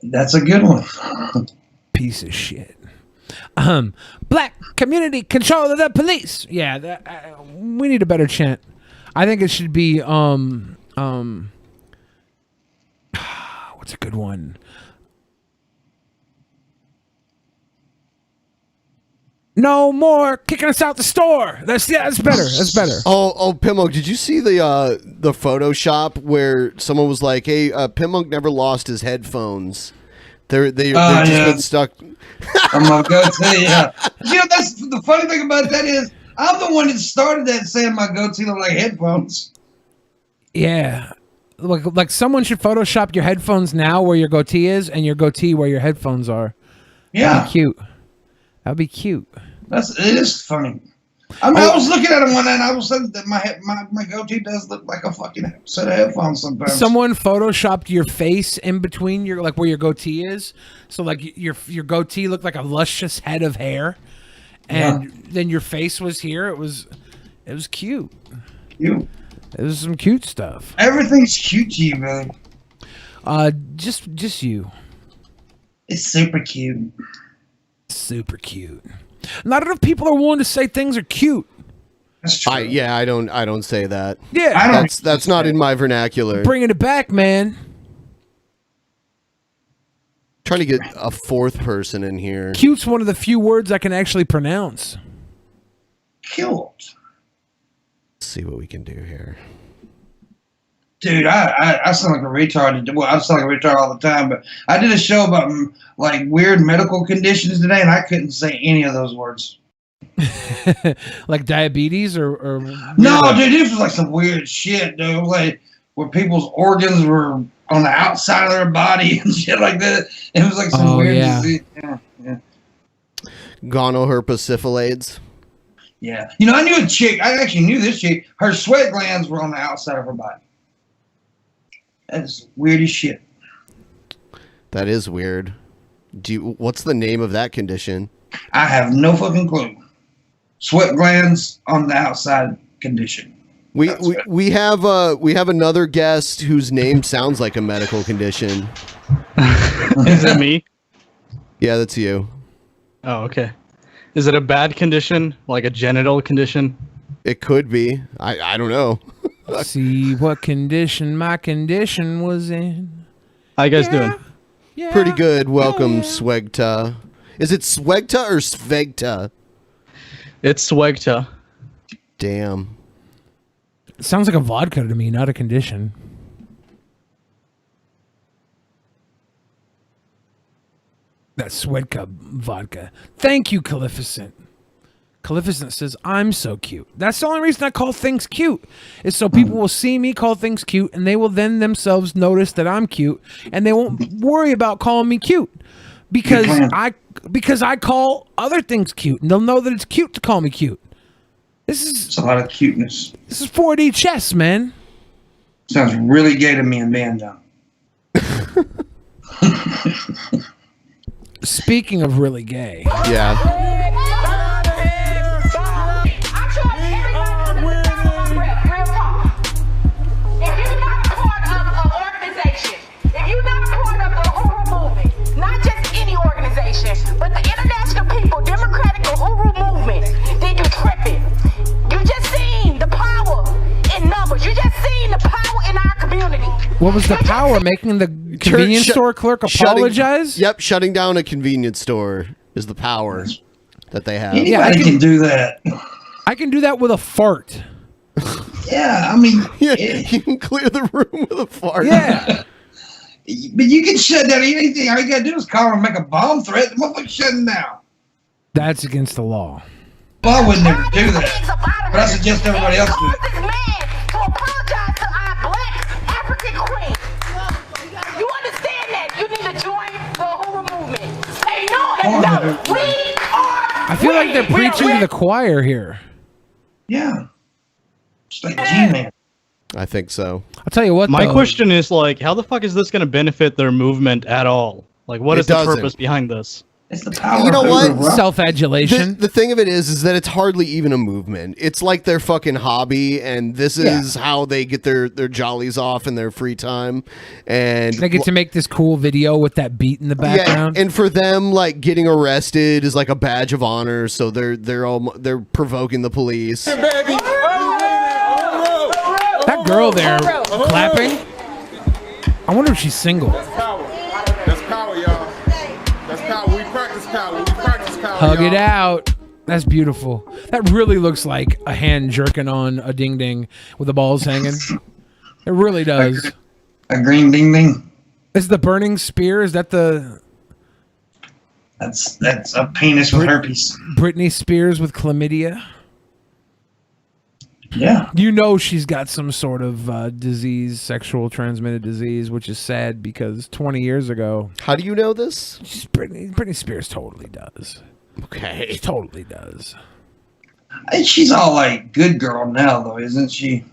Speaker 10: That's a good one.
Speaker 2: Piece of shit. Black community control of the police. Yeah, we need a better chant. I think it should be what's a good one? No more kicking us out the store. That's better. That's better.
Speaker 4: Oh, Pimmonk, did you see the Photoshop where someone was like, "Hey, Pimmonk never lost his headphones. They've just been stuck.
Speaker 10: On my goatee, yeah. You know, that's the funny thing about that is I'm the one that started that saying my goatee look like headphones.
Speaker 2: Yeah. Like someone should Photoshop your headphones now where your goatee is and your goatee where your headphones are.
Speaker 10: Yeah.
Speaker 2: That'd be cute. That'd be cute.
Speaker 10: It is funny. I mean, I was looking at it one night and I was saying that my goatee does look like a fucking set of headphones sometimes.
Speaker 2: Someone photoshopped your face in between your where your goatee is, so like your goatee looked like a luscious head of hair, and then your face was here. It was cute.
Speaker 10: Cute.
Speaker 2: It was some cute stuff.
Speaker 10: Everything's cute to you, man.
Speaker 2: Just you.
Speaker 10: It's super cute.
Speaker 2: Super cute. Not enough people are willing to say things are cute.
Speaker 10: That's true.
Speaker 4: I don't say that.
Speaker 2: Yeah,
Speaker 4: that's not in my vernacular.
Speaker 2: Bringing it back, man.
Speaker 4: Trying to get a fourth person in here.
Speaker 2: Cute's one of the few words I can actually pronounce.
Speaker 10: Cute.
Speaker 4: Let's see what we can do here.
Speaker 10: Dude, I sound like a retard. Well, I sound like a retard all the time, but I did a show about like weird medical conditions today, and I couldn't say any of those words.
Speaker 2: Like diabetes or
Speaker 10: no, dude, this was like some weird shit, dude. Like where people's organs were on the outside of their body and shit like that. It was like some weird disease. Yeah.
Speaker 4: Gonoherpes.
Speaker 10: Yeah. You know, I knew a chick. I actually knew this chick. Her sweat glands were on the outside of her body. That's weird as shit.
Speaker 4: That is weird. What's the name of that condition?
Speaker 10: I have no fucking clue. Sweat glands on the outside condition.
Speaker 4: We have another guest whose name sounds like a medical condition.
Speaker 12: Is it me?
Speaker 4: Yeah, that's you.
Speaker 12: Oh, okay. Is it a bad condition, like a genital condition?
Speaker 4: It could be. I don't know.
Speaker 2: See what condition my condition was in.
Speaker 12: How you guys doing?
Speaker 2: Yeah.
Speaker 4: Pretty good. Welcome, Swegta. Is it Swegta or Svegta?
Speaker 12: It's Swegta.
Speaker 4: Damn.
Speaker 2: It sounds like a vodka to me, not a condition. That Swedka vodka. Thank you, Calificent. Calificent says, I'm so cute. That's the only reason I call things cute, is so people will see me call things cute, and they will then themselves notice that I'm cute, and they won't worry about calling me cute. Because I call other things cute, and they'll know that it's cute to call me cute. It's
Speaker 10: a lot of cuteness.
Speaker 2: This is 4D chess, man.
Speaker 10: Sounds really gay to me and banjo.
Speaker 2: Speaking of really gay.
Speaker 4: Yeah.
Speaker 9: But the international people, democratic Uhuru movement, then you tripping. You just seen the power in numbers. You just seen the power in our community.
Speaker 2: What was the power? Making the convenience store clerk apologize?
Speaker 4: Shutting down a convenience store is the power that they have.
Speaker 10: I can do that.
Speaker 2: I can do that with a fart.
Speaker 10: Yeah, I mean...
Speaker 4: you can clear the room with a fart.
Speaker 2: Yeah.
Speaker 10: But you can shut down anything. All you gotta do is call and make a bomb threat. The motherfucker's shutting down.
Speaker 2: That's against the law.
Speaker 10: Well, I would never do that. But I suggest everybody else do it.
Speaker 9: This man to apologize to our black African queen. You understand that? You need to join the Uhuru movement. Say no. We are.
Speaker 2: I feel like they're preaching to the choir here.
Speaker 10: Yeah. It's like G-Man.
Speaker 4: I think so.
Speaker 2: I'll tell you what,
Speaker 12: My
Speaker 2: though.
Speaker 12: question is, like, how the fuck is this going to benefit their movement at all? Like, what is the purpose behind this?
Speaker 10: It's the power.
Speaker 4: You know what?
Speaker 2: Self-adulation.
Speaker 4: The thing of it is that it's hardly even a movement. It's like their fucking hobby, and this is how they get their jollies off in their free time. And
Speaker 2: They get to make this cool video with that beat in the background.
Speaker 4: Yeah, and for them, like, getting arrested is like a badge of honor. So they're provoking the police.
Speaker 2: That girl there clapping. I wonder if she's single.
Speaker 15: That's power, y'all. That's power. We practice power. We practice power.
Speaker 2: Hug it out. That's beautiful. That really looks like a hand jerking on a ding ding with the balls hanging. It really does.
Speaker 10: A green ding ding.
Speaker 2: Is the burning spear? Is that the
Speaker 10: That's a penis with herpes.
Speaker 2: Britney Spears with chlamydia.
Speaker 10: Yeah.
Speaker 2: You know she's got some sort of disease, sexual transmitted disease, which is sad because 20 years ago.
Speaker 4: How do you know this?
Speaker 2: Britney Spears totally does.
Speaker 4: Okay.
Speaker 2: She totally does.
Speaker 10: She's all like good girl now, though, isn't she?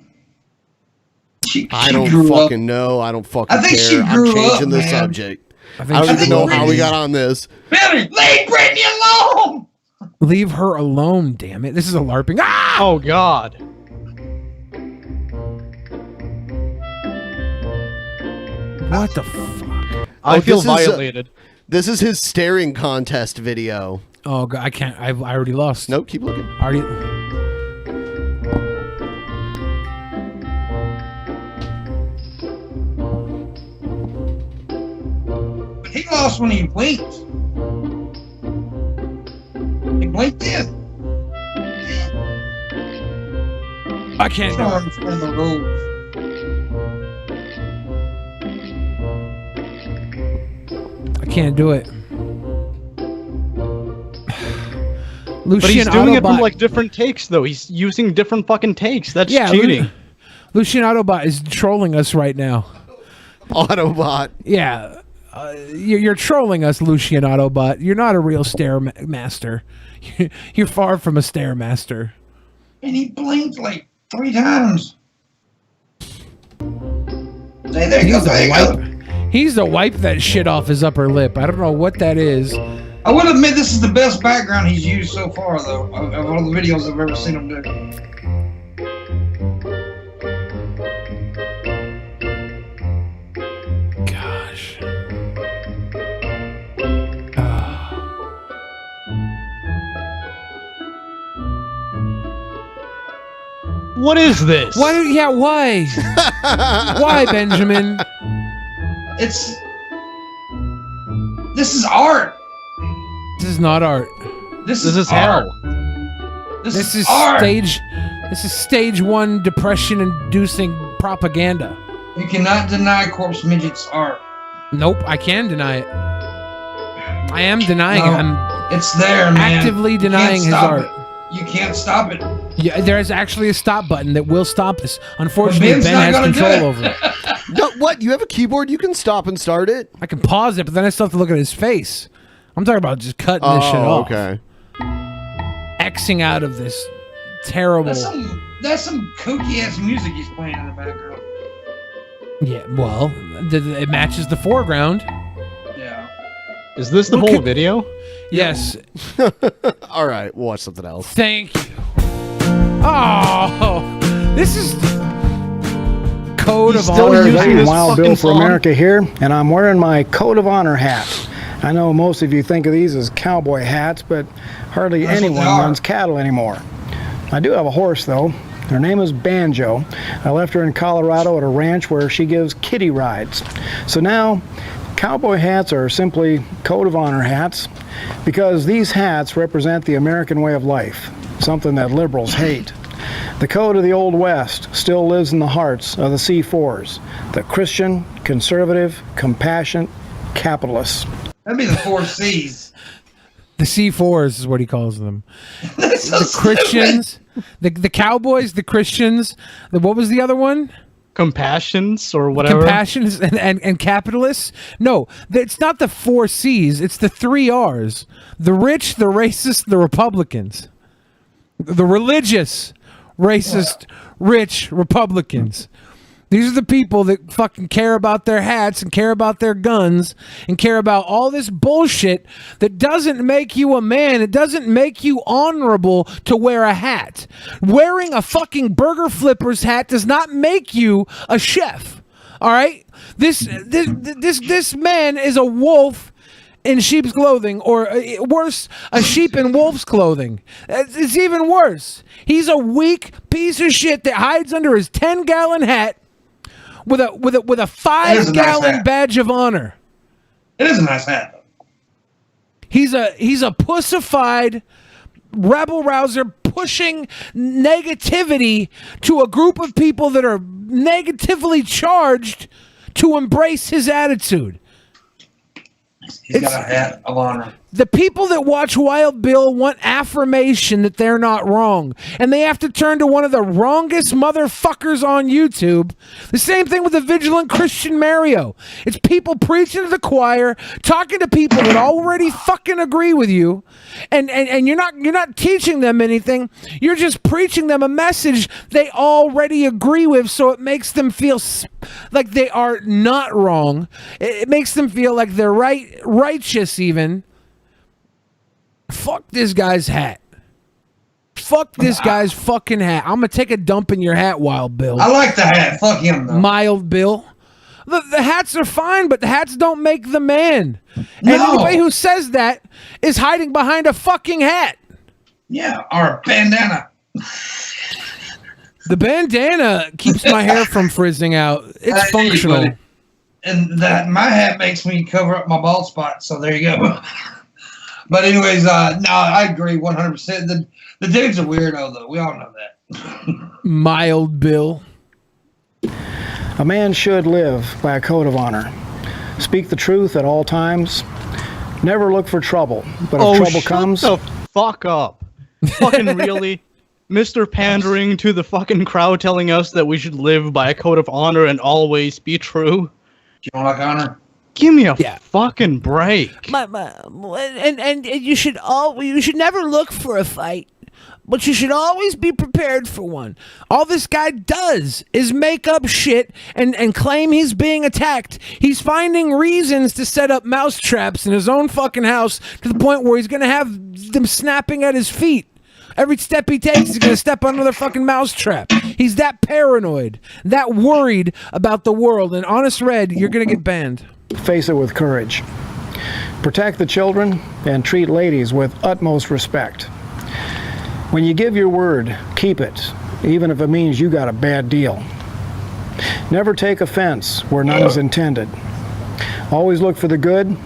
Speaker 4: I don't fucking know. I don't fucking
Speaker 10: I think
Speaker 4: care.
Speaker 10: she
Speaker 4: I'm
Speaker 10: grew
Speaker 4: changing
Speaker 10: up,
Speaker 4: the
Speaker 10: man.
Speaker 4: subject.
Speaker 2: I
Speaker 4: I don't even know how we got on this.
Speaker 10: Billy, leave Britney alone!
Speaker 2: Leave her alone, damn it. This is a LARPing. Ah!
Speaker 12: Oh, God.
Speaker 2: What the fuck?
Speaker 12: I feel
Speaker 4: this is,
Speaker 12: violated.
Speaker 4: This is his staring contest video.
Speaker 2: Oh, God, I can't. I already lost.
Speaker 4: Nope, keep looking.
Speaker 10: He lost when he blinked. He blinked in.
Speaker 2: I can't do it.
Speaker 10: Understand the rules.
Speaker 2: I can't do it.
Speaker 12: But he's doing it from like different takes, though. He's using different fucking takes. That's cheating.
Speaker 2: Lucian Autobot is trolling us right now.
Speaker 4: Autobot.
Speaker 2: Yeah. You're trolling us, Lucian Autobot. You're not a real Stairmaster. You're far from a Stairmaster.
Speaker 10: And he blinked like 3 times. Hey, there you go.
Speaker 2: He's to wipe that shit off his upper lip. I don't know what that is.
Speaker 10: I will admit this is the best background he's used so far, though, of all the videos I've ever seen him do.
Speaker 2: Gosh.
Speaker 12: What is this?
Speaker 2: Why? Yeah, why? Why, Benjamin?
Speaker 10: This is art.
Speaker 2: This is not art.
Speaker 10: This is hell.
Speaker 2: This is
Speaker 10: art.
Speaker 2: stage 1 depression-inducing propaganda.
Speaker 10: You cannot deny Corpse Midget's art.
Speaker 2: Nope, I can deny it. I am denying it. I'm
Speaker 10: it's there, man.
Speaker 2: actively denying his art.
Speaker 10: You can't stop it.
Speaker 2: Yeah, there's actually a stop button that will stop this. Unfortunately,
Speaker 10: Ben's
Speaker 2: Ben
Speaker 10: not
Speaker 2: has
Speaker 10: gonna
Speaker 2: control
Speaker 10: do it.
Speaker 2: over it.
Speaker 4: No, what? You have a keyboard? You can stop and start it?
Speaker 2: I can pause it, but then I still have to look at his face. I'm talking about just cutting this shit off.
Speaker 4: Okay.
Speaker 2: Xing out of this terrible.
Speaker 10: That's some kooky ass music he's playing in the background.
Speaker 2: Yeah, well, it matches the foreground.
Speaker 10: Yeah.
Speaker 12: Is this the whole video?
Speaker 2: Yes.
Speaker 4: All right, we'll watch something else.
Speaker 2: Thank you. Oh, this is Code of
Speaker 13: Hello
Speaker 2: Honor.
Speaker 13: everybody, Wild Bill for America here, and I'm wearing my Code of Honor hat. I know most of you think of these as cowboy hats, but hardly anyone runs cattle anymore. I do have a horse though. Her name is Banjo. I left her in Colorado at a ranch where she gives kiddie rides. So now, cowboy hats are simply Code of Honor hats because these hats represent the American way of life, something that liberals hate. The code of the Old West still lives in the hearts of the C4s, the Christian, conservative, compassionate, capitalists.
Speaker 10: That'd be the 4 C's.
Speaker 2: The C4s is what he calls them.
Speaker 10: That's so
Speaker 2: the Christians, the Cowboys, the Christians. What was the other one?
Speaker 12: Compassions or whatever.
Speaker 2: Compassions and capitalists. No, it's not the 4 C's. It's the 3 R's. The rich, the racist, the Republicans. The religious, racist, rich Republicans. These are the people that fucking care about their hats and care about their guns and care about all this bullshit that doesn't make you a man. It doesn't make you honorable to wear a hat. Wearing a fucking burger flippers hat does not make you a chef. All right? This man is a wolf in sheep's clothing, or worse, a sheep in wolf's clothing. It's even worse. He's a weak piece of shit that hides under his 10-gallon hat with a 5-gallon badge of honor.
Speaker 10: It is a nice hat, though.
Speaker 2: He's a pussified rebel rouser pushing negativity to a group of people that are negatively charged to embrace his attitude.
Speaker 10: He's got a hat of honor.
Speaker 2: The people that watch Wild Bill want affirmation that they're not wrong. And they have to turn to one of the wrongest motherfuckers on YouTube. The same thing with the Vigilant Christian Mario. It's people preaching to the choir, talking to people that already fucking agree with you. And you're not teaching them anything. You're just preaching them a message they already agree with, so it makes them feel like they are not wrong. It makes them feel like they're righteous even. Fuck this guy's hat. Fuck this guy's fucking hat. I'm gonna take a dump in your hat, Wild Bill.
Speaker 10: I like the hat. Fuck him, though.
Speaker 2: Mild Bill. The hats are fine, but the hats don't make the man.
Speaker 10: No.
Speaker 2: And anybody who says that is hiding behind a fucking hat.
Speaker 10: Yeah, or a bandana.
Speaker 2: The bandana keeps my hair from frizzing out. It's functional.
Speaker 10: And that my hat makes me cover up my bald spot, so there you go. But anyways, no, I agree 100%. The dude's a weirdo, though. We all know that.
Speaker 2: Mild Bill.
Speaker 13: A man should live by a code of honor. Speak the truth at all times. Never look for trouble. But if trouble comes...
Speaker 12: Shut the fuck up. Fucking really? Mr. Pandering to the fucking crowd telling us that we should live by a code of honor and always be true?
Speaker 10: You don't like honor?
Speaker 12: Give me a fucking break.
Speaker 2: And you should never look for a fight, but you should always be prepared for one. All this guy does is make up shit and claim he's being attacked. He's finding reasons to set up mouse traps in his own fucking house to the point where he's gonna have them snapping at his feet. Every step he takes, he's going to step on another fucking mousetrap. He's that paranoid, that worried about the world. And Honest Red, you're going to get banned.
Speaker 13: Face it with courage. Protect the children and treat ladies with utmost respect. When you give your word, keep it, even if it means you got a bad deal. Never take offense where none is intended. Always look for the good,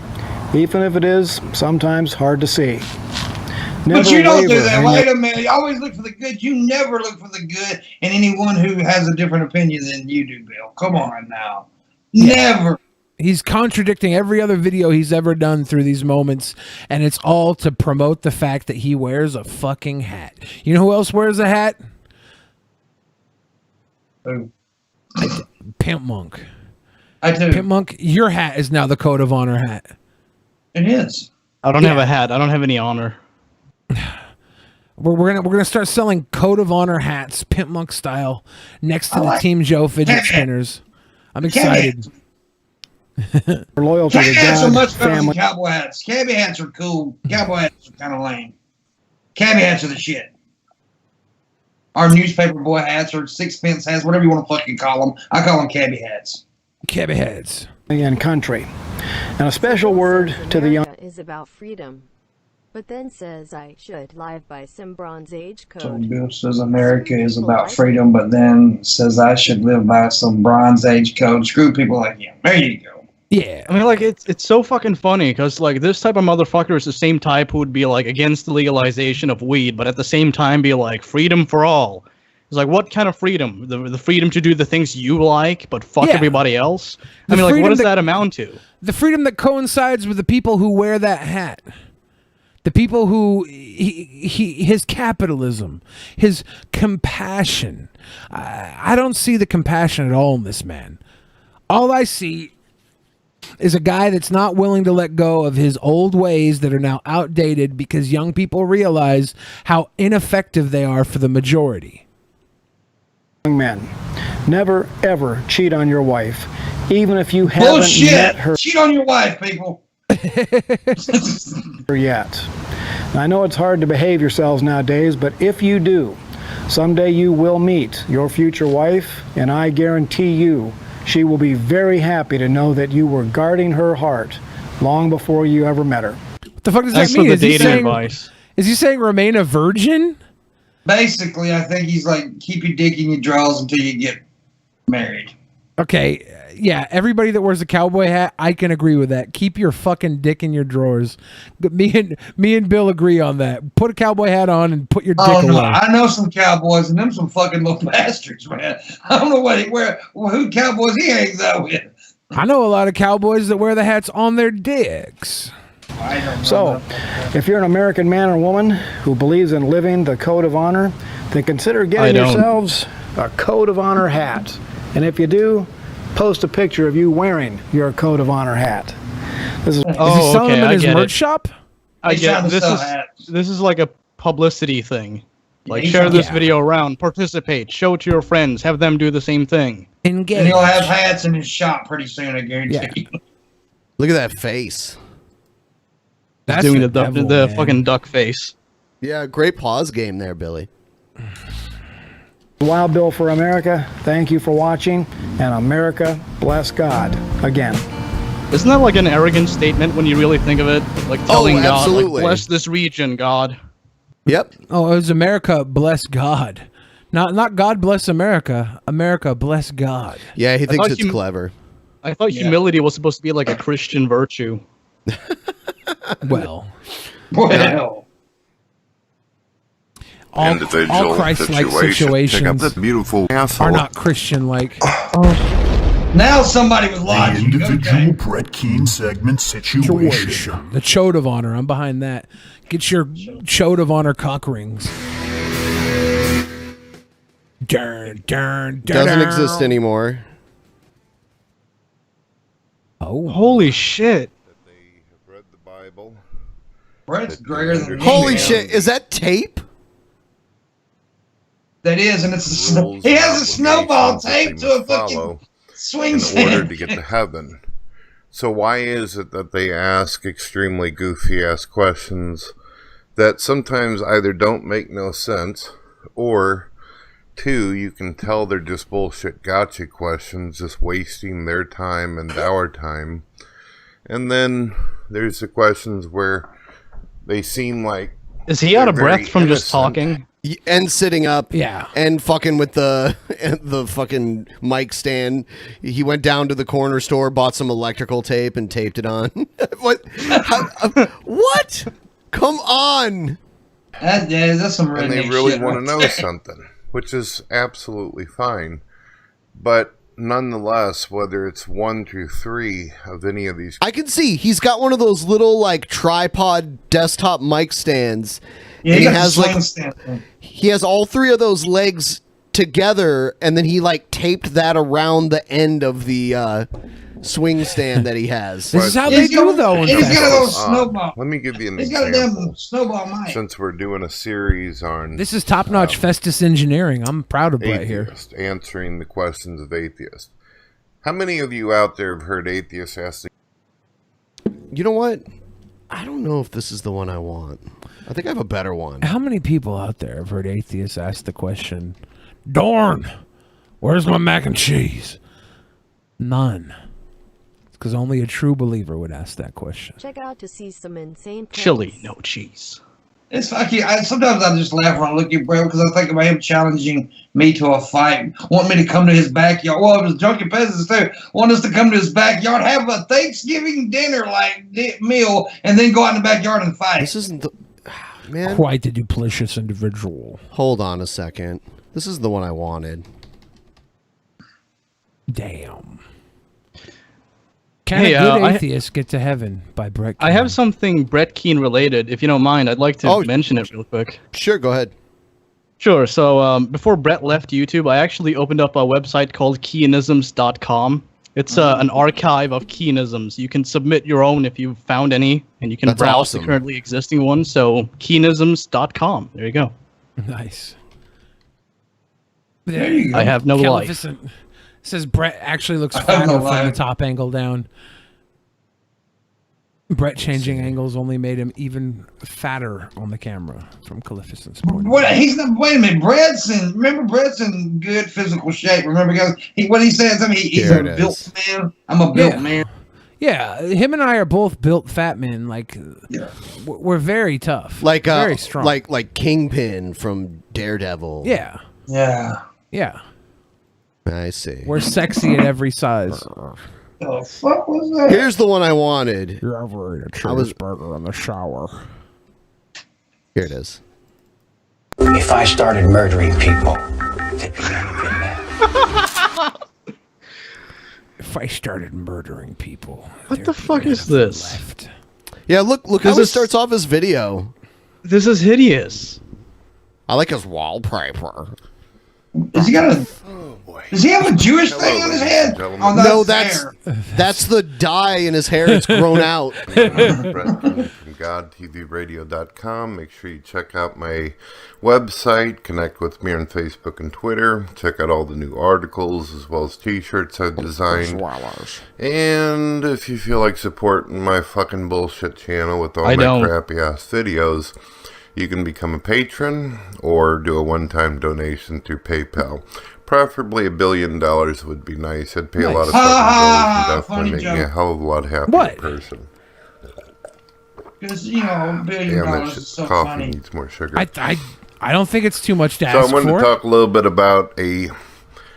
Speaker 13: even if it is sometimes hard to see. Never
Speaker 10: but you don't do that. Wait a minute. You always look for the good. You never look for the good in anyone who has a different opinion than you do, Bill. Come on now. Yeah. Never.
Speaker 2: He's contradicting every other video he's ever done through these moments, and it's all to promote the fact that he wears a fucking hat. You know who else wears a hat?
Speaker 10: Who?
Speaker 2: Pimp Monk.
Speaker 10: I do.
Speaker 2: Pimp Monk, your hat is now the Code of Honor hat.
Speaker 10: It is.
Speaker 12: I don't have a hat. I don't have any honor.
Speaker 2: We're gonna start selling Code of Honor hats, Pimp Monk style, next to the Team Joe fidget spinners. I'm excited.
Speaker 13: We're loyal to the
Speaker 10: hats
Speaker 13: God,
Speaker 10: are much better
Speaker 13: family.
Speaker 10: than cowboy hats. Cabbie hats are cool. Cowboy hats are kind of lame. Cabbie hats are the shit. Our newspaper boy hats or sixpence hats, whatever you want to fucking call them. I call them cabbie hats.
Speaker 2: Cabbie hats.
Speaker 13: And country. And a special word to the young.
Speaker 7: Is about freedom. But then says I should live by some Bronze Age code.
Speaker 10: So Bill says America is about freedom, but then says I should live by some Bronze Age code. Screw people like him. There you go.
Speaker 2: Yeah.
Speaker 12: I mean, like, it's so fucking funny, because, like, this type of motherfucker is the same type who would be, like, against the legalization of weed, but at the same time be like, freedom for all. It's like, what kind of freedom? The freedom to do the things you like, but fuck everybody else? I mean, like, what does that amount to?
Speaker 2: The freedom that coincides with the people who wear that hat. The people who, his capitalism, his compassion. I don't see the compassion at all in this man. All I see is a guy that's not willing to let go of his old ways that are now outdated because young people realize how ineffective they are for the majority.
Speaker 13: Young men, never ever cheat on your wife, even if you haven't met her.
Speaker 10: Cheat on your wife, people.
Speaker 13: Yet. I know it's hard to behave yourselves nowadays, but if you do, someday you will meet your future wife, and I guarantee you she will be very happy to know that you were guarding her heart long before you ever met her.
Speaker 2: What the fuck does that mean? Is he saying remain a virgin?
Speaker 10: Basically, I think he's like, keep your dick in your drawers until you get married.
Speaker 2: Okay, yeah, everybody that wears a cowboy hat, I can agree with that. Keep your fucking dick in your drawers. Me and Bill agree on that. Put a cowboy hat on and put your dick away.
Speaker 10: I know some cowboys, and them some fucking little bastards, man. I don't know who cowboys he hangs out with.
Speaker 2: I know a lot of cowboys that wear the hats on their dicks.
Speaker 13: So, if you're an American man or woman who believes in living the code of honor, then consider getting yourselves a code of honor hat. And if you do, post a picture of you wearing your code of honor hat. This is
Speaker 2: he selling them in his merch shop?
Speaker 12: I get this is like a publicity thing. Like, share this video around, participate, show it to your friends, have them do the same thing.
Speaker 2: Engage.
Speaker 10: And he'll have hats in his shop pretty soon, I guarantee you.
Speaker 4: Look at that face.
Speaker 12: That's doing the fucking duck face.
Speaker 4: Yeah, great pause game there, Billy.
Speaker 13: Wild Bill for America, thank you for watching, and America bless God again.
Speaker 12: Isn't that like an arrogant statement when you really think of it? Like telling God, like, bless this region, God.
Speaker 4: Yep.
Speaker 2: Oh, it was America bless God. Not God bless America. America bless God.
Speaker 4: Yeah, he thinks it's clever.
Speaker 12: I thought humility was supposed to be like a Christian virtue.
Speaker 2: Well.
Speaker 14: All
Speaker 2: Christ-like situations
Speaker 14: that beautiful
Speaker 2: are not Christian-like.
Speaker 10: Now somebody was logic.
Speaker 16: Individual Brett Keane segment situation.
Speaker 2: The Chode of Honor. I'm behind that. Get your Chode of Honor cock rings.
Speaker 4: Doesn't exist anymore.
Speaker 2: Oh,
Speaker 12: holy shit!
Speaker 10: Brett's greater than me.
Speaker 4: Holy shit! Is that tape?
Speaker 10: That is, and it's he has a snowball taped to a fucking swing stand.
Speaker 14: In order to get to heaven. So why is it that they ask extremely goofy-ass questions that sometimes either don't make no sense, or two, you can tell they're just bullshit gotcha questions, just wasting their time and our time. And then there's the questions where they seem like...
Speaker 12: Is he out of breath from just talking?
Speaker 4: And sitting up,
Speaker 2: yeah,
Speaker 4: and fucking with the fucking mic stand. He went down to the corner store, bought some electrical tape, and taped it on. What? What? Come on!
Speaker 10: That's some redneck
Speaker 14: and they really
Speaker 10: shit
Speaker 14: want to
Speaker 10: right
Speaker 14: know
Speaker 10: there.
Speaker 14: something, which is absolutely fine. But nonetheless, whether it's 1 through 3 of any of these,
Speaker 4: I can see he's got one of those little like tripod desktop mic stands.
Speaker 10: Yeah,
Speaker 4: and
Speaker 10: he
Speaker 4: he
Speaker 10: got
Speaker 4: has
Speaker 10: the
Speaker 4: like
Speaker 10: swing stand.
Speaker 4: he has all 3 of those legs together, and then he like taped that around the end of the swing stand that he has.
Speaker 2: This is how they do though.
Speaker 10: He's got a little snowball.
Speaker 14: let me give you an
Speaker 10: He's got a
Speaker 14: example.
Speaker 10: damn snowball mic.
Speaker 14: Since we're doing a series on
Speaker 2: This is top-notch Festus engineering. I'm proud of Brett here.
Speaker 14: atheist, answering the questions of atheists. How many of you out there have heard atheists ask the...
Speaker 4: You know what? I don't know if this is the one I want. I think I have a better one.
Speaker 2: How many people out there have heard atheists ask the question, Dorn, where's my mac and cheese? None. Because only a true believer would ask that question.
Speaker 7: Check out to see some insane
Speaker 12: Chili, no cheese.
Speaker 10: It's fucking. Sometimes I just laugh when I look at Brett because I think about him challenging me to a fight, wanting me to come to his backyard. Well, it was Drunken Peasants too. Want us to come to his backyard, have a Thanksgiving dinner meal, and then go out in the backyard and fight.
Speaker 4: This isn't the man.
Speaker 2: Quite a duplicitous individual.
Speaker 4: Hold on a second. This is the one I wanted.
Speaker 2: Damn. Can a good atheist get to heaven by Brett Keane?
Speaker 12: I have something Brett Keane related. If you don't mind, I'd like to mention it real quick.
Speaker 4: Sure, go ahead.
Speaker 12: Sure. So before Brett left YouTube, I actually opened up a website called Keanisms.com. It's an archive of Keanisms. You can submit your own if you've found any, and you can browse the currently existing ones. So Keanisms.com. There you go.
Speaker 2: Nice.
Speaker 10: There you go.
Speaker 12: I have no life.
Speaker 2: Calificent says Brett actually looks fatter from the top angle down. Brett changing angles only made him even fatter on the camera from Calificent's point.
Speaker 10: What? He's not. Wait a minute. Brett's in good physical shape. Remember, guys? What he says. I mean, he's a built man. I'm a built man.
Speaker 2: Yeah, him and I are both built fat men. Like, we're very tough.
Speaker 4: Like
Speaker 2: very strong.
Speaker 4: Like Kingpin from Daredevil.
Speaker 2: Yeah.
Speaker 10: Yeah.
Speaker 2: Yeah.
Speaker 4: I see.
Speaker 2: We're sexy at every size.
Speaker 10: The fuck was that?
Speaker 4: Here's the one I wanted.
Speaker 2: You're over a cheeseburger in the shower.
Speaker 4: Here it is.
Speaker 20: If I started murdering people, they'd be mad.
Speaker 2: If I started murdering people.
Speaker 12: What the fuck is this?
Speaker 2: Left.
Speaker 4: Yeah, look how he starts off his video.
Speaker 12: This is hideous.
Speaker 4: I like his wallpaper.
Speaker 10: Does he got a? Does he have a Jewish thing on his head? Oh,
Speaker 4: No, that's the dye in his hair. It's grown out.
Speaker 14: Brett Keane from GodTVRadio.com. Make sure you check out my website. Connect with me on Facebook and Twitter. Check out all the new articles as well as t-shirts I've designed. And if you feel like supporting my fucking bullshit channel with all my crappy ass videos, you can become a patron or do a one-time donation through PayPal. Preferably $1 billion would be nice. I'd pay a lot of fucking bills and definitely make me a hell of a lot happier person.
Speaker 10: Because, $1 billion is so
Speaker 14: coffee
Speaker 10: funny.
Speaker 14: needs more sugar.
Speaker 2: I don't think it's too much to ask for.
Speaker 14: So I wanted to talk a little bit about a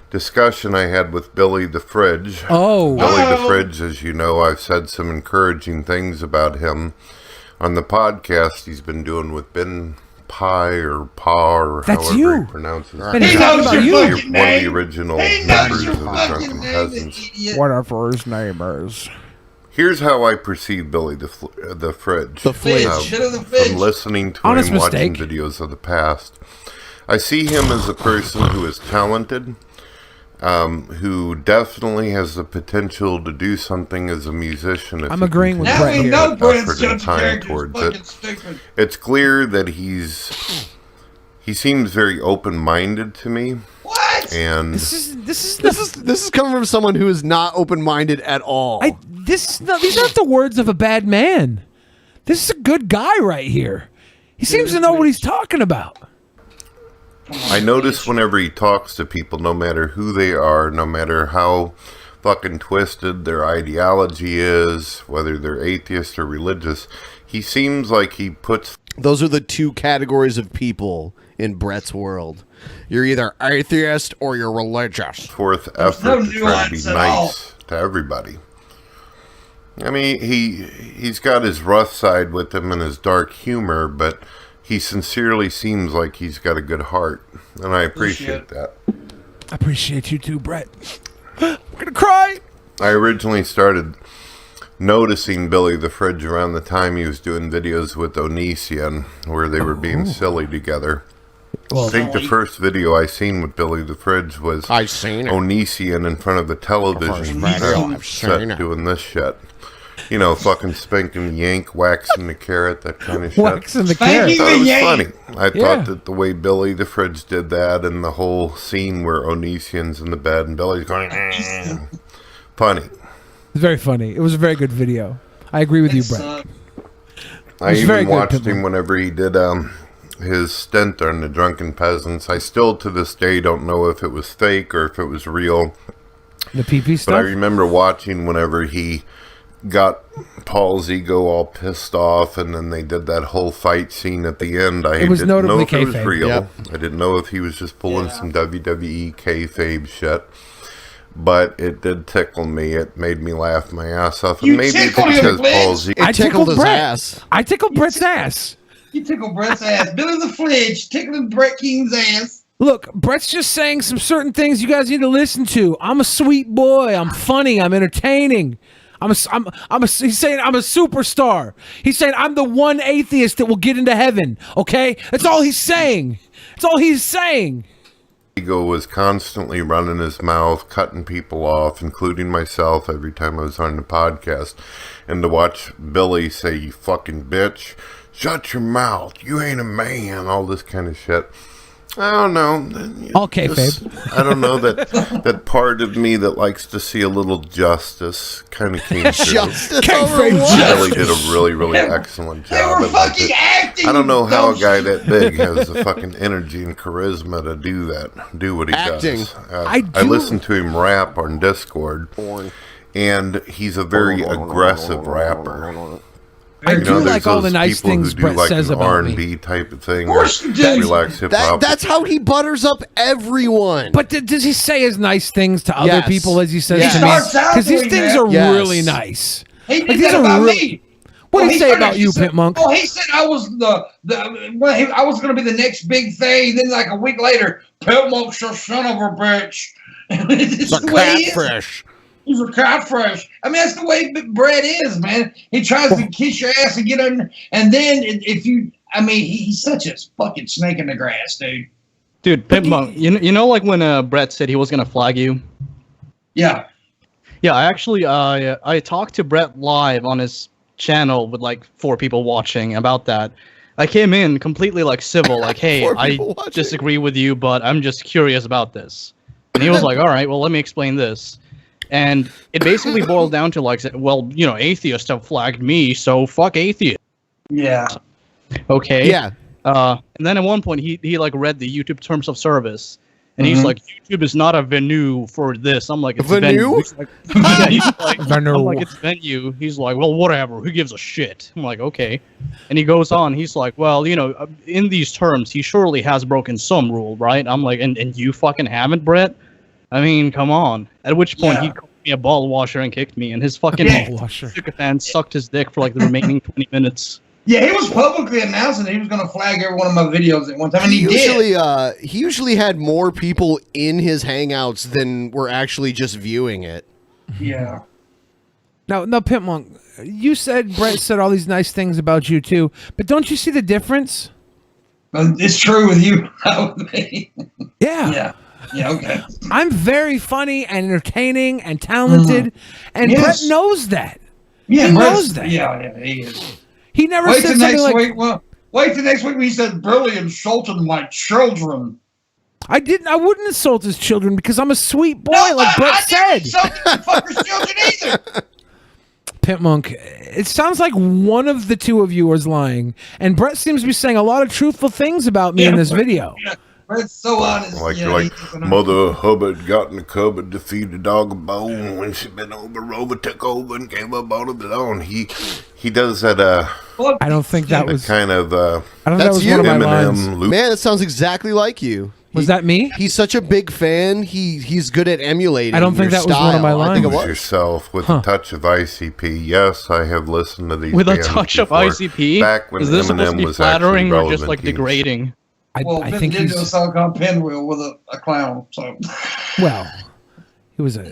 Speaker 14: discussion I had with Billy the Fridge.
Speaker 2: Oh.
Speaker 14: Billy the Fridge, as you know, I've said some encouraging things about him on the podcast he's been doing with Ben Pie or Pa or however he pronounces it.
Speaker 2: He's talking about you.
Speaker 14: One of the original members of the Drunken Peasants.
Speaker 2: Whatever his name is.
Speaker 14: Here's how I perceive Billy the Fridge.
Speaker 4: The Fridge.
Speaker 14: From listening to him, watching videos of the past. I see him as a person who is talented, who definitely has the potential to do something as a musician. If
Speaker 2: I'm agreeing with Brett here.
Speaker 10: No,
Speaker 14: effort and time towards it. It's clear that he seems very open-minded to me.
Speaker 10: What?
Speaker 14: And
Speaker 2: This
Speaker 4: is coming from someone who is not open-minded at all.
Speaker 2: These aren't the words of a bad man. This is a good guy right here. He seems to know what he's talking about.
Speaker 14: I notice whenever he talks to people, no matter who they are, no matter how fucking twisted their ideology is, whether they're atheist or religious, he seems like he puts...
Speaker 4: Those are the two categories of people in Brett's world. You're either atheist or you're religious.
Speaker 14: Forth effort to try to be nice to everybody. I mean, he's got his rough side with him and his dark humor, but he sincerely seems like he's got a good heart, and I appreciate that.
Speaker 2: I appreciate you too, Brett. I'm gonna cry.
Speaker 14: I originally started noticing Billy the Fridge around the time he was doing videos with Onision, where they were being silly together. I think the first video I seen with Billy the Fridge was Onision in front of the television set doing this shit. You know, fucking spanking the yank, waxing the carrot, that kind of shit.
Speaker 2: Waxing the carrot.
Speaker 14: I thought it was funny. I thought that the way Billy the Fridge did that and the whole scene where Onision's in the bed and Billy's going, funny.
Speaker 2: It's very funny. It was a very good video. I agree with you, Brett.
Speaker 14: I even watched him whenever he did his stint on the Drunken Peasants. I still, to this day, don't know if it was fake or if it was real.
Speaker 2: The PP stuff?
Speaker 14: But I remember watching whenever he got Paul's ego all pissed off, and then they did that whole fight scene at the end. I didn't know if it was real. Yep. I didn't know if he was just pulling some WWE kayfabe shit. But it did tickle me. It made me laugh my ass off. And maybe it's because Paul's ego.
Speaker 4: It tickled his ass.
Speaker 2: I tickled Brett's ass.
Speaker 10: You tickled Brett's ass. Billy the Fridge tickling Brett King's ass.
Speaker 2: Look, Brett's just saying some certain things you guys need to listen to. I'm a sweet boy. I'm funny. I'm entertaining. He's saying I'm a superstar. He's saying I'm the one atheist that will get into heaven. Okay? That's all he's saying. That's all he's saying.
Speaker 14: Ego was constantly running his mouth, cutting people off, including myself every time I was on the podcast. And to watch Billy say, "You fucking bitch, shut your mouth, you ain't a man," all this kind of shit. I don't know.
Speaker 2: Okay, babe.
Speaker 14: I don't know that part of me that likes to see a little justice kind of came through.
Speaker 4: Justice.
Speaker 14: Billy did a really excellent job.
Speaker 10: They were fucking acting.
Speaker 14: I don't know how a guy that big has the fucking energy and charisma to do what he does. I listen to him rap on Discord, and he's a very aggressive rapper.
Speaker 2: I do like all the nice things Brett says about me.
Speaker 14: R&B type of thing. Of course you do. Relax hip hop.
Speaker 4: That's how he butters up everyone.
Speaker 2: But does he say as nice things to other people as he says to me? Because these things are really nice.
Speaker 10: He did that about me.
Speaker 2: What did he say about you, Pimp Monk?
Speaker 10: Oh, he said I was I was going to be the next big thing. Then, like a week later, Pimp Monk's your son of a bitch.
Speaker 4: The catfish.
Speaker 10: These are codfish. I mean, that's the way Brett is, man. He tries to kiss your ass and get in, and then if you, I mean, he's such a fucking snake in the grass, dude.
Speaker 12: Dude, Pitmonk, you know, like when Brett said he was gonna flag you.
Speaker 10: Yeah.
Speaker 12: Yeah, I actually, I talked to Brett live on his channel with like 4 people watching about that. I came in completely like civil, like, hey, I disagree with you, but I'm just curious about this. And he was like, all right, well, let me explain this. And it basically boiled down to like, well, you know, atheists have flagged me, so fuck atheists.
Speaker 10: Yeah.
Speaker 12: Okay.
Speaker 4: Yeah.
Speaker 12: And then at one point he like read the YouTube terms of service, and he's like, YouTube is not a venue for this. I'm like, it's a venue. He's like, yeah, he's like, I'm like, it's venue. He's like, well, whatever. Who gives a shit? I'm like, okay. And he goes on. He's like, well, you know, in these terms, he surely has broken some rule, right? I'm like, and you fucking haven't, Brett? I mean, come on. At which point he called me a ball washer and kicked me, and his fucking sycophant sucked his dick for like the remaining 20 minutes.
Speaker 10: Yeah, he was publicly announcing that he was going to flag every one of my videos at one time, and he did.
Speaker 4: He usually had more people in his hangouts than were actually just viewing it.
Speaker 10: Yeah.
Speaker 2: Now, Pitmonk, you said Brett said all these nice things about you too, but don't you see the difference?
Speaker 10: It's true with you.
Speaker 2: Yeah.
Speaker 10: Yeah. Yeah, okay.
Speaker 2: I'm very funny and entertaining and talented, and Brett knows that.
Speaker 10: Yeah,
Speaker 2: he knows that.
Speaker 10: Yeah, he is.
Speaker 2: He never
Speaker 10: wait
Speaker 2: said
Speaker 10: till
Speaker 2: something
Speaker 10: next
Speaker 2: like.
Speaker 10: Week. Well, wait till next week when he said Billy insulted my children.
Speaker 2: I didn't. I wouldn't insult his children because I'm a sweet boy, like Brett said.
Speaker 10: I didn't insult the fucker's children either.
Speaker 2: Pitmonk, it sounds like one of the two of you is lying, and Brett seems to be saying a lot of truthful things about me in this video.
Speaker 10: Yeah. Brett's so honest.
Speaker 14: Like Mother Hubbard got in the cupboard to feed the dog a bone. When she been over, Rover took over and gave up all of his own. He does that.
Speaker 2: I don't think that was
Speaker 14: kind of.
Speaker 2: I don't think that was one of my lines.
Speaker 4: Man, it sounds exactly like you.
Speaker 2: Was that me?
Speaker 4: He's such a big fan. He's good at emulating.
Speaker 2: I don't think
Speaker 4: your
Speaker 2: that was one of my
Speaker 4: style. I think
Speaker 2: lines.
Speaker 4: it was.
Speaker 14: Yourself with a touch of ICP. Yes, I have listened to these.
Speaker 12: With a
Speaker 14: bands
Speaker 12: touch of
Speaker 14: before.
Speaker 12: ICP?
Speaker 14: Back when
Speaker 12: Is this supposed to
Speaker 14: Eminem
Speaker 12: be
Speaker 14: was
Speaker 12: flattering
Speaker 14: actually
Speaker 12: or just like
Speaker 14: relevant,
Speaker 12: degrading?
Speaker 2: I think
Speaker 10: did
Speaker 2: he's
Speaker 10: do a song called Pinwheel with a clown. So
Speaker 2: well. He was a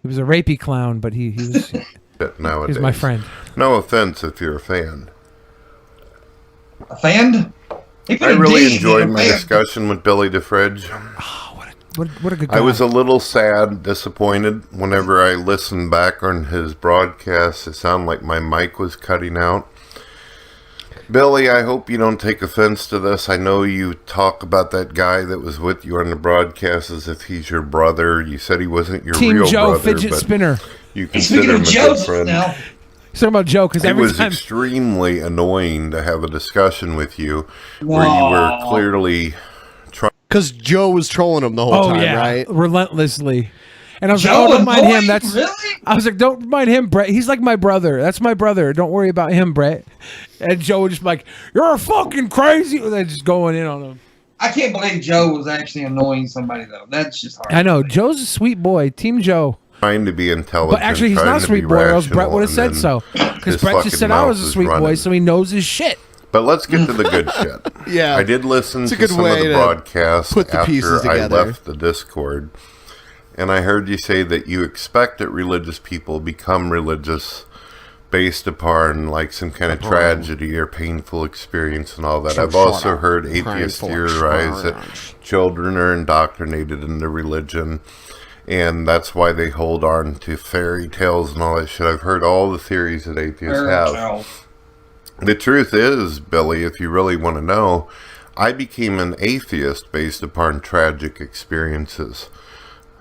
Speaker 2: rapey clown, but he was.
Speaker 14: Nowadays.
Speaker 2: He's my friend.
Speaker 14: No offense if you're a fan.
Speaker 10: A fan?
Speaker 14: I really enjoyed my discussion with Billy DeFridge.
Speaker 2: What a good guy.
Speaker 14: I was a little sad, disappointed whenever I listened back on his broadcast. It sounded like my mic was cutting out. Billy, I hope you don't take offense to this. I know you talk about that guy that was with you on the broadcast as if he's your brother. You said he wasn't your
Speaker 2: Team
Speaker 14: real
Speaker 2: Joe
Speaker 14: brother,
Speaker 2: fidget
Speaker 14: but
Speaker 2: spinner.
Speaker 14: you consider him a good friend.
Speaker 2: He's talking about Joe because
Speaker 14: It
Speaker 2: every
Speaker 14: was
Speaker 2: time.
Speaker 14: extremely annoying to have a discussion with you where you were clearly trying.
Speaker 4: Because Joe was trolling him the whole
Speaker 2: Oh
Speaker 4: time,
Speaker 2: yeah,
Speaker 4: right?
Speaker 2: relentlessly. And I was
Speaker 4: Joe
Speaker 2: like, "Oh, don't mind
Speaker 4: annoying?
Speaker 2: him. That's." I was like, "Don't mind him, Brett. He's like my brother. That's my brother. Don't worry about him, Brett." And Joe would just be like, "You're fucking crazy." They're just going in on him.
Speaker 10: I can't believe Joe was actually annoying somebody though. That's just hard.
Speaker 2: I know Joe's a sweet boy. Team Joe.
Speaker 14: Trying to be intelligent.
Speaker 2: But actually, he's
Speaker 14: trying
Speaker 2: not a
Speaker 14: to
Speaker 2: sweet
Speaker 14: be
Speaker 2: boy, or else Brett
Speaker 14: rational,
Speaker 2: would have said
Speaker 14: and
Speaker 2: so.
Speaker 14: then
Speaker 2: Because
Speaker 14: his
Speaker 2: Brett just
Speaker 14: fucking
Speaker 2: said I
Speaker 14: mouth
Speaker 2: was a
Speaker 14: is
Speaker 2: sweet boy,
Speaker 14: running.
Speaker 2: so he knows his shit.
Speaker 14: But let's get to the good shit.
Speaker 4: Yeah.
Speaker 14: I did listen
Speaker 4: It's a
Speaker 14: to
Speaker 4: good
Speaker 14: some of
Speaker 4: way
Speaker 14: the
Speaker 4: to
Speaker 14: broadcasts
Speaker 4: put the pieces
Speaker 14: after I
Speaker 4: together.
Speaker 14: left the Discord. And I heard you say that you expect that religious people become religious based upon like some kind of tragedy or painful experience and all that. I've also heard atheists theorize that children are indoctrinated into religion, and that's why they hold on to fairy tales and all that shit. I've heard all the theories that atheists have. The truth is, Billy, if you really want to know, I became an atheist based upon tragic experiences.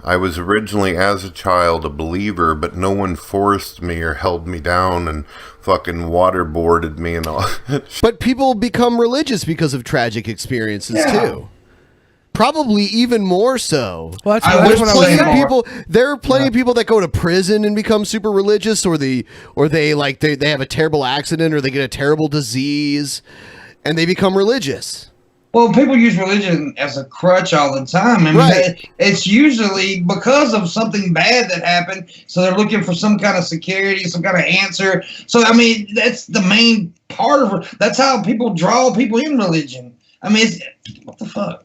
Speaker 14: I was originally, as a child, a believer, but no one forced me or held me down and fucking waterboarded me and all.
Speaker 4: But people become religious because of tragic experiences too. Probably even more so.
Speaker 2: Well, that's what I was saying.
Speaker 4: People, there are plenty of people that go to prison and become super religious, or they have a terrible accident, or they get a terrible disease, and they become religious.
Speaker 10: Well, people use religion as a crutch all the time. I mean, it's usually because of something bad that happened. So they're looking for some kind of security, some kind of answer. So, I mean, that's the main part of it. That's how people draw people in religion. I mean, what the fuck?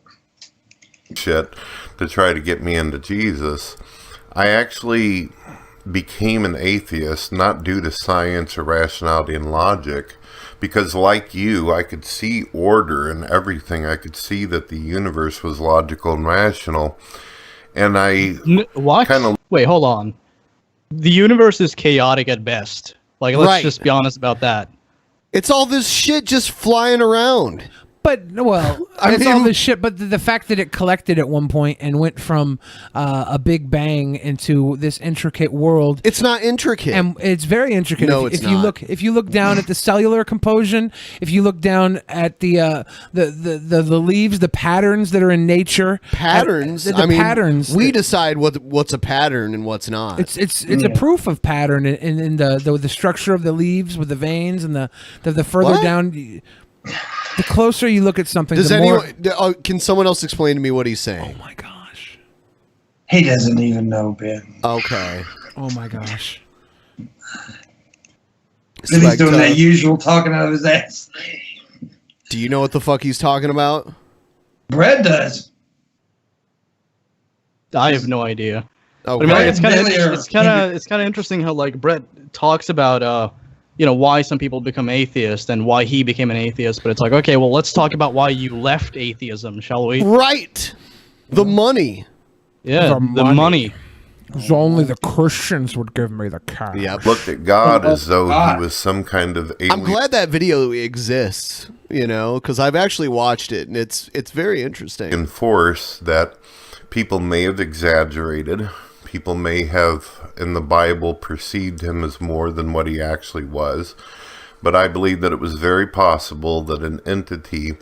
Speaker 14: Shit to try to get me into Jesus. I actually became an atheist not due to science or rationality and logic, because like you, I could see order in everything. I could see that the universe was logical and rational. And I
Speaker 12: what? Wait, hold on. The universe is chaotic at best. Like, let's just be honest about that.
Speaker 4: It's all this shit just flying around.
Speaker 2: But, well, it's all this shit, but the fact that it collected at one point and went from a big bang into this intricate world.
Speaker 4: It's not intricate.
Speaker 2: And it's very intricate.
Speaker 4: No,
Speaker 2: if
Speaker 4: it's
Speaker 2: you
Speaker 4: not.
Speaker 2: If you look down at the cellular composition, if you look down at the leaves, the patterns that are in nature.
Speaker 4: Patterns?
Speaker 2: The
Speaker 4: I mean,
Speaker 2: patterns.
Speaker 4: we decide what's a pattern and what's not.
Speaker 2: It's a proof of pattern in the structure of the leaves with the veins and the further
Speaker 4: What?
Speaker 2: down. The closer you look at something,
Speaker 4: Does
Speaker 2: the more...
Speaker 4: can someone else explain to me what he's saying?
Speaker 2: Oh my gosh.
Speaker 10: He doesn't even know, Ben.
Speaker 4: Okay.
Speaker 2: Oh my gosh.
Speaker 10: Then he's doing that usual talking out of his ass.
Speaker 4: Do you know what the fuck he's talking about?
Speaker 10: Brett does.
Speaker 12: I have no idea.
Speaker 4: Okay.
Speaker 12: But I mean, like, it's kind of interesting how like Brett talks about why some people become atheists and why he became an atheist, but it's like, okay, well, let's talk about why you left atheism, shall we?
Speaker 4: Right. The money.
Speaker 12: Yeah, the money.
Speaker 2: Because only the Christians would give me the cash.
Speaker 4: Yep.
Speaker 14: Looked at God as though he was some kind of alien.
Speaker 4: I'm glad that video exists, because I've actually watched it, and it's very interesting.
Speaker 14: Enforce that people may have exaggerated. People may have, in the Bible, perceived him as more than what he actually was. But I believe that it was very possible that an entity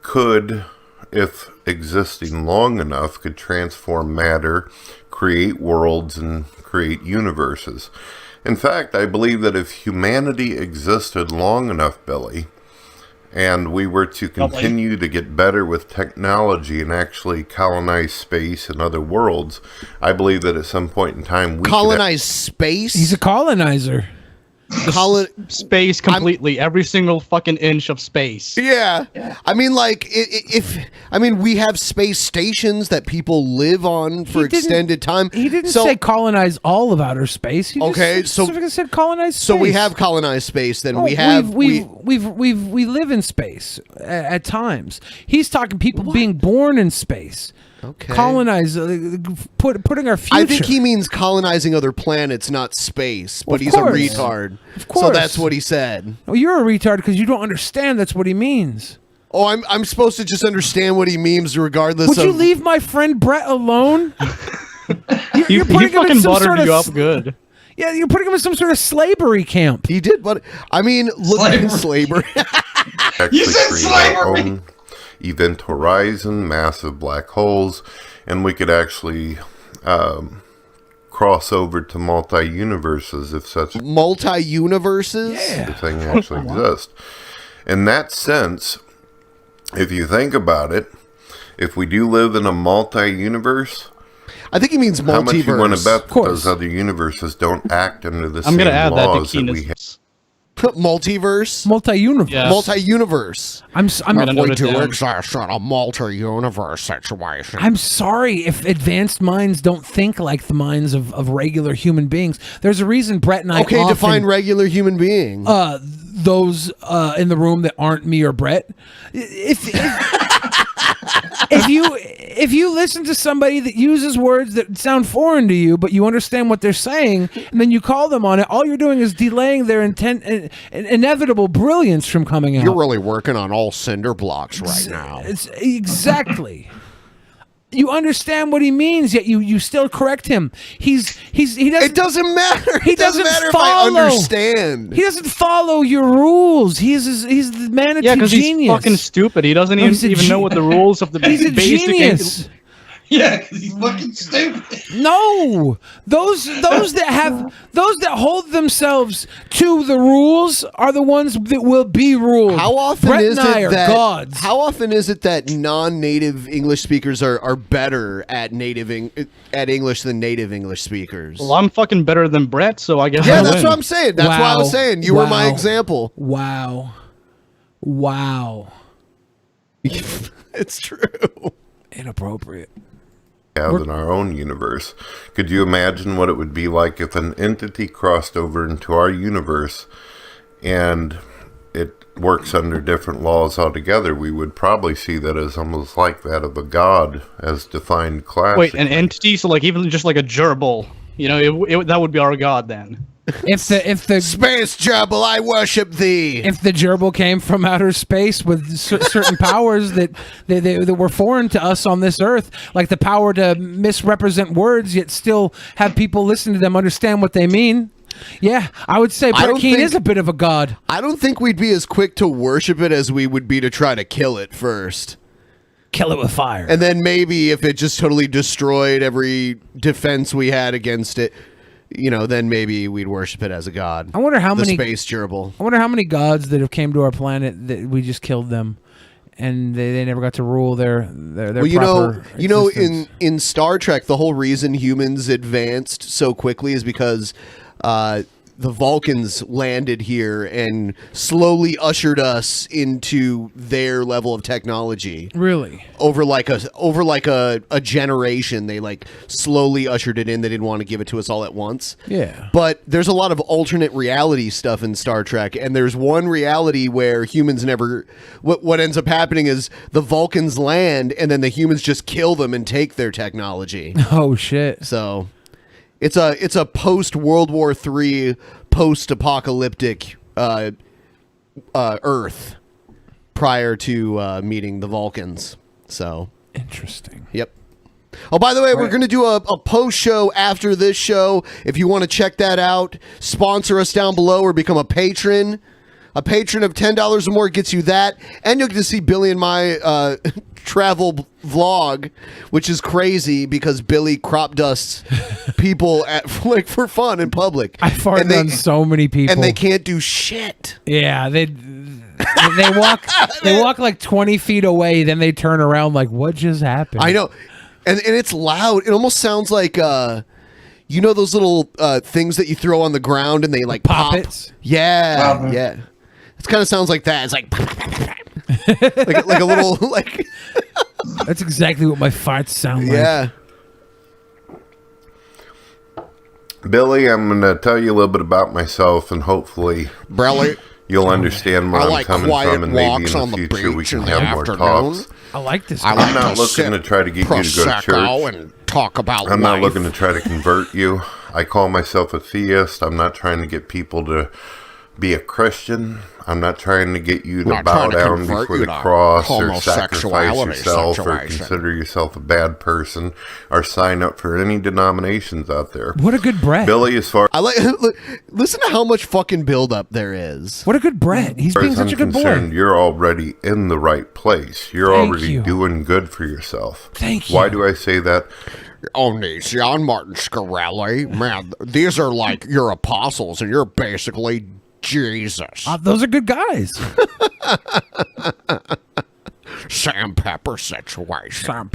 Speaker 14: could, if existing long enough, could transform matter, create worlds, and create universes. In fact, I believe that if humanity existed long enough, Billy, and we were to continue to get better with technology and actually colonize space and other worlds, I believe that at some point in time we
Speaker 4: colonize space.
Speaker 2: He's a colonizer.
Speaker 12: Space completely, every single fucking inch of space.
Speaker 4: Yeah. I mean, like, we have space stations that people live on for extended time.
Speaker 2: He didn't say colonize all of outer space. He just specifically said colonize space.
Speaker 4: So we have colonized space. Then we
Speaker 2: live in space at times. He's talking people being born in space.
Speaker 4: Okay.
Speaker 2: Colonize, putting our future.
Speaker 4: I think he means colonizing other planets, not space. But he's
Speaker 2: course.
Speaker 4: a retard.
Speaker 2: Of course.
Speaker 4: So that's what he said.
Speaker 2: Oh, you're a retard because you don't understand that's what he means.
Speaker 4: Oh, I'm supposed to just understand what he means regardless
Speaker 2: Would
Speaker 4: of...
Speaker 2: you leave my friend Brett alone?
Speaker 12: He fucking buttered you up good.
Speaker 2: Yeah, you're putting him in some sort of slavery camp.
Speaker 4: He did, but I mean, look at slavery.
Speaker 14: actually create our own event horizon, massive black holes, and we could actually cross over to multi-universes if such
Speaker 4: multi-universes
Speaker 14: thing actually exists. In that sense, if you think about it, if we do live in a multi-universe,
Speaker 4: I think he means multiverse.
Speaker 14: How much you want to bet that those other universes don't act under the same laws that we have?
Speaker 4: Multiverse,
Speaker 2: multi-universe,
Speaker 4: multi-universe.
Speaker 2: I'm
Speaker 4: going to exist in a multi-universe situation.
Speaker 2: I'm sorry if advanced minds don't think like the minds of regular human beings. There's a reason Brett and I
Speaker 4: often, define regular human being.
Speaker 2: Those in the room that aren't me or Brett. If you listen to somebody that uses words that sound foreign to you, but you understand what they're saying, and then you call them on it, all you're doing is delaying their inevitable brilliance from coming out.
Speaker 4: You're really working on all cinder blocks right now.
Speaker 2: It's exactly. You understand what he means, yet you still correct him. He doesn't.
Speaker 4: It doesn't matter.
Speaker 2: He
Speaker 4: it doesn't matter
Speaker 2: follow.
Speaker 4: if I understand.
Speaker 2: He doesn't follow your rules. He's the manatee
Speaker 12: because
Speaker 2: genius.
Speaker 12: He's fucking stupid. He doesn't even know what the rules of the
Speaker 2: he's a
Speaker 12: basic.
Speaker 2: Genius.
Speaker 10: Yeah, because he's fucking stupid.
Speaker 2: No, those that hold themselves to the rules are the ones that will be ruled.
Speaker 4: How often
Speaker 2: Brett
Speaker 4: is
Speaker 2: and I
Speaker 4: it
Speaker 2: are
Speaker 4: that
Speaker 2: gods?
Speaker 4: How often is it that non-native English speakers are better at English than native English speakers?
Speaker 12: Well, I'm fucking better than Brett, so I guess.
Speaker 4: Yeah,
Speaker 12: I
Speaker 4: that's
Speaker 12: win.
Speaker 4: what I'm saying. That's why I was saying you were my example.
Speaker 2: Wow. It's
Speaker 4: true.
Speaker 2: Inappropriate.
Speaker 14: have in our own universe. Could you imagine what it would be like if an entity crossed over into our universe and it works under different laws altogether? We would probably see that as almost like that of a god as defined class.
Speaker 12: Wait, an entity? So like even just like a gerbil, you know, that would be our god then.
Speaker 2: If the
Speaker 4: space gerbil, I worship thee.
Speaker 2: If the gerbil came from outer space with certain powers that were foreign to us on this earth, like the power to misrepresent words yet still have people listen to them understand what they mean. Yeah, I would say Keane is a bit of a god.
Speaker 4: I don't think we'd be as quick to worship it as we would be to try to kill it first.
Speaker 2: Kill it with fire.
Speaker 4: And then maybe if it just totally destroyed every defense we had against it, you know, then maybe we'd worship it as a god.
Speaker 2: I wonder how many
Speaker 4: space gerbil.
Speaker 2: I wonder how many gods that have came to our planet that we just killed them, and they never got to rule their
Speaker 4: Well, you know, in Star Trek, the whole reason humans advanced so quickly is because the Vulcans landed here and slowly ushered us into their level of technology.
Speaker 2: Really?
Speaker 4: Over like a generation, they like slowly ushered it in. They didn't want to give it to us all at once.
Speaker 2: Yeah.
Speaker 4: But there's a lot of alternate reality stuff in Star Trek, and there's one reality where humans never. What ends up happening is the Vulcans land, and then the humans just kill them and take their technology.
Speaker 2: Oh shit!
Speaker 4: So. It's a post World War III, post apocalyptic Earth prior to meeting the Vulcans. So
Speaker 2: interesting.
Speaker 4: Yep. Oh, by the way, we're going to do a post show after this show. If you want to check that out, sponsor us down below or become a patron. A patron of $10 or more gets you that, and you'll get to see Billy and my travel vlog, which is crazy because Billy crop dusts people for fun in public.
Speaker 2: I farted on so many people,
Speaker 4: and they can't do shit.
Speaker 2: Yeah, they walk like 20 feet away, then they turn around like, what just happened?
Speaker 4: I know, and it's loud. It almost sounds like you know those little things that you throw on the ground and they like pop. Yeah, yeah. It kind of sounds like that. It's like like a little like.
Speaker 2: That's exactly what my farts sound like.
Speaker 4: Yeah.
Speaker 14: Billy, I'm going to tell you a little bit about myself, and hopefully you'll understand where I'm coming from, and maybe in the future we can have more talks.
Speaker 2: I like this.
Speaker 14: I'm not looking to try to get you to go to church.
Speaker 4: And talk about
Speaker 14: I'm not looking to try to convert you. I call myself a theist. I'm not trying to get people to be a Christian. I'm not trying to get you to bow down before the cross or sacrifice yourself or consider yourself a bad person or sign up for any denominations out there.
Speaker 2: What a good Brett.
Speaker 14: Billy, as far
Speaker 4: listen to how much fucking buildup there is.
Speaker 2: What a good Brett. He's being such a good boy.
Speaker 14: You're already in the right place. You're already doing good for yourself.
Speaker 2: Thank you.
Speaker 14: Why do I say that?
Speaker 4: John Martin Scarelli, man, these are like your apostles, and you're basically Jesus.
Speaker 2: Those are good guys.
Speaker 4: Sam Pepper situation.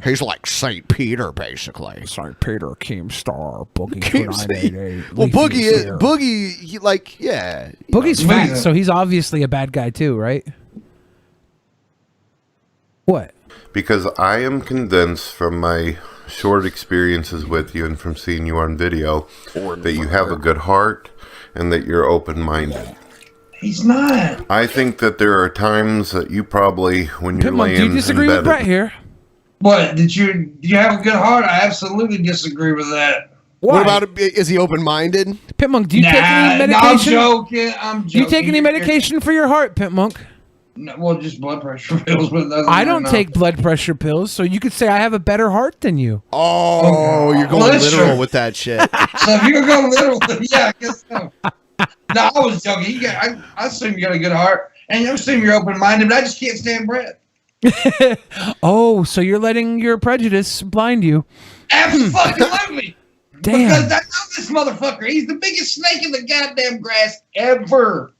Speaker 4: He's like St. Peter, basically.
Speaker 2: St. Peter, Keemstar, Boogie.
Speaker 4: Well, Boogie, he, like, yeah.
Speaker 2: Boogie's fat, so he's obviously a bad guy too, right? What?
Speaker 14: Because I am convinced from my short experiences with you and from seeing you on video that you have a good heart and that you're open-minded.
Speaker 10: He's not.
Speaker 14: I think that there are times that you probably, when you're laying in bed...
Speaker 2: Do you disagree with Brett here?
Speaker 10: What? Do you have a good heart? I absolutely disagree with that.
Speaker 4: Why? What about, is he open-minded?
Speaker 2: Pitmonk, do you take any medication?
Speaker 10: I'm joking.
Speaker 2: Do you take any medication for your heart, Pitmonk?
Speaker 10: No, well, just blood pressure pills. But
Speaker 2: I don't take blood pressure pills, so you could say I have a better heart than you.
Speaker 4: Oh, you're going literal with that shit.
Speaker 10: So if you're going literal, then yeah, I guess so. No, I was joking. I assume you got a good heart, and I assume you're open-minded, but I just can't stand Brett.
Speaker 2: Oh, so you're letting your prejudice blind you?
Speaker 10: Absolutely.
Speaker 2: Damn.
Speaker 10: Because I know this motherfucker. He's the biggest snake in the goddamn grass ever.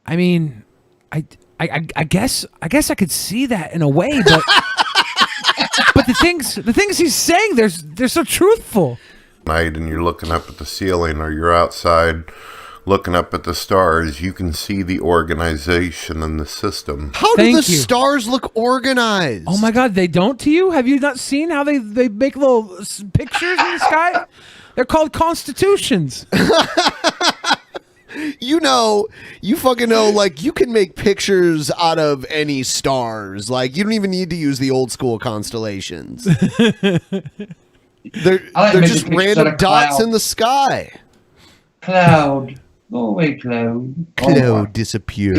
Speaker 2: I mean, I guess I could see that in a way, but but the things he's saying, they're so truthful.
Speaker 14: Night and you're looking up at the ceiling, or you're outside looking up at the stars, you can see the organization and the system.
Speaker 4: How do the stars look organized?
Speaker 2: Oh my God, they don't to you? Have you not seen how they make little pictures in the sky? They're called constitutions.
Speaker 4: You know, you fucking know, like, you can make pictures out of any stars. Like, you don't even need to use the old school constellations. They're just random dots in the sky.
Speaker 10: Cloud. Go away, cloud.
Speaker 4: Cloud disappear.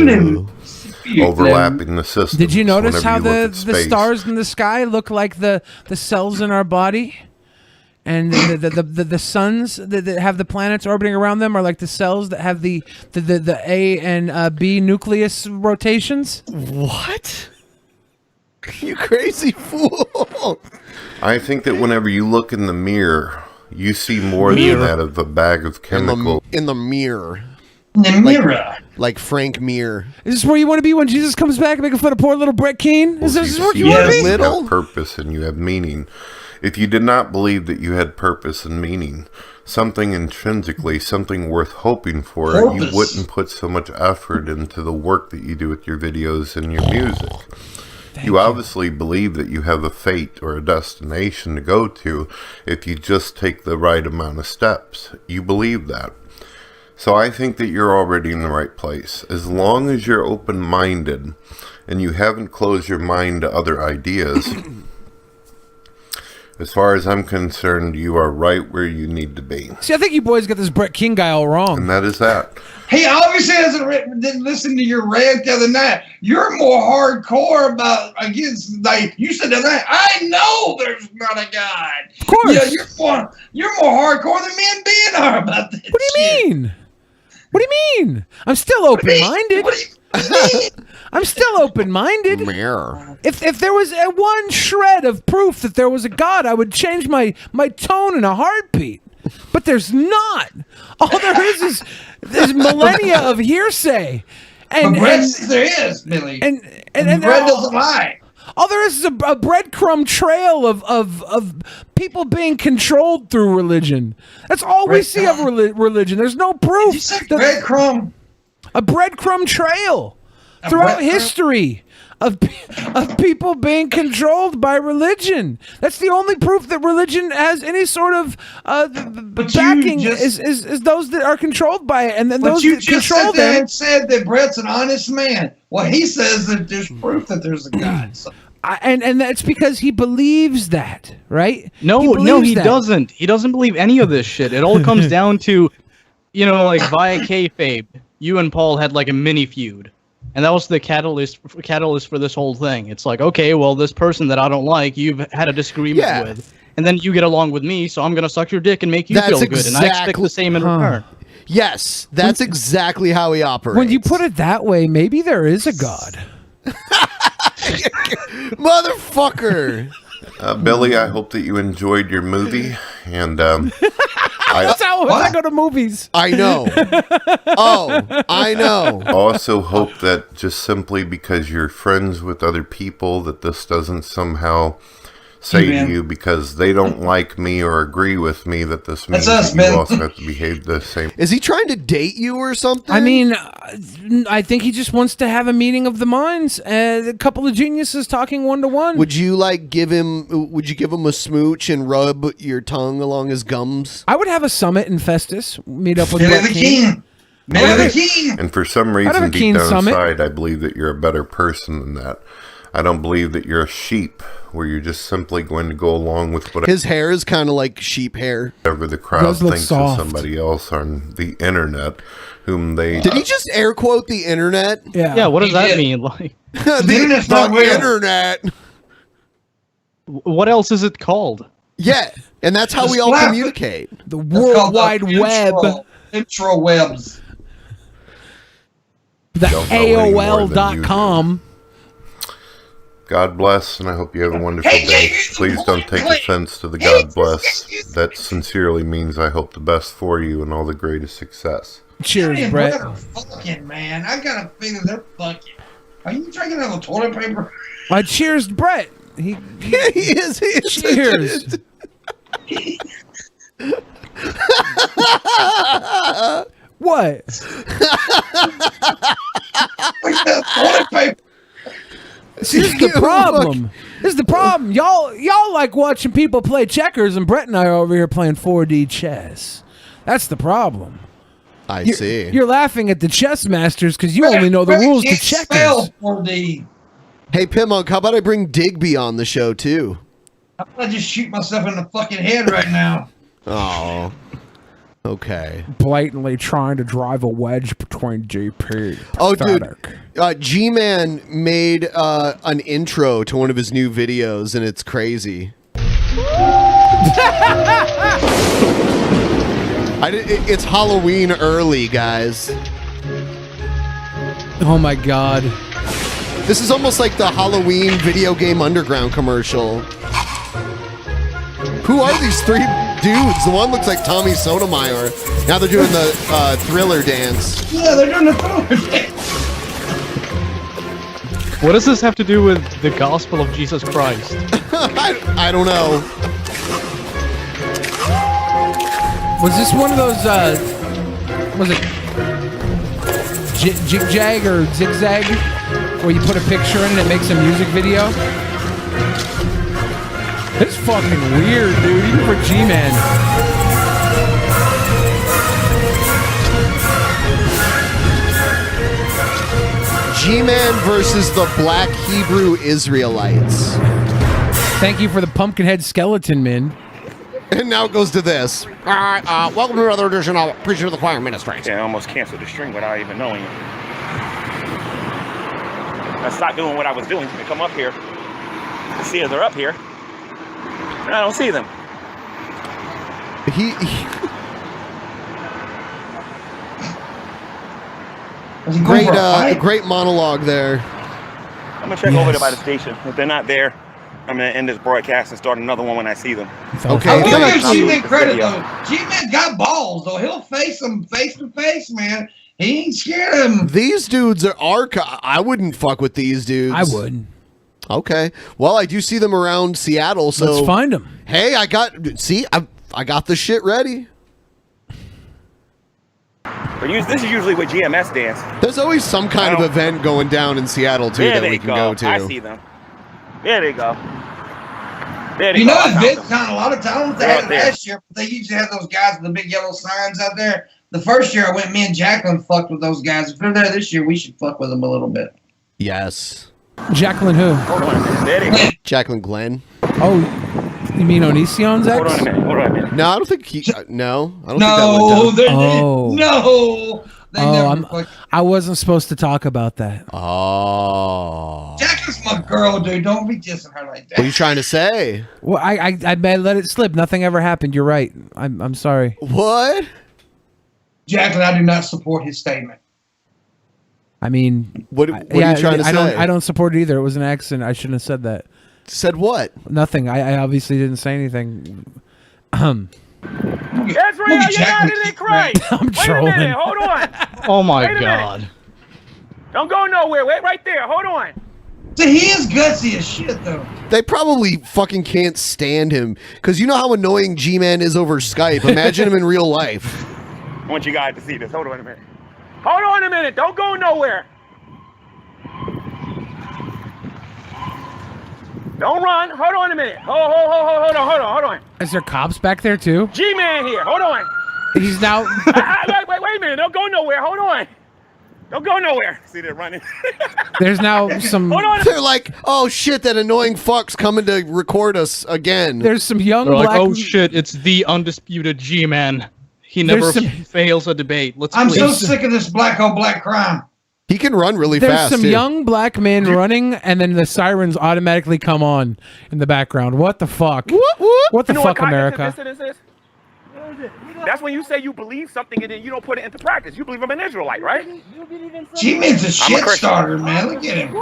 Speaker 14: Overlapping the system.
Speaker 2: Did you notice how the stars in the sky look like the cells in our body? And the suns that have the planets orbiting around them are like the cells that have the A and B nucleus rotations.
Speaker 4: What? You crazy fool!
Speaker 14: I think that whenever you look in the mirror, you see more than that of a bag of chemical.
Speaker 4: In the mirror.
Speaker 10: In the mirror.
Speaker 4: Like Frank Mir.
Speaker 2: Is this where you want to be when Jesus comes back making fun of poor little Brett Keane? Is this where you want to be?
Speaker 14: You have purpose and you have meaning. If you did not believe that you had purpose and meaning, something intrinsically, something worth hoping for, you wouldn't put so much effort into the work that you do with your videos and your music. You obviously believe that you have a fate or a destination to go to if you just take the right amount of steps. You believe that. So I think that you're already in the right place. As long as you're open-minded and you haven't closed your mind to other ideas, as far as I'm concerned, you are right where you need to be.
Speaker 2: See, I think you boys got this Brett King guy all wrong.
Speaker 14: And that is that.
Speaker 10: He obviously didn't listen to your rant the other night. You're more hardcore about against, like you said the other night. I know there's not a God.
Speaker 2: Of course.
Speaker 10: Yeah, you're more hardcore than me and Ben are about this.
Speaker 2: What do you mean? What do you mean? I'm still open-minded. I'm still open-minded. If there was one shred of proof that there was a God, I would change my tone in a heartbeat. But there's not. All there is millennia of hearsay. And
Speaker 10: there is, Billy.
Speaker 2: And
Speaker 10: Brett doesn't lie.
Speaker 2: All there is a breadcrumb trail of people being controlled through religion. That's all we see of religion. There's no proof.
Speaker 10: Did you say breadcrumb?
Speaker 2: A breadcrumb trail throughout history of people being controlled by religion. That's the only proof that religion has any sort of backing is those that are controlled by it, and then those that control them.
Speaker 10: And said that Brett's an honest man. Well, he says that there's proof that there's a God. So.
Speaker 2: And that's because he believes that, right?
Speaker 12: No, he doesn't. He doesn't believe any of this shit. It all comes down to, like via kayfabe, you and Paul had like a mini feud. And that was the catalyst for this whole thing. It's like, okay, well, this person that I don't like, you've had a disagreement with. And then you get along with me, so I'm going to suck your dick and make you feel good. And I expect the same in return.
Speaker 4: Yes, that's exactly how he operates.
Speaker 2: When you put it that way, maybe there is a God.
Speaker 4: Motherfucker.
Speaker 14: Billy, I hope that you enjoyed your movie. And
Speaker 2: that's how I go to movies.
Speaker 4: I know. I know.
Speaker 14: Also hope that just simply because you're friends with other people that this doesn't somehow say to you because they don't like me or agree with me that this means that you also have to behave the same.
Speaker 4: Is he trying to date you or something?
Speaker 2: I mean, I think he just wants to have a meeting of the minds. A couple of geniuses talking one-to-one.
Speaker 4: Would you give him a smooch and rub your tongue along his gums?
Speaker 2: I would have a summit in Festus. Meet up with
Speaker 10: Keane.
Speaker 14: And for some reason, deep down inside, I believe that you're a better person than that. I don't believe that you're a sheep where you're just simply going to go along with whatever.
Speaker 4: His hair is kind of like sheep hair.
Speaker 14: Whatever the crowd thinks of somebody else on the internet, whom they...
Speaker 4: Did he just air quote the internet?
Speaker 12: Yeah, what does that mean? Like
Speaker 4: the internet's not real. Internet.
Speaker 12: What else is it called?
Speaker 4: Yeah, and that's how we all communicate.
Speaker 2: The World Wide Web.
Speaker 10: Intrawebs.
Speaker 2: The AOL.com.
Speaker 14: God bless, and I hope you have a wonderful day. Please don't take offense to the God bless. That sincerely means I hope the best for you and all the greatest success.
Speaker 2: Cheers, Brett.
Speaker 10: Fucking man, I got a feeling they're fucking. Are you drinking out of toilet paper?
Speaker 2: I cheers, Brett. He
Speaker 4: is.
Speaker 2: Cheers. What? See, this is the problem. This is the problem. Y'all like watching people play checkers, and Brett and I are over here playing 4D chess. That's the problem.
Speaker 4: I see.
Speaker 2: You're laughing at the chess masters because you only know the rules to checkers.
Speaker 10: 4D.
Speaker 4: Hey, Pimunk, how about I bring Digby on the show, too?
Speaker 10: I'm gonna just shoot myself in the fucking head right now.
Speaker 4: Oh. Okay.
Speaker 2: Blatantly trying to drive a wedge between GP.
Speaker 4: Oh, dude. G-Man made an intro to one of his new videos, and it's crazy. It's Halloween early, guys.
Speaker 2: Oh, my God.
Speaker 4: This is almost like the Halloween Video Game Underground commercial. Who are these three dudes? The one looks like Tommy Sotomayor. Now they're doing the Thriller dance.
Speaker 10: Yeah, they're doing the Thriller dance.
Speaker 12: What does this have to do with the gospel of Jesus Christ?
Speaker 4: I don't know.
Speaker 2: Was this one of those, was it Jig-Jag or Zigzag? Where you put a picture in and it makes a music video? It's fucking weird, dude, even for G-Man.
Speaker 4: G-Man versus the Black Hebrew Israelites.
Speaker 2: Thank you for the Pumpkinhead Skeleton Man.
Speaker 4: And now it goes to this. All right, welcome to another edition of Preaching to the Choir Ministries.
Speaker 11: Yeah, I almost canceled the stream without even knowing it. I stopped doing what I was doing to come up here to see if they're up here. And I don't see them.
Speaker 4: Great monologue there.
Speaker 11: I'm gonna check over there by the station. If they're not there, I'm gonna end this broadcast and start another one when I see them.
Speaker 4: Okay.
Speaker 10: I'll give G-Man credit though. G-Man got balls though. He'll face them face to face, man. He ain't scared of them.
Speaker 4: These dudes are I wouldn't fuck with these dudes.
Speaker 2: I would.
Speaker 4: Okay. Well, I do see them around Seattle, so
Speaker 2: let's find them.
Speaker 4: Hey, I got the shit ready.
Speaker 11: But this is usually with GMS dance.
Speaker 4: There's always some kind of event going down in Seattle too that we can go to.
Speaker 11: I see them. There they go. There they
Speaker 10: you
Speaker 11: go.
Speaker 10: know, VidCon, a lot of times they had it last year, but they usually have those guys with the big yellow signs out there. The first year I went, me and Jacqueline fucked with those guys. If they're there this year, we should fuck with them a little bit.
Speaker 4: Yes.
Speaker 2: Jacqueline who?
Speaker 11: Hold on a minute. There they go.
Speaker 4: Jacqueline Glenn.
Speaker 2: Oh, you mean Onision's ex?
Speaker 11: Hold on a minute. Hold on a minute.
Speaker 4: No, I don't think he. No, I don't
Speaker 10: No,
Speaker 4: think that went down.
Speaker 10: no. They never
Speaker 2: I wasn't supposed to talk about that.
Speaker 4: Oh.
Speaker 10: Jacqueline's my girl, dude. Don't be dissing her like that.
Speaker 4: What are you trying to say?
Speaker 2: Well, I let it slip. Nothing ever happened. You're right. I'm sorry.
Speaker 4: What?
Speaker 10: Jacqueline, I do not support his statement.
Speaker 2: I mean,
Speaker 4: what are you trying to say?
Speaker 2: I don't support it either. It was an accident. I shouldn't have said that.
Speaker 4: Said what?
Speaker 2: Nothing. I obviously didn't say anything.
Speaker 11: That's real. You're not in it, Christ.
Speaker 2: I'm
Speaker 11: Wait
Speaker 2: trolling.
Speaker 11: a minute. Hold on.
Speaker 12: Oh my
Speaker 11: Wait a
Speaker 12: God.
Speaker 11: minute. Don't go nowhere. Wait right there. Hold on.
Speaker 10: So he is gutsy as shit, though.
Speaker 4: They probably fucking can't stand him because you know how annoying G-Man is over Skype. Imagine him in real life.
Speaker 11: I want you guys to see this. Hold on a minute. Hold on a minute. Don't go nowhere. Don't run. Hold on a minute. Hold on.
Speaker 2: Is there cops back there too?
Speaker 11: G-Man here. Hold on.
Speaker 2: He's now.
Speaker 11: wait a minute. Don't go nowhere. Hold on. Don't go nowhere. See, they're running.
Speaker 2: There's now some.
Speaker 11: Hold on.
Speaker 4: They're like, oh shit, that annoying fuck's coming to record us again.
Speaker 2: There's some young
Speaker 12: They're
Speaker 2: black.
Speaker 12: like, oh shit, it's the undisputed G-Man. He never fails a debate.
Speaker 10: I'm so sick of this black on black crime.
Speaker 4: He can run really
Speaker 2: There's
Speaker 4: fast.
Speaker 2: some
Speaker 4: too.
Speaker 2: young black men running, and then the sirens automatically come on in the background. What the fuck? What the fuck, America?
Speaker 11: That's when you say you believe something and then you don't put it into practice. You believe I'm an Israelite, right?
Speaker 10: G-Man's a shit starter, man. Look at him.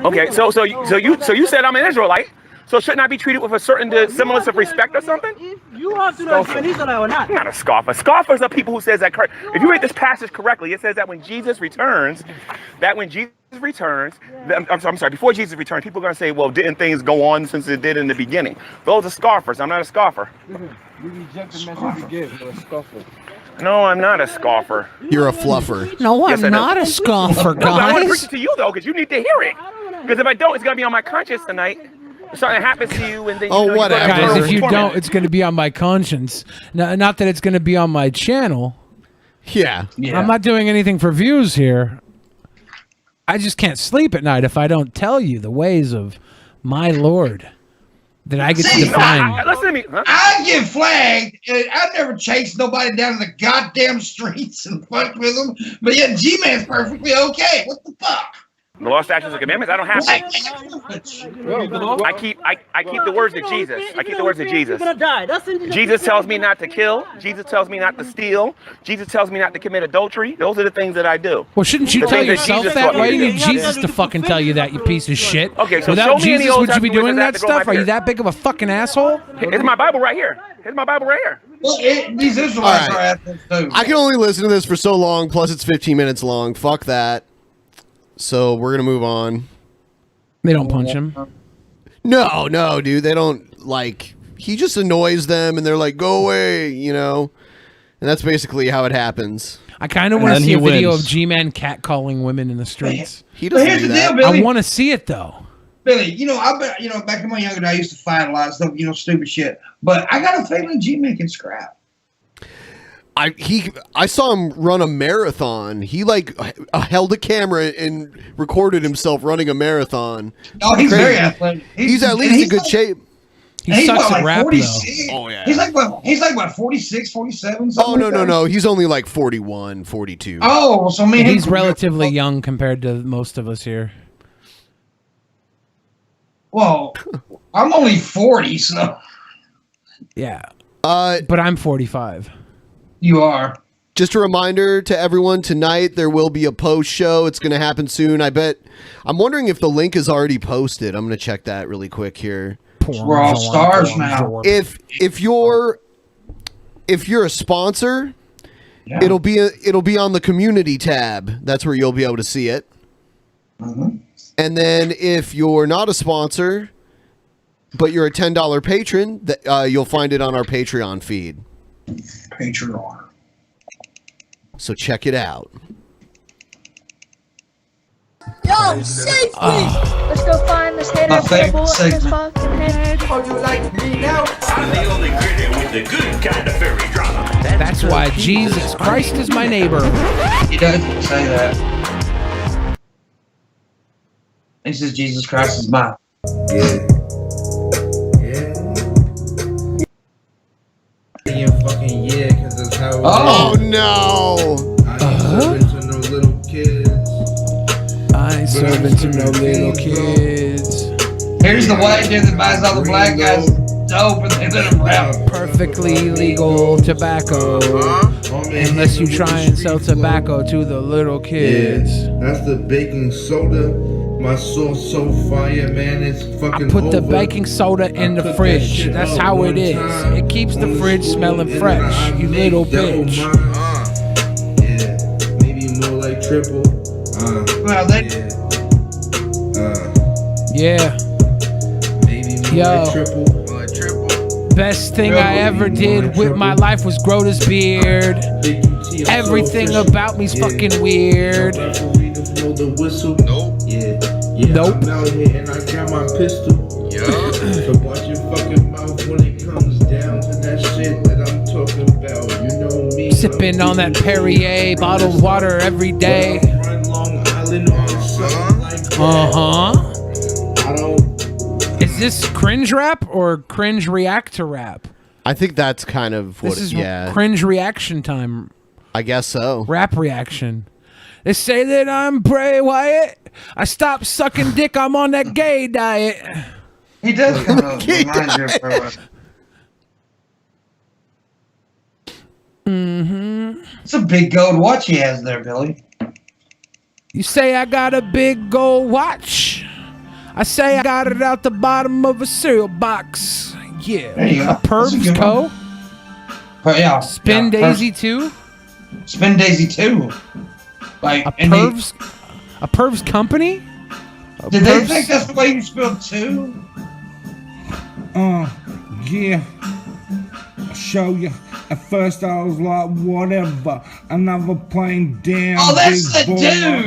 Speaker 11: Okay, so you said I'm an Israelite. So shouldn't I be treated with a certain semblance of respect or something?
Speaker 17: You have to know if you're an Israelite or not.
Speaker 11: I'm not a scoffer. Scoffers are people who says that. If you read this passage correctly, it says that when Jesus returns, I'm sorry, before Jesus returns, people are going to say, well, didn't things go on since it did in the beginning? Those are scoffers. I'm not a scoffer.
Speaker 17: You reject the message you give. You're a scoffer.
Speaker 11: No, I'm not a scoffer.
Speaker 4: You're a fluffer.
Speaker 2: No,
Speaker 11: Yes, I
Speaker 2: I'm
Speaker 11: know.
Speaker 2: not a scoffer,
Speaker 11: No, I want to
Speaker 2: guys.
Speaker 11: preach it to you though, because you need to hear it. Because if I don't, it's gonna be on my conscience tonight. If something happens to you, and then you know,
Speaker 4: whatever.
Speaker 2: Guys, if you don't, it's going to be on my conscience. No, not that it's going to be on my channel.
Speaker 4: Yeah.
Speaker 2: I'm not doing anything for views here. I just can't sleep at night if I don't tell you the ways of my Lord that I get to define.
Speaker 11: Listen to me. Huh?
Speaker 10: I get flagged. And I've never chased nobody down the goddamn streets and fucked with them. But yet G-Man's perfectly okay. What the fuck?
Speaker 11: The law, statutes, and commandments. I don't have to. I keep the words of Jesus. I keep the words of Jesus. Jesus tells me not to kill. Jesus tells me not to steal. Jesus tells me not to commit adultery. Those are the things that I do.
Speaker 2: Well, shouldn't you
Speaker 11: The
Speaker 2: tell
Speaker 11: things that
Speaker 2: yourself
Speaker 11: Jesus
Speaker 2: that?
Speaker 11: taught me
Speaker 2: Why do
Speaker 11: to
Speaker 2: you need
Speaker 11: do.
Speaker 2: Jesus to fucking tell you that, you piece of shit?
Speaker 11: Okay, so
Speaker 2: without
Speaker 11: show me in the
Speaker 2: Jesus,
Speaker 11: Old
Speaker 2: would you be
Speaker 11: Testament
Speaker 2: doing
Speaker 11: where
Speaker 2: that
Speaker 11: that to go
Speaker 2: stuff?
Speaker 11: back
Speaker 2: Are you
Speaker 11: here.
Speaker 2: that big of a fucking asshole?
Speaker 11: Here's my Bible right here. Here's my Bible right here.
Speaker 10: Well, these Israelites
Speaker 4: All right.
Speaker 10: are assholes too.
Speaker 4: I can only listen to this for so long, plus it's 15 minutes long. Fuck that. So we're going to move on.
Speaker 2: They don't punch him.
Speaker 4: No, dude. They don't, like, he just annoys them and they're like, go away, you know? And that's basically how it happens.
Speaker 2: I kind of want to see a video of G-Man catcalling women in the streets.
Speaker 4: He
Speaker 10: But here's the deal, Billy.
Speaker 2: I want to see it, though.
Speaker 10: Billy, back in my younger days, I used to fight a lot of stuff, stupid shit. But I got a feeling G-Man can scrap.
Speaker 4: I saw him run a marathon. He held a camera and recorded himself running a marathon.
Speaker 10: Oh, he's
Speaker 4: Crazy.
Speaker 10: very athletic.
Speaker 4: He's at least in good shape.
Speaker 2: He sucks at rap,
Speaker 10: 46.
Speaker 4: though. Oh, yeah.
Speaker 10: He's like what, 46, 47?
Speaker 4: Oh, no. He's only like 41, 42.
Speaker 10: Oh, so me and him
Speaker 2: He's
Speaker 10: could-
Speaker 2: relatively young compared to most of us here.
Speaker 10: Well, I'm only 40, so.
Speaker 2: Yeah. But I'm 45.
Speaker 10: You are.
Speaker 4: Just a reminder to everyone, tonight there will be a post show. It's going to happen soon. I'm wondering if the link is already posted. I'm going to check that really quick here.
Speaker 10: We're all stars now.
Speaker 4: If you're a sponsor, it'll be on the community tab. That's where you'll be able to see it.
Speaker 10: Mm-hmm.
Speaker 4: And then if you're not a sponsor, but you're a $10 patron, you'll find it on our Patreon feed.
Speaker 10: Patreon.
Speaker 4: So check it out.
Speaker 19: Yo, safety! Let's go find this hater
Speaker 10: My
Speaker 19: and put a
Speaker 10: favorite
Speaker 19: bullet in his
Speaker 10: segment.
Speaker 19: fucking head.
Speaker 10: Oh, you like me now?
Speaker 22: I'm the only critic with the good kind of fairy drama.
Speaker 2: That's why Jesus Christ is my neighbor.
Speaker 10: He doesn't say that. He says Jesus Christ is mine.
Speaker 4: Oh no!
Speaker 2: I serve into no little kids.
Speaker 10: Here's the white dude that buys all the black guys dope and they let him rap.
Speaker 2: Perfectly legal tobacco. Unless you try and sell tobacco to the little kids.
Speaker 23: That's the baking soda. My sauce so fire, man, it's fucking
Speaker 2: I put the
Speaker 23: over.
Speaker 2: baking soda in the fridge. That's how it is. It keeps the fridge smelling fresh, you little bitch.
Speaker 23: Yeah, maybe more like triple.
Speaker 10: Well, they.
Speaker 2: Yeah.
Speaker 23: Maybe more
Speaker 2: Yo.
Speaker 23: like triple.
Speaker 2: Best thing I ever did with my life was grow this beard. Everything about me's fucking weird.
Speaker 23: The whistle. Nope. Yeah.
Speaker 2: Nope.
Speaker 23: I'm out here and I got my pistol. Yeah. So watch your fucking mouth when it comes down to that shit that I'm talking about. You know me.
Speaker 2: Sipping on that Perrier bottled water every day.
Speaker 23: Long Island or something like that.
Speaker 2: I don't. Is this cringe rap or cringe react to rap?
Speaker 4: I think that's kind of what.
Speaker 2: This is cringe reaction time.
Speaker 4: I guess so.
Speaker 2: Rap reaction. They say that I'm Bray Wyatt. I stopped sucking dick. I'm on that gay diet.
Speaker 10: He does kind of remind you of It's a big gold watch he has there, Billy.
Speaker 2: You say I got a big gold watch. I say I got it out the bottom of a cereal box. Yeah.
Speaker 10: There you go.
Speaker 2: A Pervs Co.
Speaker 10: Yeah.
Speaker 2: Spin Daisy 2.
Speaker 10: Spin Daisy 2. Like
Speaker 2: A Pervs company?
Speaker 10: Did they think that's the way you spelled 2?
Speaker 23: Yeah. I'll show you. At first I was like, whatever. Another plane down.
Speaker 10: Oh, that's
Speaker 23: big
Speaker 10: the
Speaker 23: boy,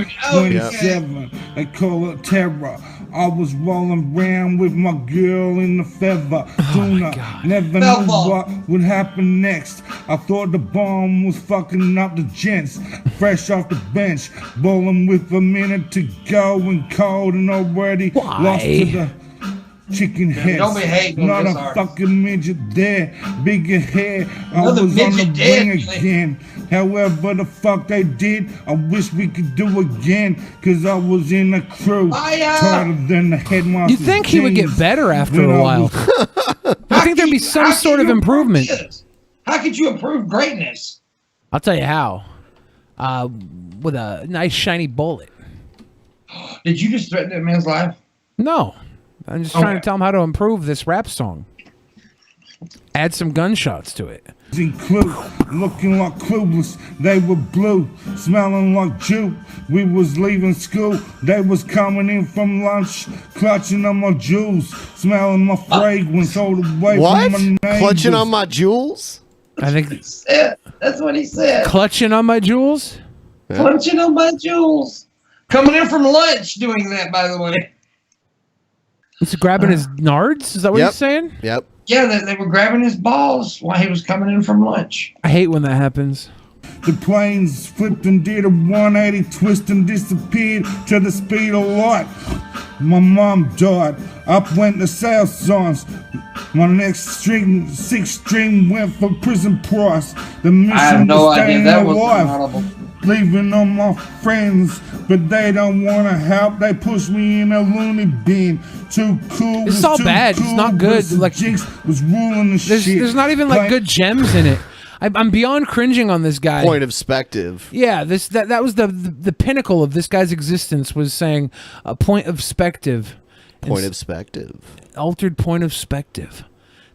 Speaker 10: dude. Oh,
Speaker 23: 27. They call it terror. I was rolling around with my girl in the feather. Tuna. Never knew what would happen next. I thought the bomb was fucking up the gents. Fresh off the bench. Bowling with a minute to go and cold and already lost to the chicken heads.
Speaker 10: Don't be hating on
Speaker 23: Not
Speaker 10: this
Speaker 23: a
Speaker 10: artist.
Speaker 23: fucking midget there. Bigger hair. I
Speaker 10: Another
Speaker 23: was on the
Speaker 10: midget dead,
Speaker 23: ring
Speaker 10: really.
Speaker 23: again. However the fuck they did, I wish we could do again. Cause I was in a crew. Tighter than the headmaster.
Speaker 2: You think he would get better after a while? I think there'd be some sort of improvement.
Speaker 10: How could you improve greatness?
Speaker 2: I'll tell you how. With a nice shiny bullet.
Speaker 10: Did you just threaten that man's life?
Speaker 2: No. I'm just trying to tell him how to improve this rap song. Add some gunshots to it.
Speaker 23: Looking like clueless, they were blue, smelling like Jew. We was leaving school, they was coming in from lunch, clutching on my jewels, smelling my fragrance all the way
Speaker 4: What?
Speaker 23: from my
Speaker 4: Clutching
Speaker 23: neighbors.
Speaker 4: on my jewels?
Speaker 2: I think
Speaker 10: That's what he said.
Speaker 2: clutching on my jewels.
Speaker 10: Clutching on my jewels. Coming in from lunch doing that, by the way.
Speaker 2: He's grabbing his nards. Is that what he's saying?
Speaker 4: Yep.
Speaker 10: Yeah, they were grabbing his balls while he was coming in from lunch.
Speaker 2: I hate when that happens.
Speaker 23: The planes flipped and did a 180 twist and disappeared to the speed of light. My mom died. Up went the sales signs. My next six string went for prison price. The mission
Speaker 10: I have no
Speaker 23: was
Speaker 10: idea.
Speaker 23: staying
Speaker 10: That was
Speaker 23: alive.
Speaker 10: audible.
Speaker 23: Leaving all my friends, but they don't want to help. They push me in a loony bin. Too cool.
Speaker 2: It's
Speaker 23: was
Speaker 2: all
Speaker 23: too
Speaker 2: bad.
Speaker 23: Cool,
Speaker 2: It's not good.
Speaker 23: but some
Speaker 2: Like
Speaker 23: jinx was ruling the shit.
Speaker 2: there's not even like good gems in it. I'm beyond cringing on this guy.
Speaker 4: Point of perspective.
Speaker 2: Yeah, that was the pinnacle of this guy's existence, was saying a point of perspective.
Speaker 4: Point of perspective.
Speaker 2: Altered point of perspective.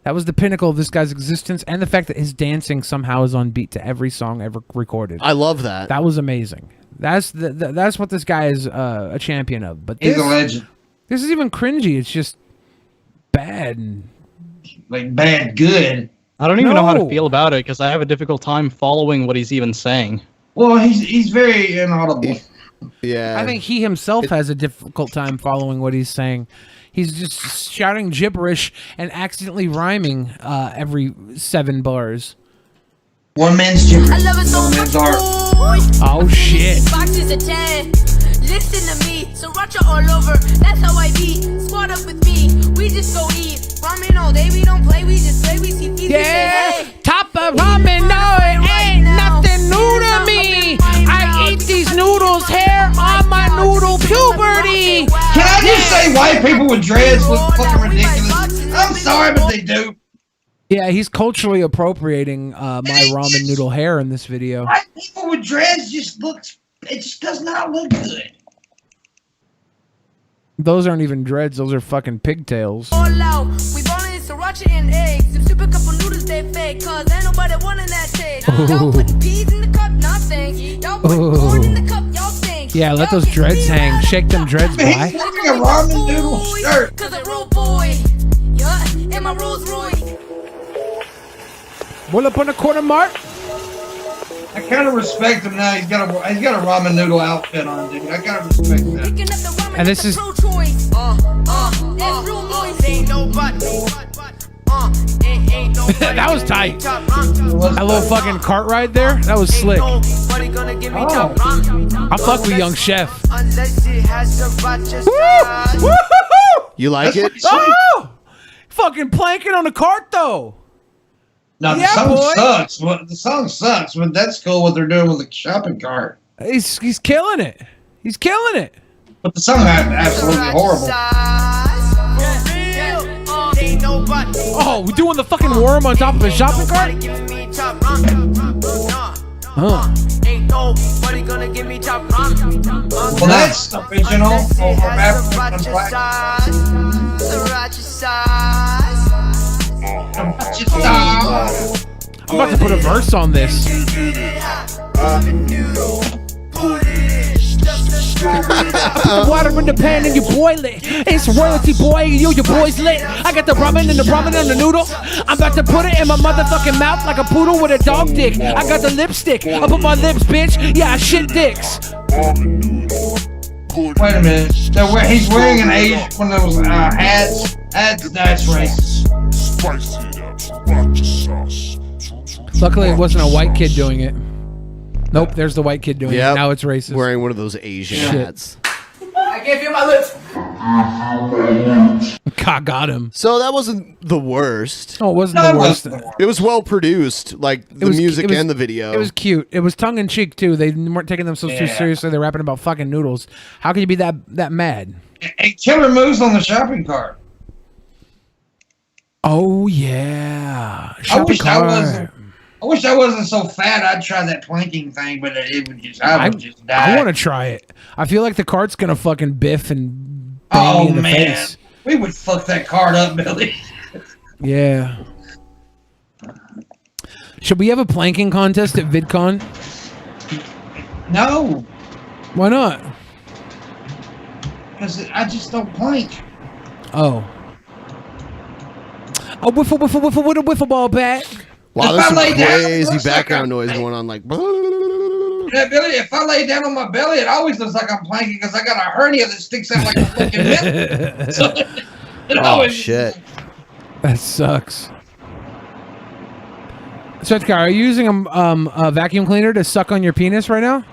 Speaker 2: That was the pinnacle of this guy's existence, and the fact that his dancing somehow is on beat to every song ever recorded.
Speaker 4: I love that.
Speaker 2: That was amazing. That's that's what this guy is a champion of. But
Speaker 10: He's
Speaker 2: this,
Speaker 10: a legend.
Speaker 2: This is even cringy. It's just bad. And
Speaker 10: like bad good.
Speaker 12: I don't even know how to
Speaker 2: No.
Speaker 12: feel about it because I have a difficult time following what he's even saying.
Speaker 10: Well, he's very inaudible.
Speaker 4: Yeah.
Speaker 2: I think he himself has a difficult time following what he's saying. He's just shouting gibberish and accidentally rhyming every 7 bars.
Speaker 10: One man's gibberish.
Speaker 9: I love it so
Speaker 10: One
Speaker 9: much.
Speaker 10: man's art.
Speaker 2: Oh shit.
Speaker 9: Boxes of 10. Listen to me. Sriracha all over. That's how I be. Squad up with me. We just go eat. Ramen all day. We don't play. We just play. We see pieces.
Speaker 2: Yeah. Top of ramen. No, it ain't nothing new to me. I eat these noodles. Hair on my noodle puberty.
Speaker 10: Can I just say white people with dreads look fucking ridiculous? I'm sorry, but they do.
Speaker 2: Yeah, he's culturally appropriating my ramen noodle hair in this video.
Speaker 10: White people with dreads just looks. It just does not look good.
Speaker 2: Those aren't even dreads. Those are fucking pigtails.
Speaker 9: All out. We ballin' in sriracha and eggs. Them super couple noodles, they fake. Cause ain't nobody wanting that taste. Y'all put peas in the cup, nothing. Y'all put corn in the cup, y'all think.
Speaker 2: Yeah, let those dreads hang. Shake them dreads, boy.
Speaker 10: He's wearing a ramen noodle shirt.
Speaker 9: Cause a real boy. Yeah, in my Rolls Royce.
Speaker 2: Pull up on the corner, Mark.
Speaker 10: I kind of respect him now. He's got a ramen noodle outfit on, dude. I kind of respect that.
Speaker 2: And this is
Speaker 9: That's real noise. Ain't no but. Ain't no
Speaker 2: that was tight. That little fucking cart ride there, that was slick.
Speaker 9: Oh.
Speaker 2: I fuck with Young Chef.
Speaker 4: You like it?
Speaker 2: Oh! Fucking planking on the cart though.
Speaker 10: No, the
Speaker 2: Yeah,
Speaker 10: song
Speaker 2: boy.
Speaker 10: sucks. The song sucks, but that's cool what they're doing with the shopping cart.
Speaker 2: He's killing it. He's killing it.
Speaker 10: But the song is absolutely horrible.
Speaker 2: Oh, we're doing the fucking worm on top of a shopping cart? Huh.
Speaker 10: Well, that's original from African Black.
Speaker 2: I'm about to put a verse on this. I put the water in the pan and you boil it. It's royalty, boy. Your boy's lit. I got the ramen and the ramen on the noodle. I'm about to put it in my motherfucking mouth like a poodle with a dog dick. I got the lipstick. I put my lips, bitch. Yeah, I shit dicks.
Speaker 10: Wait a minute. So he's wearing an Asian one of those hats. That's racist.
Speaker 2: Luckily, it wasn't a white kid doing it. Nope, there's the white kid doing it. Now it's racist.
Speaker 4: Wearing one of those Asian hats.
Speaker 9: I can't feel my lips.
Speaker 2: God got him.
Speaker 4: So that wasn't the worst.
Speaker 2: Oh, it wasn't the worst.
Speaker 4: It was well produced, like the music and the video.
Speaker 2: It was cute. It was tongue in cheek too. They weren't taking themselves too seriously. They're rapping about fucking noodles. How can you be that mad?
Speaker 10: And killer moves on the shopping cart.
Speaker 2: Oh yeah.
Speaker 10: I wish I wasn't so fat. I'd try that planking thing, but it would just I would just die.
Speaker 2: I want to try it. I feel like the cart's gonna fucking biff and bang me in the face.
Speaker 10: We would fuck that cart up, Billy.
Speaker 2: Yeah. Should we have a planking contest at VidCon?
Speaker 10: No.
Speaker 2: Why not?
Speaker 10: Because I just don't plank.
Speaker 2: Oh. A wiffle with a wiffle ball bat.
Speaker 4: Wow, there's some crazy background noise going on, like.
Speaker 10: Yeah, Billy, if I lay down on my belly, it always looks like I'm planking because I got a hernia that sticks out like a fucking mitt. So
Speaker 4: Oh shit!
Speaker 2: That sucks. Svetka, are you using a vacuum cleaner to suck on your penis right now?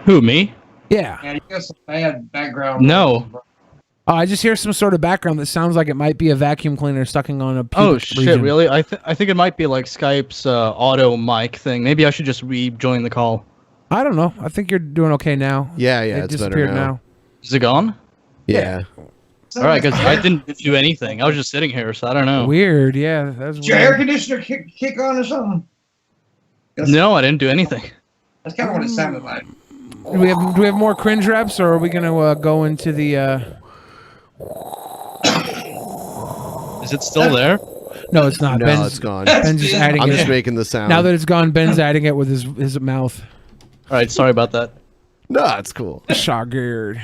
Speaker 12: Who, me?
Speaker 2: Yeah.
Speaker 10: Yeah, you got some bad background.
Speaker 12: No.
Speaker 2: I just hear some sort of background that sounds like it might be a vacuum cleaner sucking on a pubic
Speaker 12: Oh shit!
Speaker 2: region.
Speaker 12: Really? I think it might be like Skype's auto mic thing. Maybe I should just rejoin the call.
Speaker 2: I don't know. I think you're doing okay now.
Speaker 4: Yeah,
Speaker 2: It
Speaker 4: it's better
Speaker 2: disappeared
Speaker 4: now.
Speaker 12: Is it gone?
Speaker 4: Yeah.
Speaker 12: All right, because I didn't do anything. I was just sitting here, so I don't know.
Speaker 2: Weird. Yeah, that's
Speaker 10: Did your air conditioner kick on or something?
Speaker 12: No, I didn't do anything.
Speaker 10: That's kind of what it sounded like.
Speaker 2: Do we have more cringe reps, or are we gonna go into the?
Speaker 12: Is it still there?
Speaker 2: No, it's not.
Speaker 4: No, it's gone.
Speaker 2: Ben's just adding
Speaker 4: I'm
Speaker 2: it.
Speaker 4: just making the sound.
Speaker 2: Now that it's gone, Ben's adding it with his mouth.
Speaker 12: All right, sorry about that.
Speaker 4: No, it's cool.
Speaker 2: Shagird.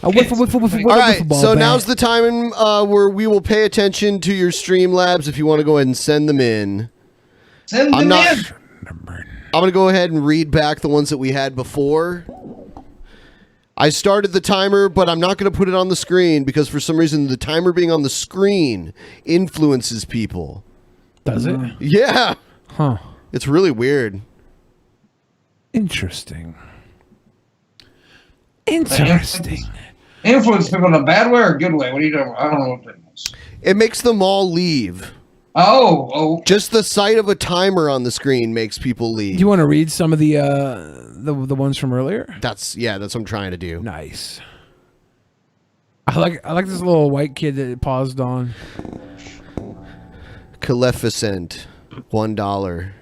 Speaker 2: A whiffle.
Speaker 4: All right, so now's the time where we will pay attention to your Streamlabs. If you want to go ahead and send them in.
Speaker 10: Send them in.
Speaker 4: I'm going to go ahead and read back the ones that we had before. I started the timer, but I'm not going to put it on the screen because for some reason the timer being on the screen influences people.
Speaker 2: Does it?
Speaker 4: Yeah.
Speaker 2: Huh.
Speaker 4: It's really weird.
Speaker 2: Interesting.
Speaker 10: Influence people in a bad way or a good way? What are you doing? I don't know what that is.
Speaker 4: It makes them all leave.
Speaker 10: Oh.
Speaker 4: Just the sight of a timer on the screen makes people leave.
Speaker 2: Do you want to read some of the ones from earlier?
Speaker 4: That's what I'm trying to do.
Speaker 2: Nice. I like this little white kid that it paused on.
Speaker 4: Caleficent, $1.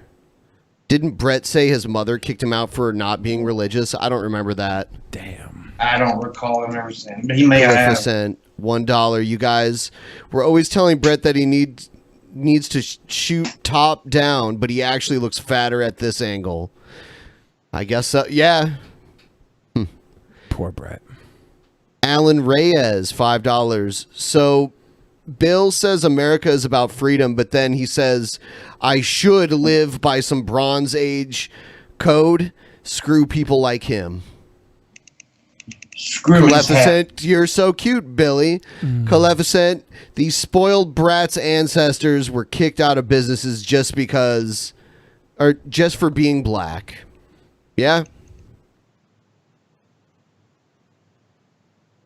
Speaker 4: Didn't Brett say his mother kicked him out for not being religious? I don't remember that.
Speaker 2: Damn.
Speaker 10: I don't recall him ever saying it, but he may have.
Speaker 4: Caleficent, $1. You guys were always telling Brett that he needs to shoot top down, but he actually looks fatter at this angle. I guess so. Yeah.
Speaker 2: Poor Brett.
Speaker 4: Alan Reyes, $5. So Bill says America is about freedom, but then he says, I should live by some Bronze Age code. Screw people like him. Caleficent, you're so cute, Billy. Caleficent, these spoiled brats' ancestors were kicked out of businesses just for being black. Yeah.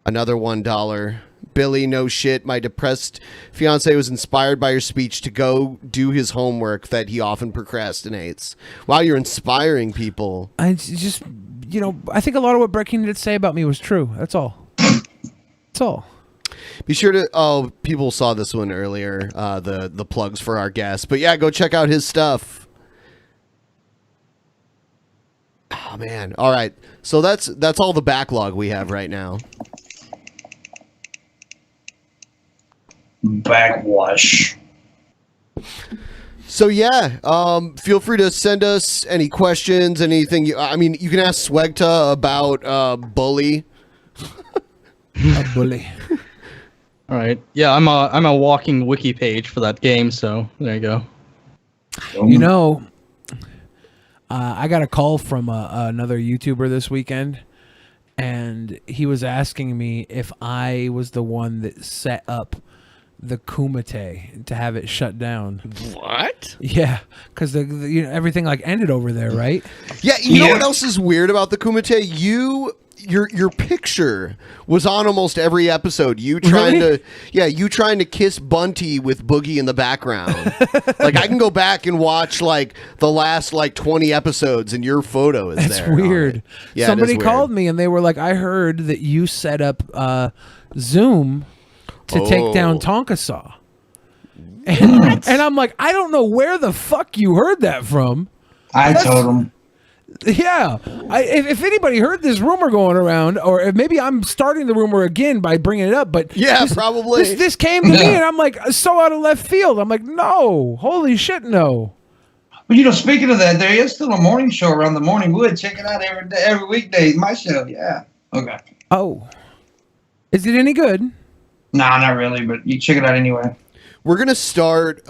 Speaker 4: Another $1. Billy, no shit. My depressed fiance was inspired by your speech to go do his homework that he often procrastinates. Wow, you're inspiring people.
Speaker 2: I just, I think a lot of what Brett Keane did say about me was true. That's all. That's all.
Speaker 4: Be sure to, people saw this one earlier, the plugs for our guest. But yeah, go check out his stuff. Oh, man. All right. So that's all the backlog we have right now.
Speaker 10: Backwash.
Speaker 4: So yeah, feel free to send us any questions, anything. You can ask Swegta about Bully.
Speaker 2: A bully.
Speaker 12: All right. Yeah, I'm a walking wiki page for that game, so there you go.
Speaker 2: You know, I got a call from another YouTuber this weekend, and he was asking me if I was the one that set up the Kumite to have it shut down.
Speaker 4: What?
Speaker 2: Yeah, because everything like ended over there, right?
Speaker 4: Yeah, you know what else is weird about the Kumite? Your picture was on almost every episode. You trying to kiss Bunty with Boogie in the background. Like I can go back and watch like the last like 20 episodes, and your photo is
Speaker 2: That's
Speaker 4: there.
Speaker 2: weird.
Speaker 4: Yeah,
Speaker 2: Somebody
Speaker 4: it is weird.
Speaker 2: called me and they were like, "I heard that you set up Zoom to take down Tonka Saw," and I'm like, I don't know where the fuck you heard that from.
Speaker 10: I told him.
Speaker 2: Yeah, if anybody heard this rumor going around, or if maybe I'm starting the rumor again by bringing it up, but
Speaker 4: yeah, probably
Speaker 2: this came to me, and I'm like, so out of left field. I'm like, no, holy shit, no.
Speaker 10: But speaking of that, there is still a morning show around the Morning Wood. Check it out every weekday. My show, yeah. Okay.
Speaker 2: Oh, is it any good?
Speaker 10: Nah, not really, but you check it out anyway.
Speaker 4: We're gonna start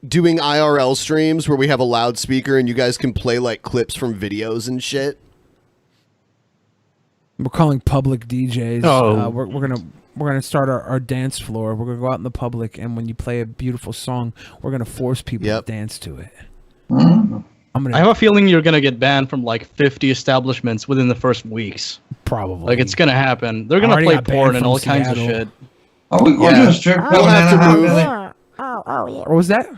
Speaker 4: doing IRL streams where we have a loudspeaker and you guys can play like clips from videos and shit.
Speaker 2: We're calling public DJs.
Speaker 4: Oh.
Speaker 2: We're gonna start our dance floor. We're gonna go out in the public, and when you play a beautiful song, we're gonna force people to dance to it.
Speaker 12: I have a feeling you're gonna get banned from like 50 establishments within the first weeks.
Speaker 2: Probably.
Speaker 12: Like it's gonna happen. They're gonna
Speaker 2: Already
Speaker 12: play
Speaker 2: got banned
Speaker 12: porn and
Speaker 2: from
Speaker 12: all kinds of
Speaker 2: Seattle.
Speaker 12: shit.
Speaker 10: Oh, we're going to a strip club.
Speaker 4: We'll have to
Speaker 10: Anaheim,
Speaker 4: move.
Speaker 10: really.
Speaker 2: What was that?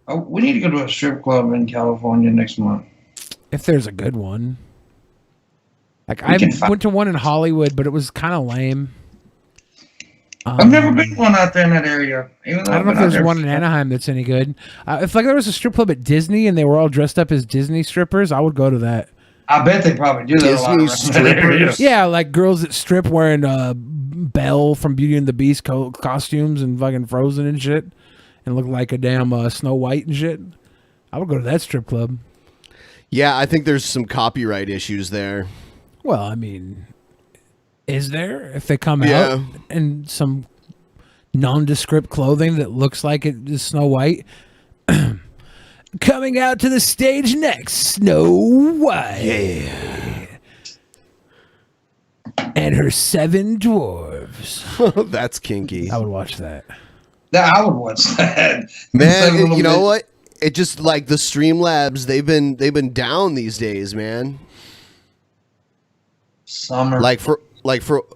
Speaker 10: Oh, we need to go to a strip club in California next month.
Speaker 2: If there's a good one. Like
Speaker 10: We
Speaker 2: I
Speaker 10: can find-
Speaker 2: went to one in Hollywood, but it was kind of lame.
Speaker 10: I've never been to one out there in that area. Even though
Speaker 2: I don't know
Speaker 10: I've
Speaker 2: if
Speaker 10: been out
Speaker 2: there's
Speaker 10: there
Speaker 2: one in Anaheim that's any good. If like there was a strip club at Disney and they were all dressed up as Disney strippers, I would go to that.
Speaker 10: I bet they probably do that a lot
Speaker 4: Disney
Speaker 10: around that area.
Speaker 4: strippers?
Speaker 2: Yeah, like girls that strip wearing Belle from Beauty and the Beast costumes and fucking Frozen and shit, and look like a damn Snow White and shit. I would go to that strip club.
Speaker 4: Yeah, I think there's some copyright issues there.
Speaker 2: Well, I mean, is there? If they come
Speaker 4: Yeah.
Speaker 2: out in some nondescript clothing that looks like it is Snow White. Coming out to the stage next, Snow White. And her 7 dwarves.
Speaker 4: That's kinky.
Speaker 2: I would watch that.
Speaker 10: Yeah, I would watch that.
Speaker 4: Man, you know what? It just like the Streamlabs, they've been down these days, man.
Speaker 10: Summer.
Speaker 4: Like for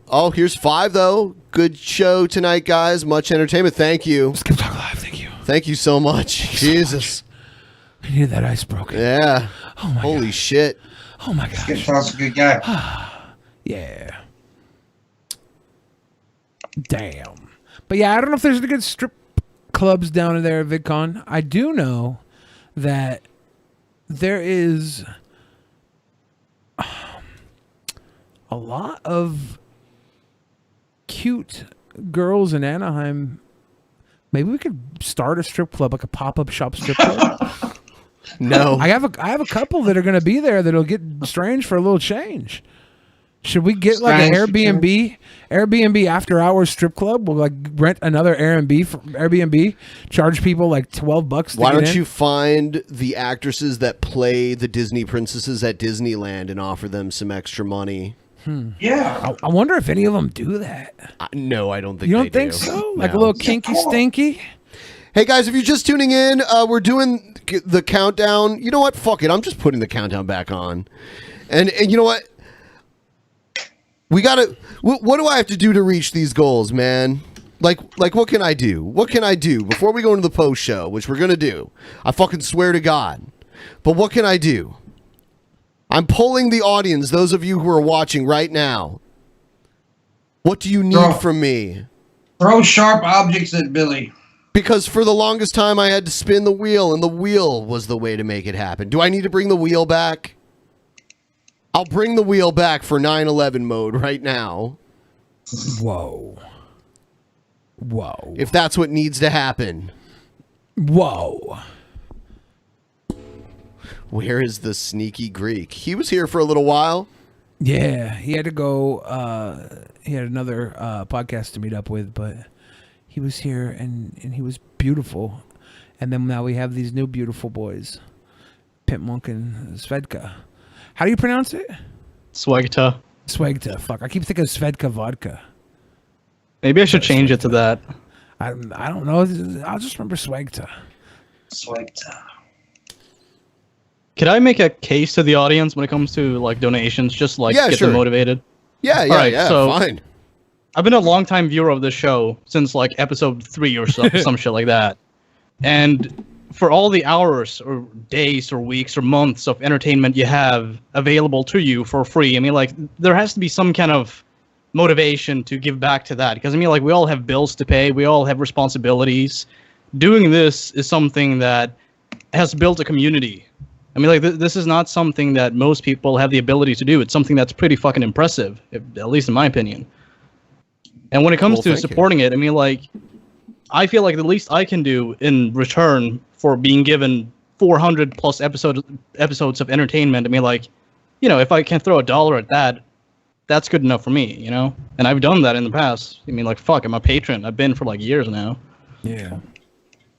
Speaker 4: oh, here's 5 though. Good show tonight, guys. Much entertainment. Thank you.
Speaker 2: Skip Talk Live, thank you.
Speaker 4: Thank you so much. Jesus.
Speaker 2: I needed that ice broken.
Speaker 4: Yeah.
Speaker 2: Oh my
Speaker 4: Holy shit.
Speaker 2: Oh my gosh.
Speaker 10: Skip Talk's a good guy.
Speaker 2: Yeah. Damn. But yeah, I don't know if there's any good strip clubs down in there at VidCon. I do know that there is a lot of cute girls in Anaheim. Maybe we could start a strip club, like a pop-up shop strip club.
Speaker 4: No.
Speaker 2: I have a couple that are going to be there that'll get strange for a little change. Should we get like an Airbnb after hours strip club? We'll like rent another Airbnb, charge people like $12.
Speaker 4: Why don't you find the actresses that play the Disney princesses at Disneyland and offer them some extra money?
Speaker 10: Yeah.
Speaker 2: I wonder if any of them do that.
Speaker 4: No, I don't think
Speaker 2: You don't
Speaker 4: they
Speaker 2: think
Speaker 4: do.
Speaker 2: so? Like a
Speaker 4: No.
Speaker 2: little kinky stinky?
Speaker 4: Hey guys, if you're just tuning in, we're doing the countdown. You know what? Fuck it. I'm just putting the countdown back on. And you know what? We gotta. What do I have to do to reach these goals, man? Like what can I do? What can I do before we go into the post show, which we're gonna do? I fucking swear to God. But what can I do? I'm polling the audience, those of you who are watching right now. What do you need from me?
Speaker 10: Throw sharp objects at Billy.
Speaker 4: Because for the longest time I had to spin the wheel, and the wheel was the way to make it happen. Do I need to bring the wheel back? I'll bring the wheel back for 9/11 mode right now.
Speaker 2: Whoa. Whoa.
Speaker 4: If that's what needs to happen.
Speaker 2: Whoa.
Speaker 4: Where is the sneaky Greek? He was here for a little while.
Speaker 2: Yeah, he had to go. He had another podcast to meet up with, but he was here and he was beautiful. And then now we have these new beautiful boys, Pimp Monk and Svedka. How do you pronounce it?
Speaker 12: Swegta.
Speaker 2: Swegta. Fuck, I keep thinking Svedka vodka.
Speaker 12: Maybe I should change it to that.
Speaker 2: I don't know. I'll just remember Swegta.
Speaker 10: Swegta.
Speaker 12: Could I make a case to the audience when it comes to like donations? Just like get them motivated.
Speaker 4: Yeah, fine.
Speaker 12: I've been a long-time viewer of this show since like episode 3 or so, some shit like that. And for all the hours or days or weeks or months of entertainment you have available to you for free, I mean, like, there has to be some kind of motivation to give back to that. Because, I mean, like, we all have bills to pay. We all have responsibilities. Doing this is something that has built a community. I mean, like, this is not something that most people have the ability to do. It's something that's pretty fucking impressive, at least in my opinion. And when it comes to supporting it, I mean, like, I feel like the least I can do in return for being given 400 plus episodes of entertainment, I mean, like, you know, if I can throw $1 at that, that's good enough for me, you know? And I've done that in the past. I mean, like, fuck, I'm a patron. I've been for like years now.
Speaker 2: Yeah.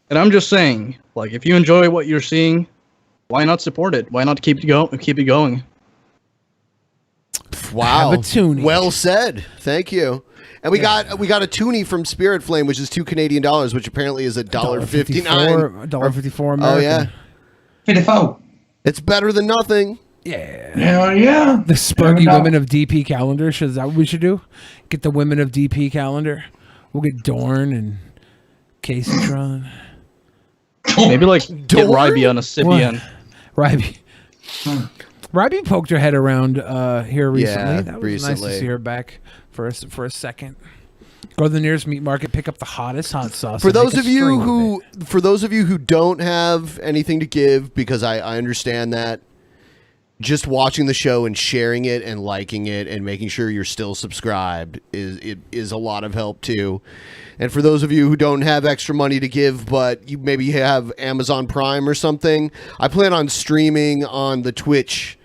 Speaker 12: And I'm just saying, like, if you enjoy what you're seeing, why not support it? Why not keep it going?
Speaker 4: Wow.
Speaker 2: Have a toonie.
Speaker 4: Well said. Thank you. And we got a toonie from Spirit Flame, which is $2 Canadian, which apparently is $1.59.
Speaker 2: $1.54 American.
Speaker 4: Oh yeah,
Speaker 10: 54.
Speaker 4: It's better than nothing.
Speaker 2: Yeah.
Speaker 10: Hell yeah.
Speaker 2: The Spurgy Women of DP calendar. Is that what we should do? Get the Women of DP calendar. We'll get Dorn and Casey Tron.
Speaker 12: Maybe like get Ryby on a Sibian.
Speaker 2: Ryby. Ryby poked her head around here recently.
Speaker 4: Yeah,
Speaker 2: that was nice to see her back for a second. Go to the nearest meat market, pick up the hottest hot sauce.
Speaker 4: For those of you who don't have anything to give, because I understand that, just watching the show and sharing it and liking it and making sure you're still subscribed is a lot of help too. And for those of you who don't have extra money to give, but you maybe have Amazon Prime or something, I plan on streaming on the Twitch,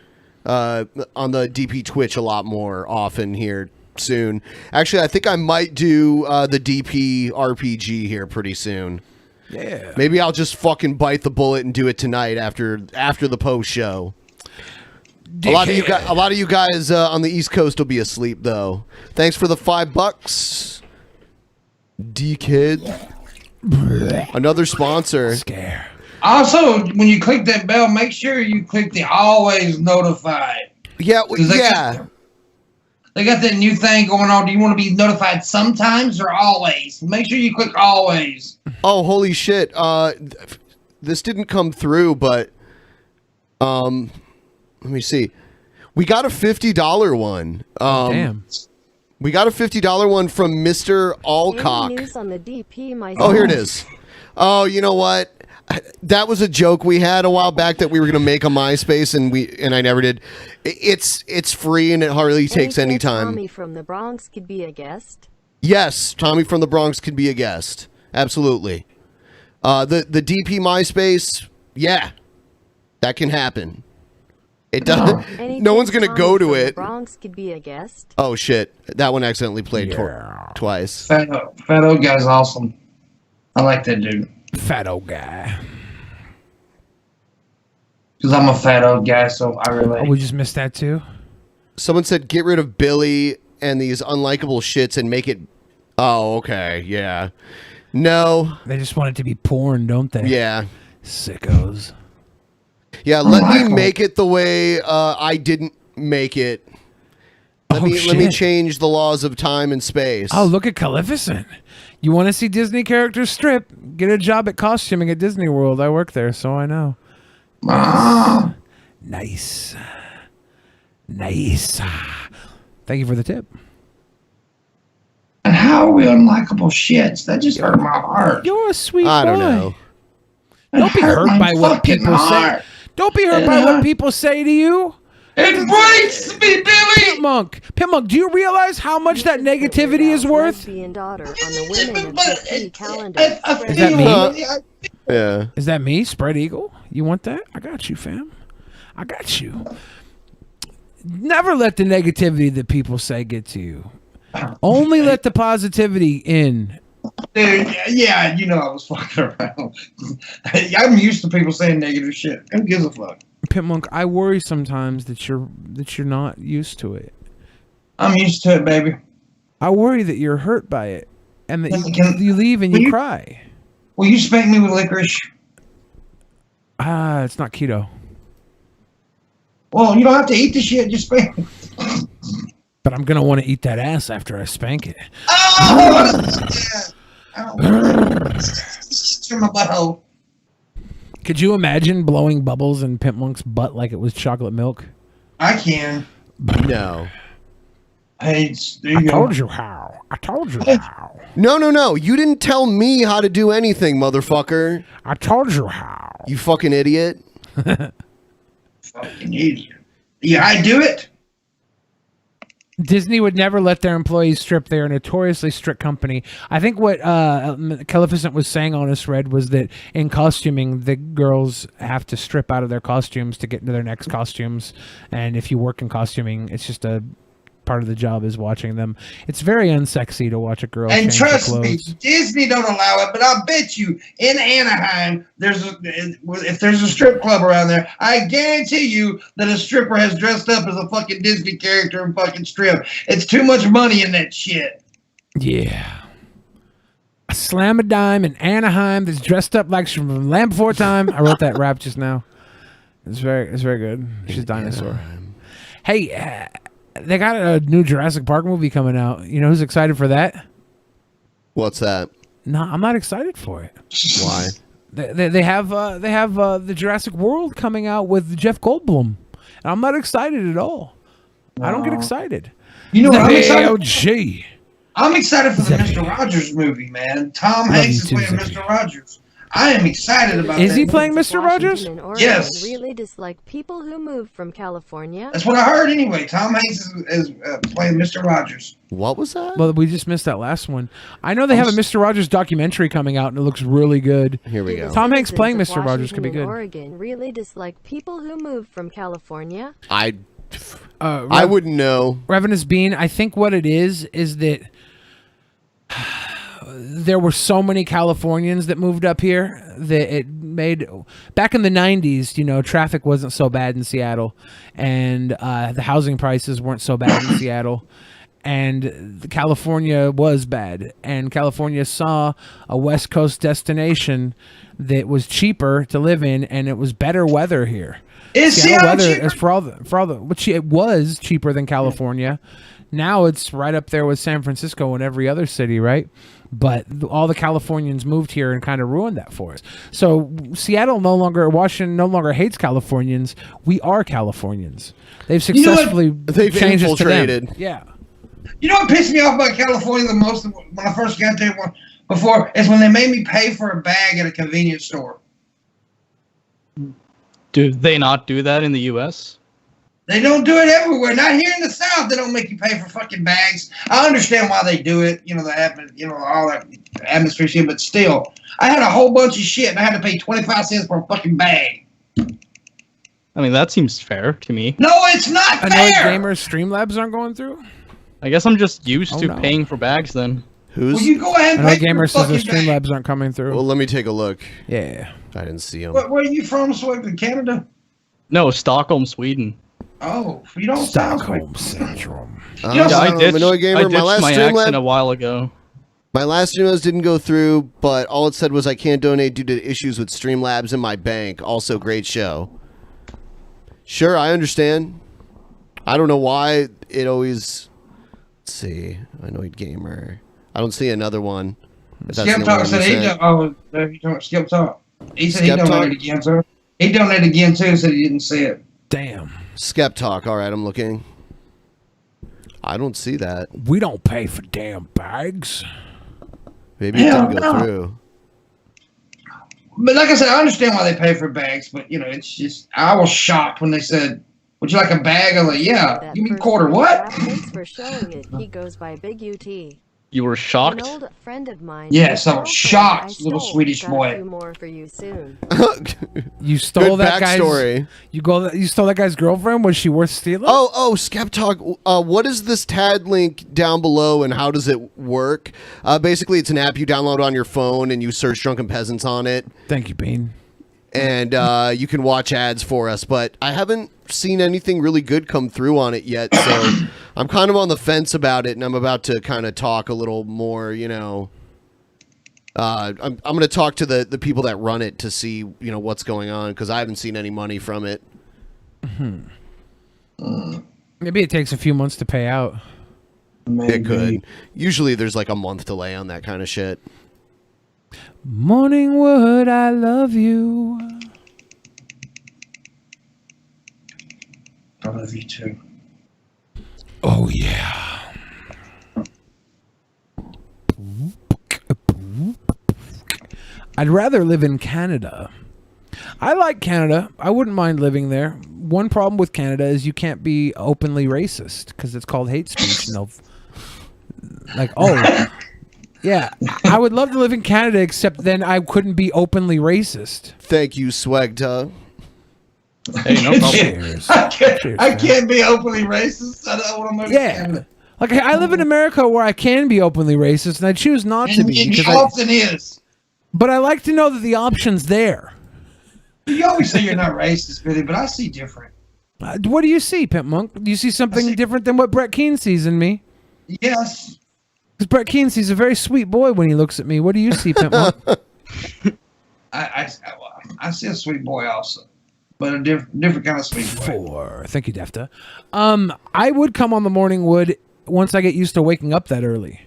Speaker 4: on the DP Twitch a lot more often here soon. Actually, I think I might do the DP RPG here pretty soon.
Speaker 2: Yeah.
Speaker 4: Maybe I'll just fucking bite the bullet and do it tonight after the post show. A lot of you guys on the East Coast will be asleep though. Thanks for the $5. D-Kid. Another sponsor.
Speaker 2: Scare.
Speaker 10: Also, when you click that bell, make sure you click the always notified.
Speaker 4: Yeah,
Speaker 10: They got that new thing going on. Do you want to be notified sometimes or always? Make sure you click always.
Speaker 4: Oh, holy shit. This didn't come through, but let me see. We got a $50 one.
Speaker 2: Damn.
Speaker 4: We got a $50 one from Mr. Alcock.
Speaker 7: News on the DP
Speaker 4: Oh, here it is. Oh, you know what? That was a joke we had a while back that we were going to make a MySpace, and I never did. It's free and it hardly takes any time.
Speaker 7: Tommy from the Bronx could be a guest.
Speaker 4: Yes, Tommy from the Bronx could be a guest. Absolutely. The DP MySpace, yeah, that can happen. It does. No one's gonna go to it.
Speaker 7: Bronx could be a guest.
Speaker 4: Oh shit! That one accidentally played twice.
Speaker 10: Fat old guy's awesome. I like that dude.
Speaker 2: Fat old guy.
Speaker 10: Because I'm a fat old guy, so I relate.
Speaker 2: Oh, we just missed that too.
Speaker 4: Someone said get rid of Billy and these unlikable shits and make it. Oh, okay, yeah. No,
Speaker 2: they just want it to be porn, don't they?
Speaker 4: Yeah,
Speaker 2: sickos.
Speaker 4: Yeah, let me make it the way I didn't make it. Let me change the laws of time and space.
Speaker 2: Oh, look at Calificent. You want to see Disney characters strip? Get a job at costuming at Disney World. I work there, so I know. Nice. Thank you for the tip.
Speaker 10: And how are we unlikable shits? That just hurt my heart.
Speaker 2: You're a sweet boy.
Speaker 4: I don't know.
Speaker 2: Don't be hurt by what people say. Don't be hurt by what people say to you.
Speaker 10: It breaks me, Billy.
Speaker 2: Pimp Monk, do you realize how much that negativity is worth?
Speaker 7: Daughter on the women of DP calendar.
Speaker 2: Is that me?
Speaker 4: Yeah.
Speaker 2: Is that me, Spread Eagle? You want that? I got you, fam. I got you. Never let the negativity that people say get to you. Only let the positivity in.
Speaker 10: Dude, yeah, you know I was fucking around. I'm used to people saying negative shit. Who gives a fuck?
Speaker 2: Pit Monk, I worry sometimes that you're not used to it.
Speaker 10: I'm used to it, baby.
Speaker 2: I worry that you're hurt by it, and that you leave and you cry.
Speaker 10: Will you spank me with licorice?
Speaker 2: It's not keto.
Speaker 10: Well, you don't have to eat the shit. Just spank me.
Speaker 2: But I'm gonna want to eat that ass after I spank it.
Speaker 10: Oh! I don't want to my butthole.
Speaker 2: Could you imagine blowing bubbles in Pimp Monk's butt like it was chocolate milk?
Speaker 10: I can.
Speaker 4: No.
Speaker 10: Hey,
Speaker 2: I told you how. I told you how.
Speaker 4: No. You didn't tell me how to do anything, motherfucker.
Speaker 2: I told you how.
Speaker 4: You fucking idiot.
Speaker 10: Fucking idiot. Yeah, I do it.
Speaker 2: Disney would never let their employees strip. They are a notoriously strict company. I think what Calificent was saying on this thread was that in costuming, the girls have to strip out of their costumes to get into their next costumes. And if you work in costuming, it's just a part of the job is watching them. It's very unsexy to watch a girl
Speaker 10: And
Speaker 2: change her
Speaker 10: trust me,
Speaker 2: clothes.
Speaker 10: Disney don't allow it, but I'll bet you in Anaheim, if there's a strip club around there, I guarantee you that a stripper has dressed up as a fucking Disney character and fucking strip. It's too much money in that shit.
Speaker 2: Yeah. A slam a dime in Anaheim that's dressed up like she's from Land Before Time. I wrote that rap just now. It's very good. She's a dinosaur. Hey, they got a new Jurassic Park movie coming out. You know who's excited for that?
Speaker 4: What's that?
Speaker 2: No, I'm not excited for it.
Speaker 4: Why?
Speaker 2: They have the Jurassic World coming out with Jeff Goldblum, and I'm not excited at all. I don't get excited.
Speaker 10: You know what I'm
Speaker 2: excited?
Speaker 10: I'm excited for the Mr. Rogers movie, man. Tom Hanks is playing Mr. Rogers. I am excited about that.
Speaker 2: Is he playing Mr. Rogers?
Speaker 10: Yes.
Speaker 7: Really dislike people who moved from California.
Speaker 10: That's what I heard anyway. Tom Hanks is playing Mr. Rogers.
Speaker 4: What was that?
Speaker 2: Well, we just missed that last one. I know they have a Mr. Rogers documentary coming out, and it looks really good.
Speaker 4: Here we go.
Speaker 2: Tom Hanks playing
Speaker 7: Citizens
Speaker 2: Mr.
Speaker 7: of
Speaker 2: Rogers could be
Speaker 7: Washington
Speaker 2: good.
Speaker 7: and Oregon really dislike people who moved from California.
Speaker 4: I wouldn't know.
Speaker 2: Revenus Bean, I think what it is that there were so many Californians that moved up here that it made, back in the 90s, you know, traffic wasn't so bad in Seattle, and the housing prices weren't so bad in Seattle, and California was bad, and California saw a West Coast destination that was cheaper to live in, and it was better weather here.
Speaker 10: Is
Speaker 2: Seattle
Speaker 10: Seattle
Speaker 2: weather
Speaker 10: cheaper?
Speaker 2: is for all the which it was cheaper than California. Now it's right up there with San Francisco and every other city, right? But all the Californians moved here and kind of ruined that for us. So Washington no longer hates Californians. We are Californians. They've successfully
Speaker 4: They've
Speaker 2: changed us to them.
Speaker 4: infiltrated.
Speaker 2: Yeah.
Speaker 10: You know what pissed me off about California the most when I first got there before is when they made me pay for a bag at a convenience store.
Speaker 12: Do they not do that in the U.S.?
Speaker 10: They don't do it everywhere. Not here in the South. They don't make you pay for fucking bags. I understand why they do it. You know, all that atmosphere shit. But still, I had a whole bunch of shit, and I had to pay 25 cents for a fucking bag.
Speaker 12: I mean, that seems fair to me.
Speaker 10: No, it's not
Speaker 2: Annoyed
Speaker 10: fair.
Speaker 2: Gamers Streamlabs aren't going through?
Speaker 12: I guess I'm just used to
Speaker 2: no.
Speaker 12: paying for bags then.
Speaker 4: Who's?
Speaker 10: Well, you go ahead and
Speaker 2: Annoyed
Speaker 10: pay for
Speaker 2: Gamers says the
Speaker 10: fucking bag.
Speaker 2: Streamlabs aren't coming through.
Speaker 4: Well, let me take a look.
Speaker 2: Yeah.
Speaker 4: I didn't see them.
Speaker 10: Where are you from, Sweden? Canada?
Speaker 12: No, Stockholm, Sweden.
Speaker 10: Oh, you don't sound
Speaker 2: Stockholm Syndrome.
Speaker 12: Yeah, I ditched
Speaker 4: Annoyed Gamer,
Speaker 12: I ditched my accent
Speaker 4: Streamlab-
Speaker 12: a while ago.
Speaker 4: My last Streamlabs didn't go through, but all it said was I can't donate due to issues with Streamlabs in my bank. Also, great show. Sure, I understand. I don't know why it always... Let's see. Annoyed Gamer. I don't see another one. If that's
Speaker 10: Skip
Speaker 4: the only
Speaker 10: Talk
Speaker 4: one
Speaker 10: said
Speaker 4: you
Speaker 10: he
Speaker 4: said.
Speaker 10: Skip Talk. He said he
Speaker 4: Skep Talk?
Speaker 10: donated again, sir. He donated again too, said he didn't see it.
Speaker 2: Damn.
Speaker 4: Skep Talk. All right, I'm looking. I don't see that.
Speaker 2: We don't pay for damn bags.
Speaker 4: Maybe it
Speaker 10: Hell
Speaker 4: didn't go
Speaker 10: no.
Speaker 4: through.
Speaker 10: But like I said, I understand why they pay for bags, but you know, it's just I was shocked when they said, "Would you like a bag?" I was like, "Yeah."
Speaker 7: That
Speaker 10: Give me a
Speaker 7: person
Speaker 10: quarter.
Speaker 7: in
Speaker 10: What?
Speaker 7: chat, Thanks for showing it. He goes by Big UT.
Speaker 12: You were shocked?
Speaker 7: An old friend of mine.
Speaker 10: Yes, I was
Speaker 7: I
Speaker 10: shocked, little
Speaker 7: stole.
Speaker 10: Swedish
Speaker 7: Got a
Speaker 10: boy.
Speaker 7: few more for you soon.
Speaker 2: You stole
Speaker 4: Good
Speaker 2: that
Speaker 4: backstory.
Speaker 2: guy's. You stole that guy's girlfriend. Was she worth stealing?
Speaker 4: Oh, Skeptalk. What is this TAD link down below, and how does it work? Basically, it's an app you download on your phone, and you search Drunken Peasants on it.
Speaker 2: Thank you, Bean.
Speaker 4: And you can watch ads for us, but I haven't seen anything really good come through on it yet, so I'm kind of on the fence about it, and I'm about to kind of talk a little more, you know. I'm going to talk to the people that run it to see, you know, what's going on, because I haven't seen any money from it.
Speaker 2: Maybe it takes a few months to pay out.
Speaker 4: It could. Usually there's like a month delay on that kind of shit.
Speaker 2: Morningwood, I love you.
Speaker 10: I love you too.
Speaker 2: Oh, yeah. I'd rather live in Canada. I like Canada. I wouldn't mind living there. One problem with Canada is you can't be openly racist because it's called hate speech. And they'll, like, oh, yeah. I would love to live in Canada, except then I couldn't be openly racist.
Speaker 4: Thank you, Swagta.
Speaker 12: Hey, no problem.
Speaker 2: Cheers.
Speaker 10: I can't be openly racist. I don't want to move to
Speaker 2: Yeah.
Speaker 10: Canada.
Speaker 2: Like, I live in America where I can be openly racist, and I choose not to be.
Speaker 10: And he
Speaker 2: because
Speaker 10: often is.
Speaker 2: But I like to know that the option's there.
Speaker 10: You always say you're not racist, Billy, but I see different.
Speaker 2: What do you see, Pimp Monk? Do you see something different than what Brett Keane sees in me?
Speaker 10: Yes.
Speaker 2: Because Brett Keane sees a very sweet boy when he looks at me. What do you see, Pimp Monk?
Speaker 10: I see a sweet boy also, but a different kind of sweet boy.
Speaker 2: Thank you, Defta. I would come on the morning wood once I get used to waking up that early.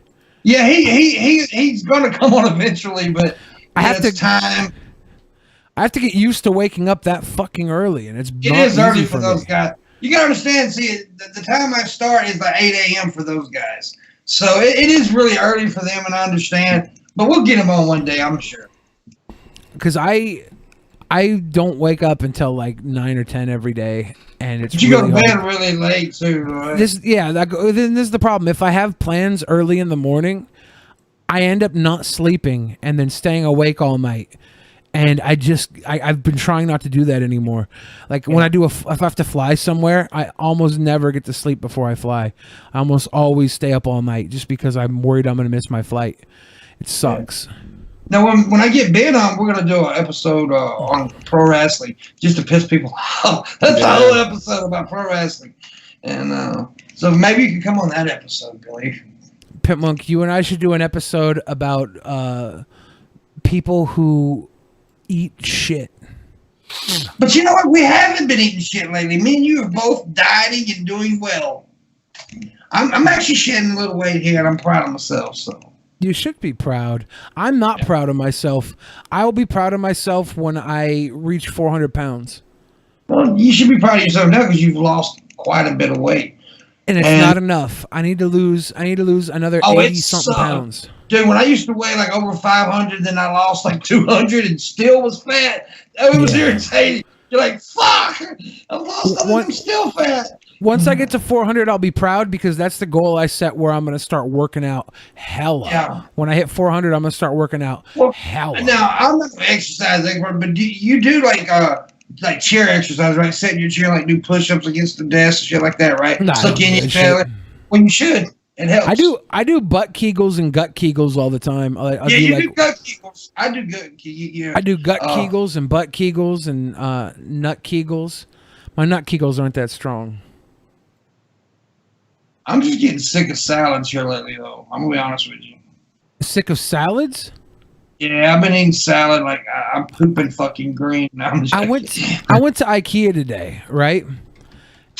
Speaker 10: Yeah, he's going to come on eventually, but
Speaker 2: I have to
Speaker 10: time.
Speaker 2: I have to get used to waking up that fucking early, and
Speaker 10: It is early for those guys. You gotta understand. See, the time I start is like 8 a.m. for those guys, so it is really early for them, and I understand. But we'll get them on one day, I'm sure.
Speaker 2: Because I don't wake up until like 9 or 10 every day, and it's
Speaker 10: But you
Speaker 2: really
Speaker 10: go to bed
Speaker 2: hard.
Speaker 10: really late too, right?
Speaker 2: Then this is the problem. If I have plans early in the morning, I end up not sleeping and then staying awake all night. And I've been trying not to do that anymore. Like when if I have to fly somewhere, I almost never get to sleep before I fly. I almost always stay up all night just because I'm worried I'm going to miss my flight. It sucks.
Speaker 10: Now, when I get bid on, we're gonna do an episode on pro wrestling just to piss people off. That's the whole episode about pro wrestling, and so maybe you can come on that episode, Billy.
Speaker 2: Pit Monk, you and I should do an episode about people who eat shit.
Speaker 10: But you know what? We haven't been eating shit lately. Me and you are both dieting and doing well. I'm actually shedding a little weight here, and I'm proud of myself. So
Speaker 2: you should be proud. I'm not proud of myself. I will be proud of myself when I reach 400 pounds.
Speaker 10: Well, you should be proud of yourself now because you've lost quite a bit of weight.
Speaker 2: And it's not enough. I need to lose another 80 something pounds.
Speaker 10: Dude, when I used to weigh like over 500, then I lost like 200 and still was fat. It was irritating. You're like, fuck, I'm still fat.
Speaker 2: Once I get to 400, I'll be proud because that's the goal I set where I'm going to start working out hella.
Speaker 10: Yeah.
Speaker 2: When I hit 400, I'm going to start working out hella.
Speaker 10: Now, I'm not an exercise expert, but you do like chair exercise, right? Sit in your chair, like do push-ups against the desk and shit like that, right?
Speaker 2: Nah,
Speaker 10: Suck in your chair. Well, you should. It helps.
Speaker 2: I do butt kegels and gut kegels all the time.
Speaker 10: You do gut kegels. I do gut kegels.
Speaker 2: I do gut kegels and butt kegels and nut kegels. My nut kegels aren't that strong.
Speaker 10: I'm just getting sick of salads here lately, though. I'm gonna be honest with you.
Speaker 2: Sick of salads?
Speaker 10: Yeah, I've been eating salad like I'm pooping fucking green.
Speaker 2: I went to IKEA today, right?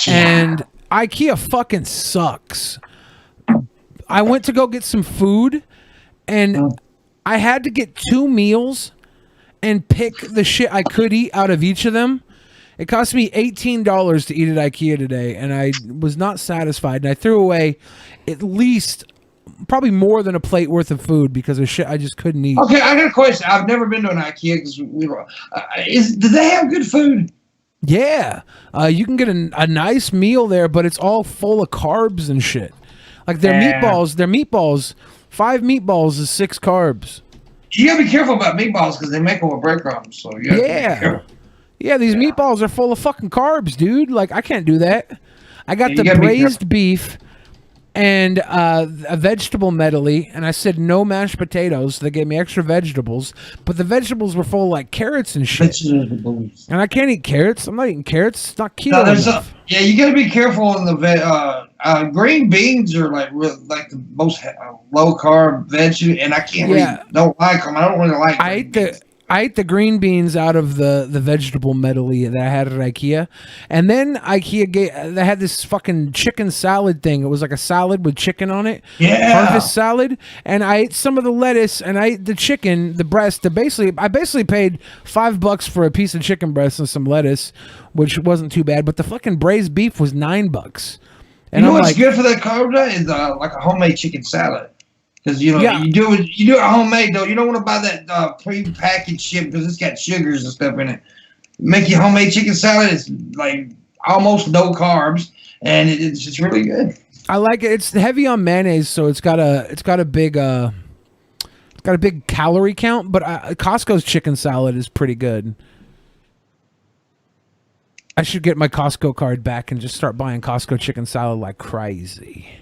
Speaker 2: And IKEA fucking sucks. I went to go get some food, and I had to get 2 meals and pick the shit I could eat out of each of them. It cost me $18 to eat at IKEA today, and I was not satisfied. And I threw away at least probably more than a plate worth of food because of shit I just couldn't eat.
Speaker 10: Okay, I got a question. I've never been to an IKEA because do they have good food?
Speaker 2: Yeah, you can get a nice meal there, but it's all full of carbs and shit. Like their meatballs 5 meatballs is 6 carbs.
Speaker 10: You gotta be careful about meatballs because they make them with breadcrumbs. So you gotta be careful.
Speaker 2: Yeah, these meatballs are full of fucking carbs, dude. Like, I can't do that. I got the
Speaker 10: gotta be
Speaker 2: braised beef and a vegetable medley, and I said no mashed potatoes. So they gave me extra vegetables, but the vegetables were full of like carrots and shit.
Speaker 10: Vegetables.
Speaker 2: And I can't eat carrots. I'm not eating carrots. It's not keto
Speaker 10: No,
Speaker 2: enough.
Speaker 10: yeah, you gotta be careful in the green beans are like the most low carb veggie, and I don't like them. I don't really like.
Speaker 2: I ate the green beans out of the vegetable medley that I had at IKEA, and then they had this fucking chicken salad thing. It was like a salad with chicken on it, harvest salad. And I ate some of the lettuce, and I ate the chicken, the breast. I basically paid $5 for a piece of chicken breast and some lettuce, which wasn't too bad. But the fucking braised beef was $9. And
Speaker 10: you know what's good for that carb is like a homemade chicken salad. Because you do it homemade though. You don't want to buy that pre-packaged shit because it's got sugars and stuff in it. Make your homemade chicken salad. It's like almost no carbs, and it's just really good.
Speaker 2: I like it. It's heavy on mayonnaise, so it's got a big calorie count. But Costco's chicken salad is pretty good. I should get my Costco card back and just start buying Costco chicken salad like crazy.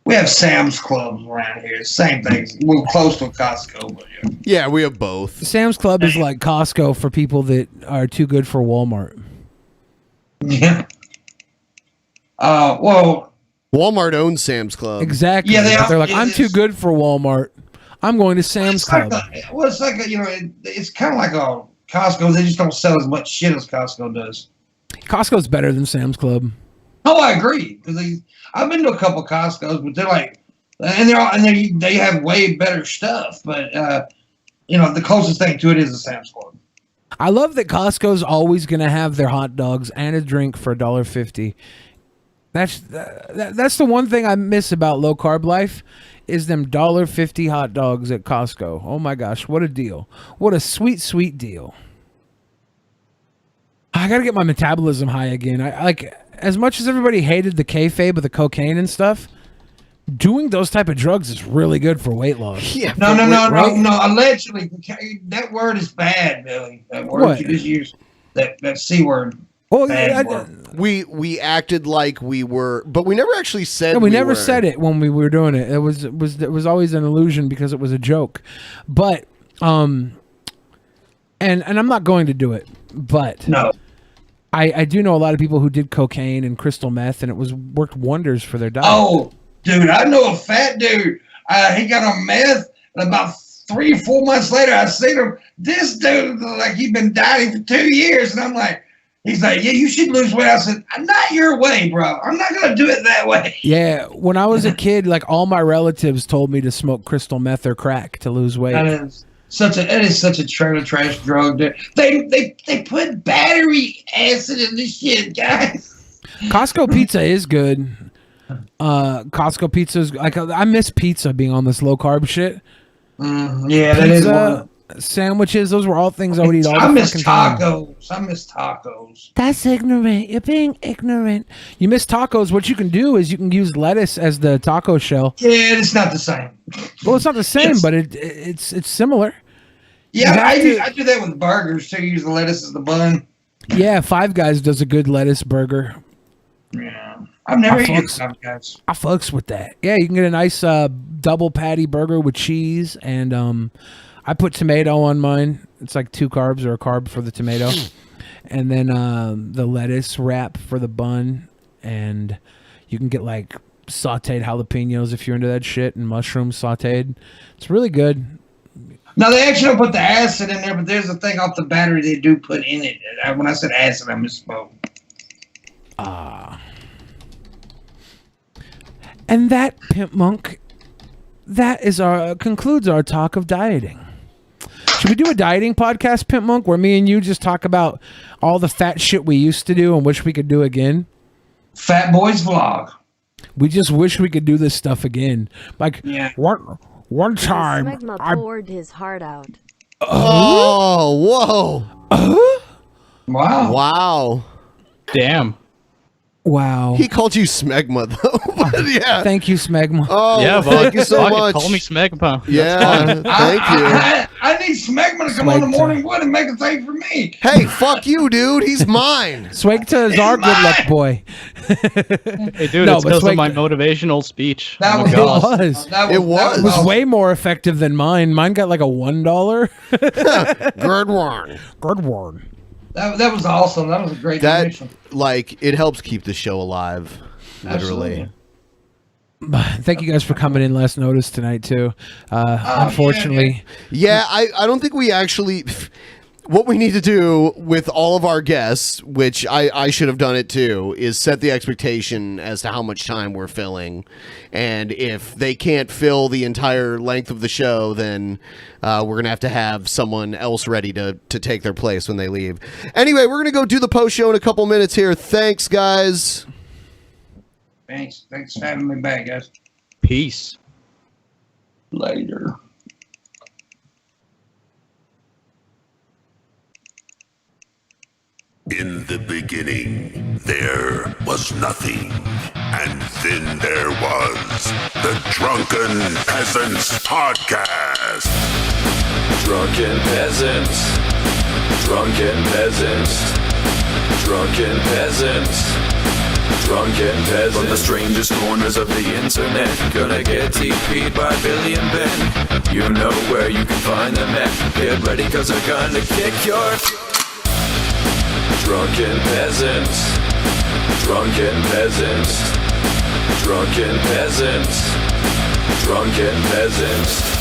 Speaker 10: We have Sam's Clubs around here. Same thing. We're close to Costco, but
Speaker 4: yeah, we have both.
Speaker 2: Sam's Club is like Costco for people that are too good for Walmart.
Speaker 10: Yeah. Well,
Speaker 4: Walmart owns Sam's Club.
Speaker 2: Exactly. Yeah, they're like, I'm too good for Walmart. I'm going to Sam's Club.
Speaker 10: It's like it's kind of like a Costco. They just don't sell as much shit as Costco does.
Speaker 2: Costco's better than Sam's Club.
Speaker 10: Oh, I agree. Because I've been to a couple Costco's, but they're like, they have way better stuff. But the closest thing to it is a Sam's Club.
Speaker 2: I love that Costco's always going to have their hot dogs and a drink for $1.50. That's the one thing I miss about low carb life is them $1.50 hot dogs at Costco. Oh my gosh, what a deal! What a sweet, sweet deal. I got to get my metabolism high again. I like. As much as everybody hated the kayfabe of the cocaine and stuff, doing those type of drugs is really good for weight loss.
Speaker 10: Yeah. No. Allegedly, that word is bad, Billy. That word you just used, that C word.
Speaker 2: Well,
Speaker 4: we acted like we were, but we never actually said.
Speaker 2: No, we never said it when we were doing it. It was always an illusion because it was a joke. But and I'm not going to do it. But
Speaker 10: no.
Speaker 2: I do know a lot of people who did cocaine and crystal meth, and it worked wonders for their diet.
Speaker 10: Oh, dude, I know a fat dude. He got on meth, and about 3 or 4 months later, I seen him. This dude, like he'd been dieting for 2 years, and I'm like, he's like, yeah, you should lose weight. I said, not your way, bro. I'm not gonna do it that way.
Speaker 2: Yeah, when I was a kid, like all my relatives told me to smoke crystal meth or crack to lose weight.
Speaker 10: It is such a trailer trash drug. They put battery acid in this shit, guys.
Speaker 2: Costco pizza is good. Costco pizza is like I miss pizza being on this low carb shit.
Speaker 10: Yeah, that is one.
Speaker 2: Sandwiches, those were all things I would eat all the
Speaker 10: I miss
Speaker 2: fucking time.
Speaker 10: tacos. I miss tacos.
Speaker 2: That's ignorant. You're being ignorant. You miss tacos. What you can do is you can use lettuce as the taco shell.
Speaker 10: Yeah, it's not the same.
Speaker 2: Well, it's not the same, but it's similar.
Speaker 10: Yeah, I do that with burgers too. Use the lettuce as the bun.
Speaker 2: Yeah, Five Guys does a good lettuce burger.
Speaker 10: Yeah, I've never eaten Five Guys.
Speaker 2: I fucks with that. Yeah, you can get a nice double patty burger with cheese, and I put tomato on mine. It's like 2 carbs or a carb for the tomato, and then the lettuce wrap for the bun, and you can get like sauteed jalapenos if you're into that shit, and mushrooms sauteed. It's really good.
Speaker 10: Now, they actually don't put the acid in there, but there's a thing off the battery they do put in it. When I said acid, I misspoke.
Speaker 2: And that, Pimp Monk, that is concludes our talk of dieting. Should we do a dieting podcast, Pimp Monk, where me and you just talk about all the fat shit we used to do and wish we could do again?
Speaker 10: Fat Boys Vlog.
Speaker 2: We just wish we could do this stuff again. Like, one time,
Speaker 7: Smegma poured his heart out.
Speaker 4: Oh, whoa.
Speaker 10: Wow.
Speaker 4: Wow.
Speaker 12: Damn.
Speaker 2: Wow.
Speaker 4: He called you smegma, though. Yeah.
Speaker 2: Thank you, Smegma.
Speaker 4: Oh,
Speaker 12: Yeah,
Speaker 4: thank you so
Speaker 12: fuck it,
Speaker 4: much.
Speaker 12: Call me Smegma.
Speaker 4: Yeah, thank you.
Speaker 10: I need Smegma to come on the morning wood and make a thing for me.
Speaker 4: Hey, fuck you, dude. He's mine.
Speaker 2: Swagta is our good luck boy.
Speaker 12: Hey, dude,
Speaker 2: No,
Speaker 12: it's
Speaker 2: but
Speaker 12: because of
Speaker 2: Swagta-
Speaker 12: my motivational speech.
Speaker 10: That
Speaker 12: Oh
Speaker 10: was
Speaker 12: my God.
Speaker 10: awesome.
Speaker 2: It
Speaker 4: was.
Speaker 2: It was way more effective than mine. Mine got like a $1.
Speaker 4: Good one.
Speaker 2: Good one.
Speaker 10: That was awesome. That was a great
Speaker 4: That,
Speaker 10: donation.
Speaker 4: like, it helps keep the show alive. Literally.
Speaker 10: Absolutely.
Speaker 2: Thank you guys for coming in last notice tonight too. Unfortunately,
Speaker 4: Yeah, I don't think we actually. What we need to do with all of our guests, which I should have done it too, is set the expectation as to how much time we're filling. And if they can't fill the entire length of the show, then we're going to have someone else ready to take their place when they leave. Anyway, we're going to go do the post show in a couple minutes here. Thanks, guys.
Speaker 10: Thanks for having me back, guys.
Speaker 12: Peace.
Speaker 10: Later.
Speaker 16: In the beginning, there was nothing. And then there was the Drunken Peasants Podcast.
Speaker 1: Drunken Peasants. Drunken Peasants. Drunken Peasants. Drunken Peasants. From the strangest corners of the internet, gonna get TP'd by Billy and Ben. You know where you can find them at. Get ready, cause they're gonna kick your... Drunken Peasants. Drunken Peasants. Drunken Peasants. Drunken Peasants.